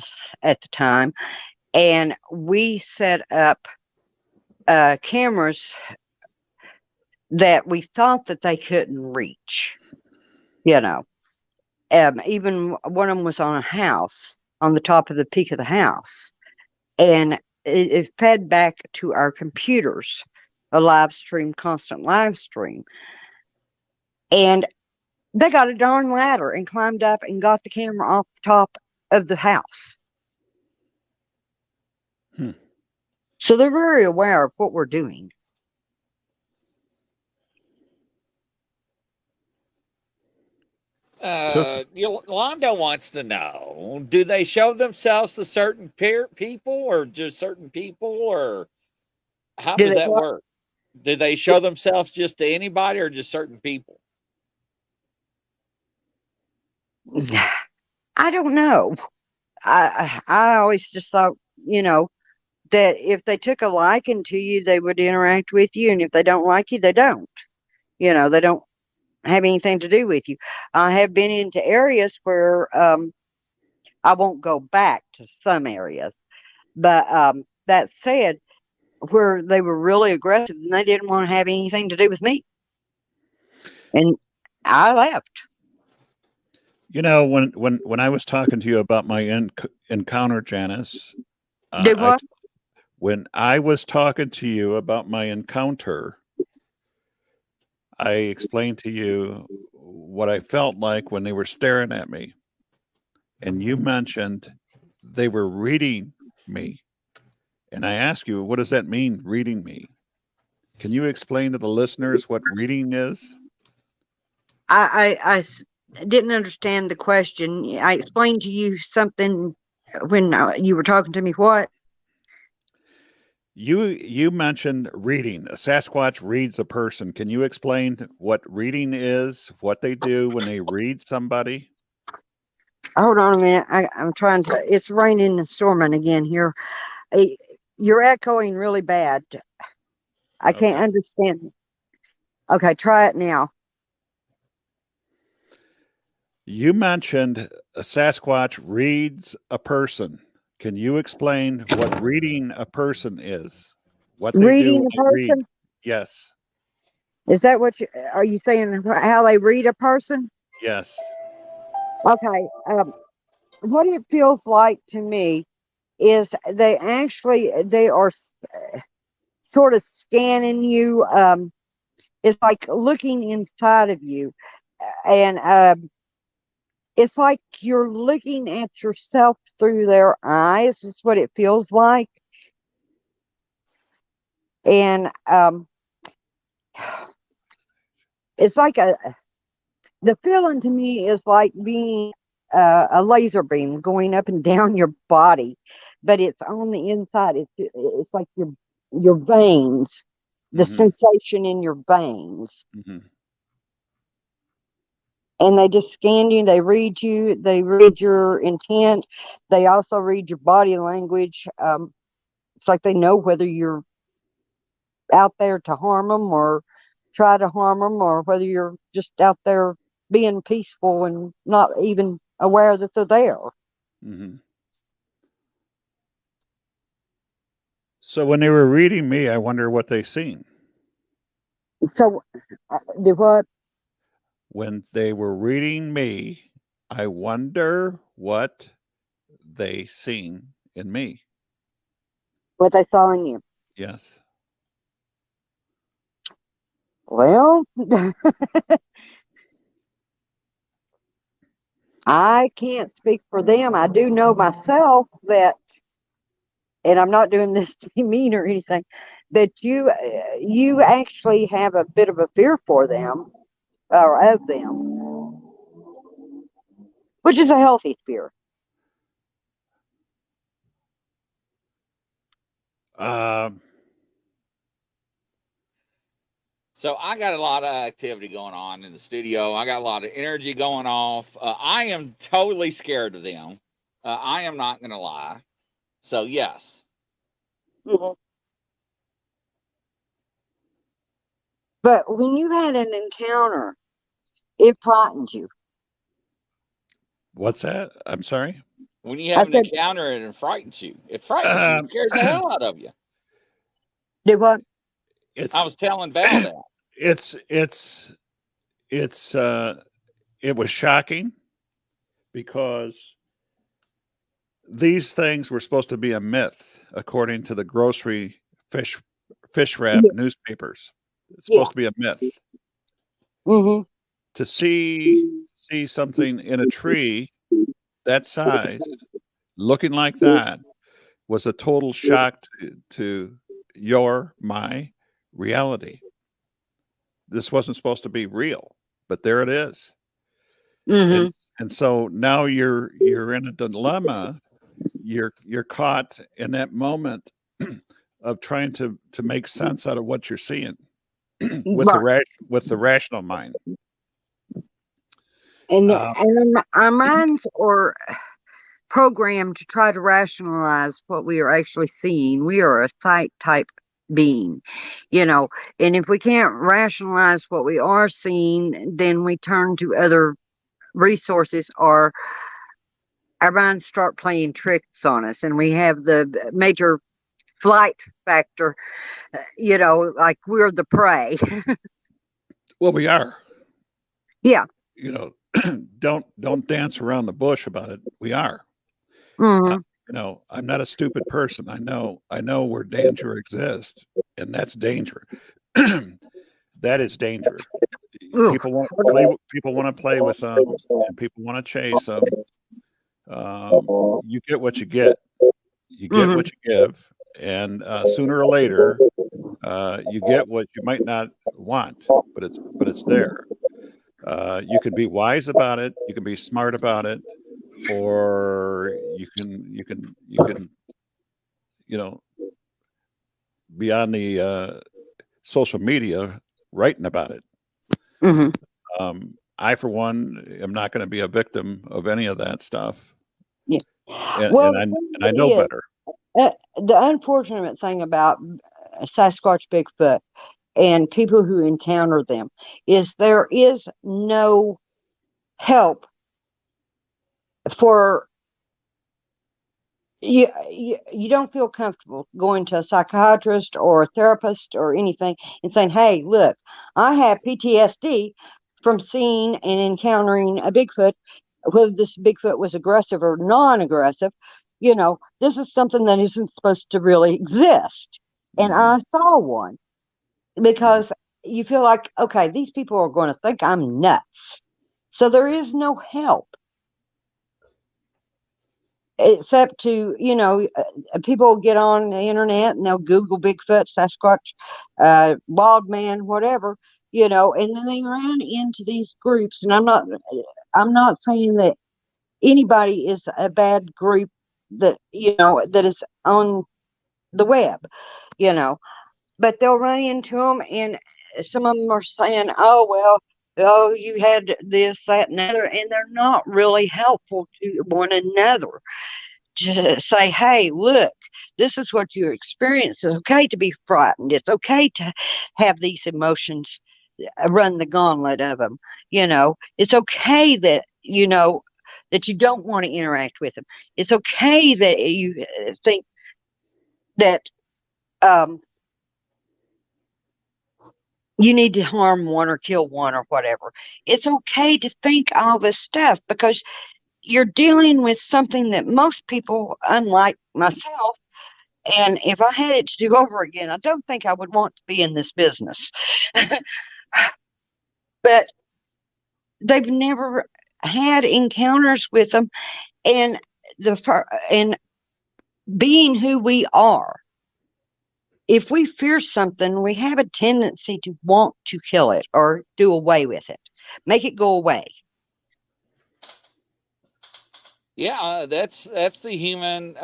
at the time, and we set up cameras that we thought that they couldn't reach. You know, even one of them was on a house on the top of the peak of the house, and it fed back to our computers, a live stream, constant live stream. And they got a darn ladder and climbed up and got the camera off the top of the house. hmm. So they're very aware of what we're doing. Took. Yolanda wants to know: do they show themselves to certain people, or just certain people, or how Do does they that what? work? Do they show themselves just to anybody, or just certain people? I don't know. I always just thought, that if they took a liking to you, they would interact with you, and if they don't like you, they don't. They don't have anything to do with you. I have been into areas where I won't go back to some areas, but that said, where they were really aggressive and they didn't want to have anything to do with me, and I left. When I was talking to you about my encounter, Janice, Do I what? when I was talking to you about my encounter, I explained to you what I felt like when they were staring at me, and you mentioned they were reading me, and I asked you, what does that mean, reading me? Can you explain to the listeners what reading is? Didn't understand the question. I explained to you something when you were talking to me. What? You mentioned reading. A Sasquatch reads a person. Can you explain what reading is, what they do when they read somebody? Hold on a minute. I'm trying to. It's raining and storming again here. You're echoing really bad. I can't Okay. understand. Okay, try it now. You mentioned a Sasquatch reads a person. Can you explain what reading a person is? What they do Reading when a they read? person? Yes. Is that what are you saying? How they read a person? Yes. Okay. What it feels like to me is they are sort of scanning you. It's like looking inside of you, and it's like you're looking at yourself through their eyes. Is what it feels like, and it's like the feeling to me is like being a laser beam going up and down your body, but it's on the inside. It's like your veins, the Mm-hmm. sensation in your veins. Mm-hmm. And they just scan you, they read you, they read your intent, they also read your body language. It's like they know whether you're out there to harm them or try to harm them, or whether you're just out there being peaceful and not even aware that they're there. Mm-hmm. So when they were reading me, I wonder what they seen. So, do what? When they were reading me, I wonder what they seen in me. What they saw in you? Yes. Well, I can't speak for them. I do know myself that, and I'm not doing this to be mean or anything, that you actually have a bit of a fear for them or of them, which is a healthy fear. Um, So I got a lot of activity going on in the studio. I got a lot of energy going off. I am totally scared of them. I am not going to lie. So yes. Mhm. But when you had an encounter, it frightened you. what's that? I'm sorry. When you I have an said, encounter and it frightens you, it frightens you, it Um, scares the hell out of you. "Do what?" I it's was telling Val that. it's it's it's it was shocking because these things were supposed to be a myth according to the grocery fish wrap Yeah. newspapers. It's Yeah. supposed to be a myth. Mm-hmm. To see something in a tree that size looking like that was a total shock to my reality. This wasn't supposed to be real, but there it is. And Mm-hmm. and so now you're in a dilemma. You're caught in that moment of trying to make sense out of what you're seeing with Right. with the rational mind. And Uh, and our minds are programmed to try to rationalize what we are actually seeing. We are a sight type being, you know, and if we can't rationalize what we are seeing, then we turn to other resources, or our minds start playing tricks on us, and we have the major flight factor, like we're the prey. well, we are. Yeah. You know, don't dance around the bush about it. We are. Uh, Mm-hmm. I'm not a stupid person. I know where danger exists, and that's danger. That is danger. Ooh. People want to play. People want to play with them, and people want to chase them. You get what you get. You get Mm-hmm. what you give, and sooner or later, you get what you might not want, but it's there. You can be wise about it. You can be smart about it, or you can you know be on the social media writing about it. Mm-hmm. I, for one, am not going to be a victim of any of that stuff, Yeah. and, Well, and the I thing and I know is, better. the unfortunate thing about Sasquatch Bigfoot and people who encounter them is there is no help for you don't feel comfortable going to a psychiatrist or a therapist or anything and saying, hey, look, I have PTSD from seeing and encountering a Bigfoot, whether this Bigfoot was aggressive or non-aggressive. This is something that isn't supposed to really exist. And Mm-hmm. I saw one because you feel like, okay, these people are going to think I'm nuts. So there is no help except to, people get on the internet and they'll Google Bigfoot, Sasquatch, wild man, whatever, and then they run into these groups. And I'm not saying that anybody is a bad group that is on the web, you know, but they'll run into them, and some of them are saying, oh, well, oh, you had this, that, and other, and they're not really helpful to one another. To say, hey, look, this is what you experience. It's okay to be frightened. It's okay to have these emotions, run the gauntlet of them. It's okay that, that you don't want to interact with them. It's okay that you think that um, you need to harm one or kill one or whatever. It's okay to think all this stuff because you're dealing with something that most people, unlike myself, and if I had it to do over again, I don't think I would want to be in this business. But they've never had encounters with them, and and being who we are, if we fear something, we have a tendency to want to kill it or do away with it, make it go away. Yeah, that's the human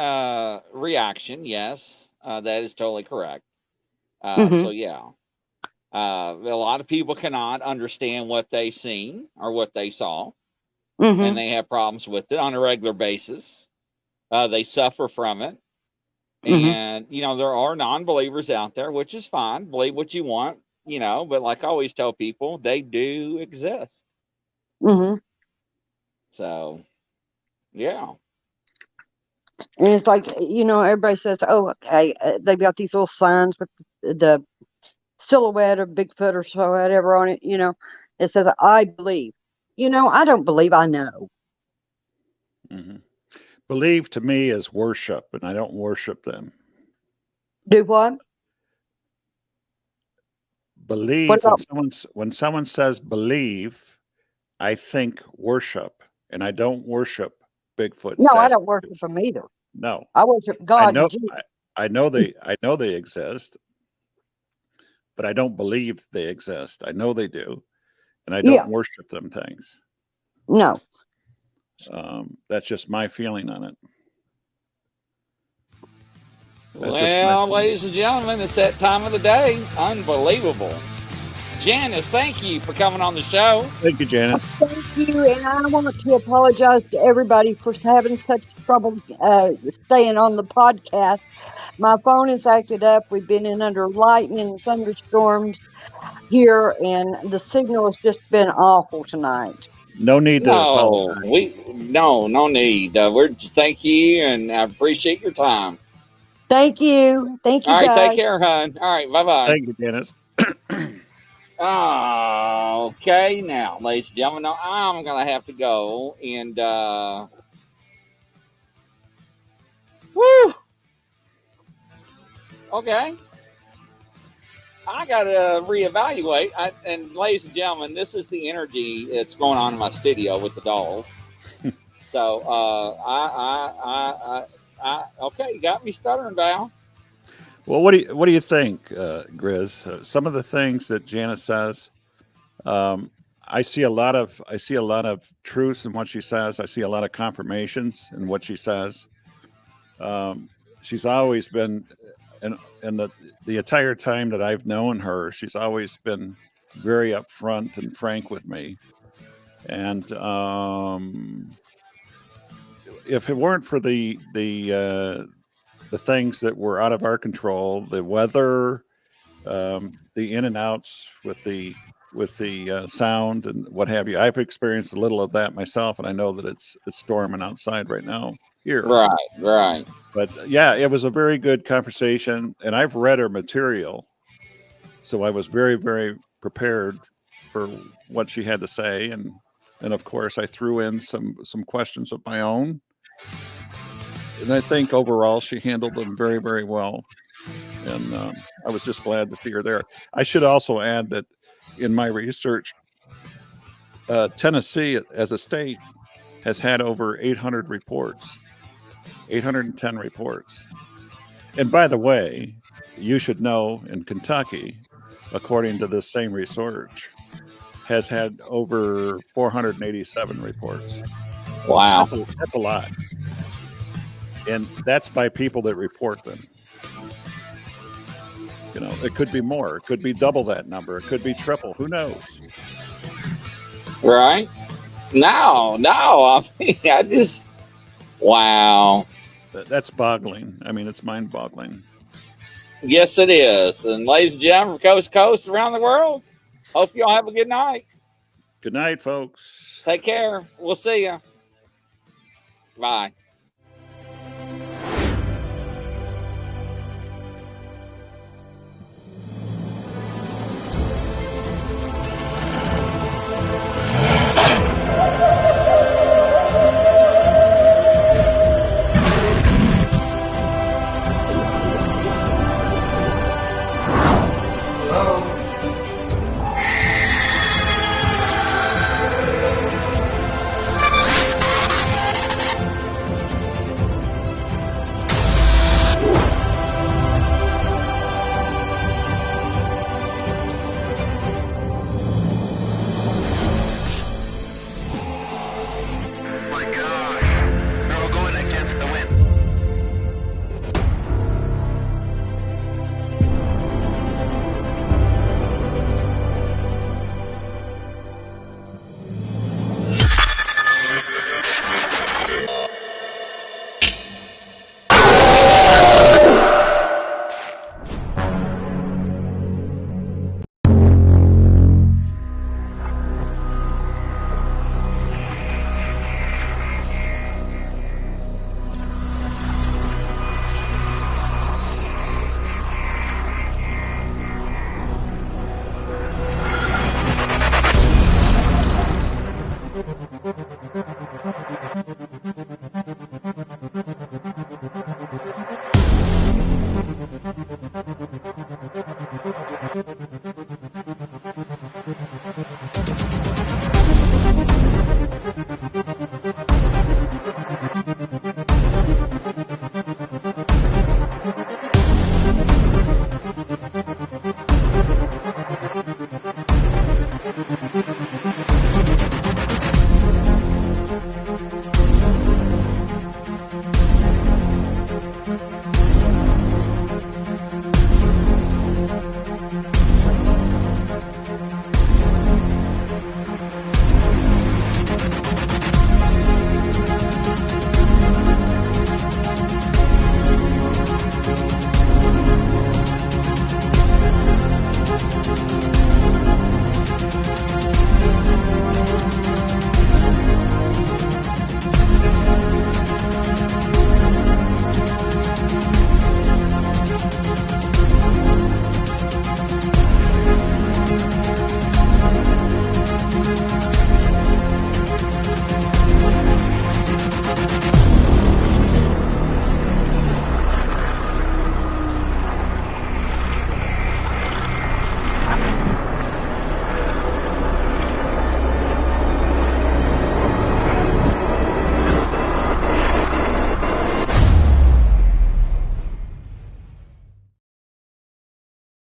reaction. Yes, that is totally correct. Mm-hmm. So yeah, a lot of people cannot understand what they seen or what they saw, Mm-hmm. and they have problems with it on a regular basis. They suffer from it, Mm-hmm. and there are non-believers out there, which is fine. Believe what you want, but like I always tell people, they do exist. Mm-hmm. So yeah. And it's like, everybody says, oh, okay, they've got these little signs with the silhouette of Bigfoot or so whatever on it, it says, I believe. I don't believe, I know. Mm-hmm. Believe to me is worship, and I don't worship them. Do what? What Believe about? when someone says believe, I think worship, and I don't worship Bigfoot, No, I don't worship Sasquatches. them either. No, I worship I God and know, Jesus. I know they exist, but I don't believe they exist. I know they do, and I don't Yeah, worship them things. no. That's just my feeling on it. That's just my Well, feeling. ladies and gentlemen, it's that time of the day. Unbelievable. Janice, thank you for coming on the show. Thank you, Janice. Thank you, and I want to apologize to everybody for having such trouble staying on the podcast. My phone is acted up. We've been in under lightning and thunderstorms here, and the signal has just been awful tonight. No need to No, apologize. no need. We're just thank you, and I appreciate your time. Thank you. Thank you, All right, take guys. care, hon. All right, bye bye. Thank you, Janice. Okay, now, ladies and gentlemen, now I'm gonna have to go and woo. Okay, I gotta reevaluate. And ladies and gentlemen, this is the energy that's going on in my studio with the dolls. So okay, you got me stuttering, Val. Well, what do you think, Grizz? Some of the things that Janice says, um, I see a lot of truth in what she says. I see a lot of confirmations in what she says. Um, she's always been, and the entire time that I've known her, she's always been very upfront and frank with me. And if it weren't for the things that were out of our control, the weather, the in and outs with the sound and what have you. I've experienced a little of that myself, and I know that it's storming outside right now here. Right. But yeah, it was a very good conversation, and I've read her material, so I was very, very prepared for what she had to say, and of course I threw in some questions of my own, and I think overall she handled them very, very well. And I was just glad to see her there. I should also add that in my research, Tennessee as a state has had over 800 reports, 810 reports. And by the way, you should know in Kentucky, according to this same research, has had over 487 reports. Wow. That's a lot. And that's by people that report them. You know, it could be more. It could be double that number. It could be triple. Who knows? Right? No. I mean, wow. That's boggling. I mean, it's mind boggling. Yes, it is. And ladies and gentlemen, from coast to coast around the world, hope you all have a good night. Good night, folks. Take care. We'll see you. Bye.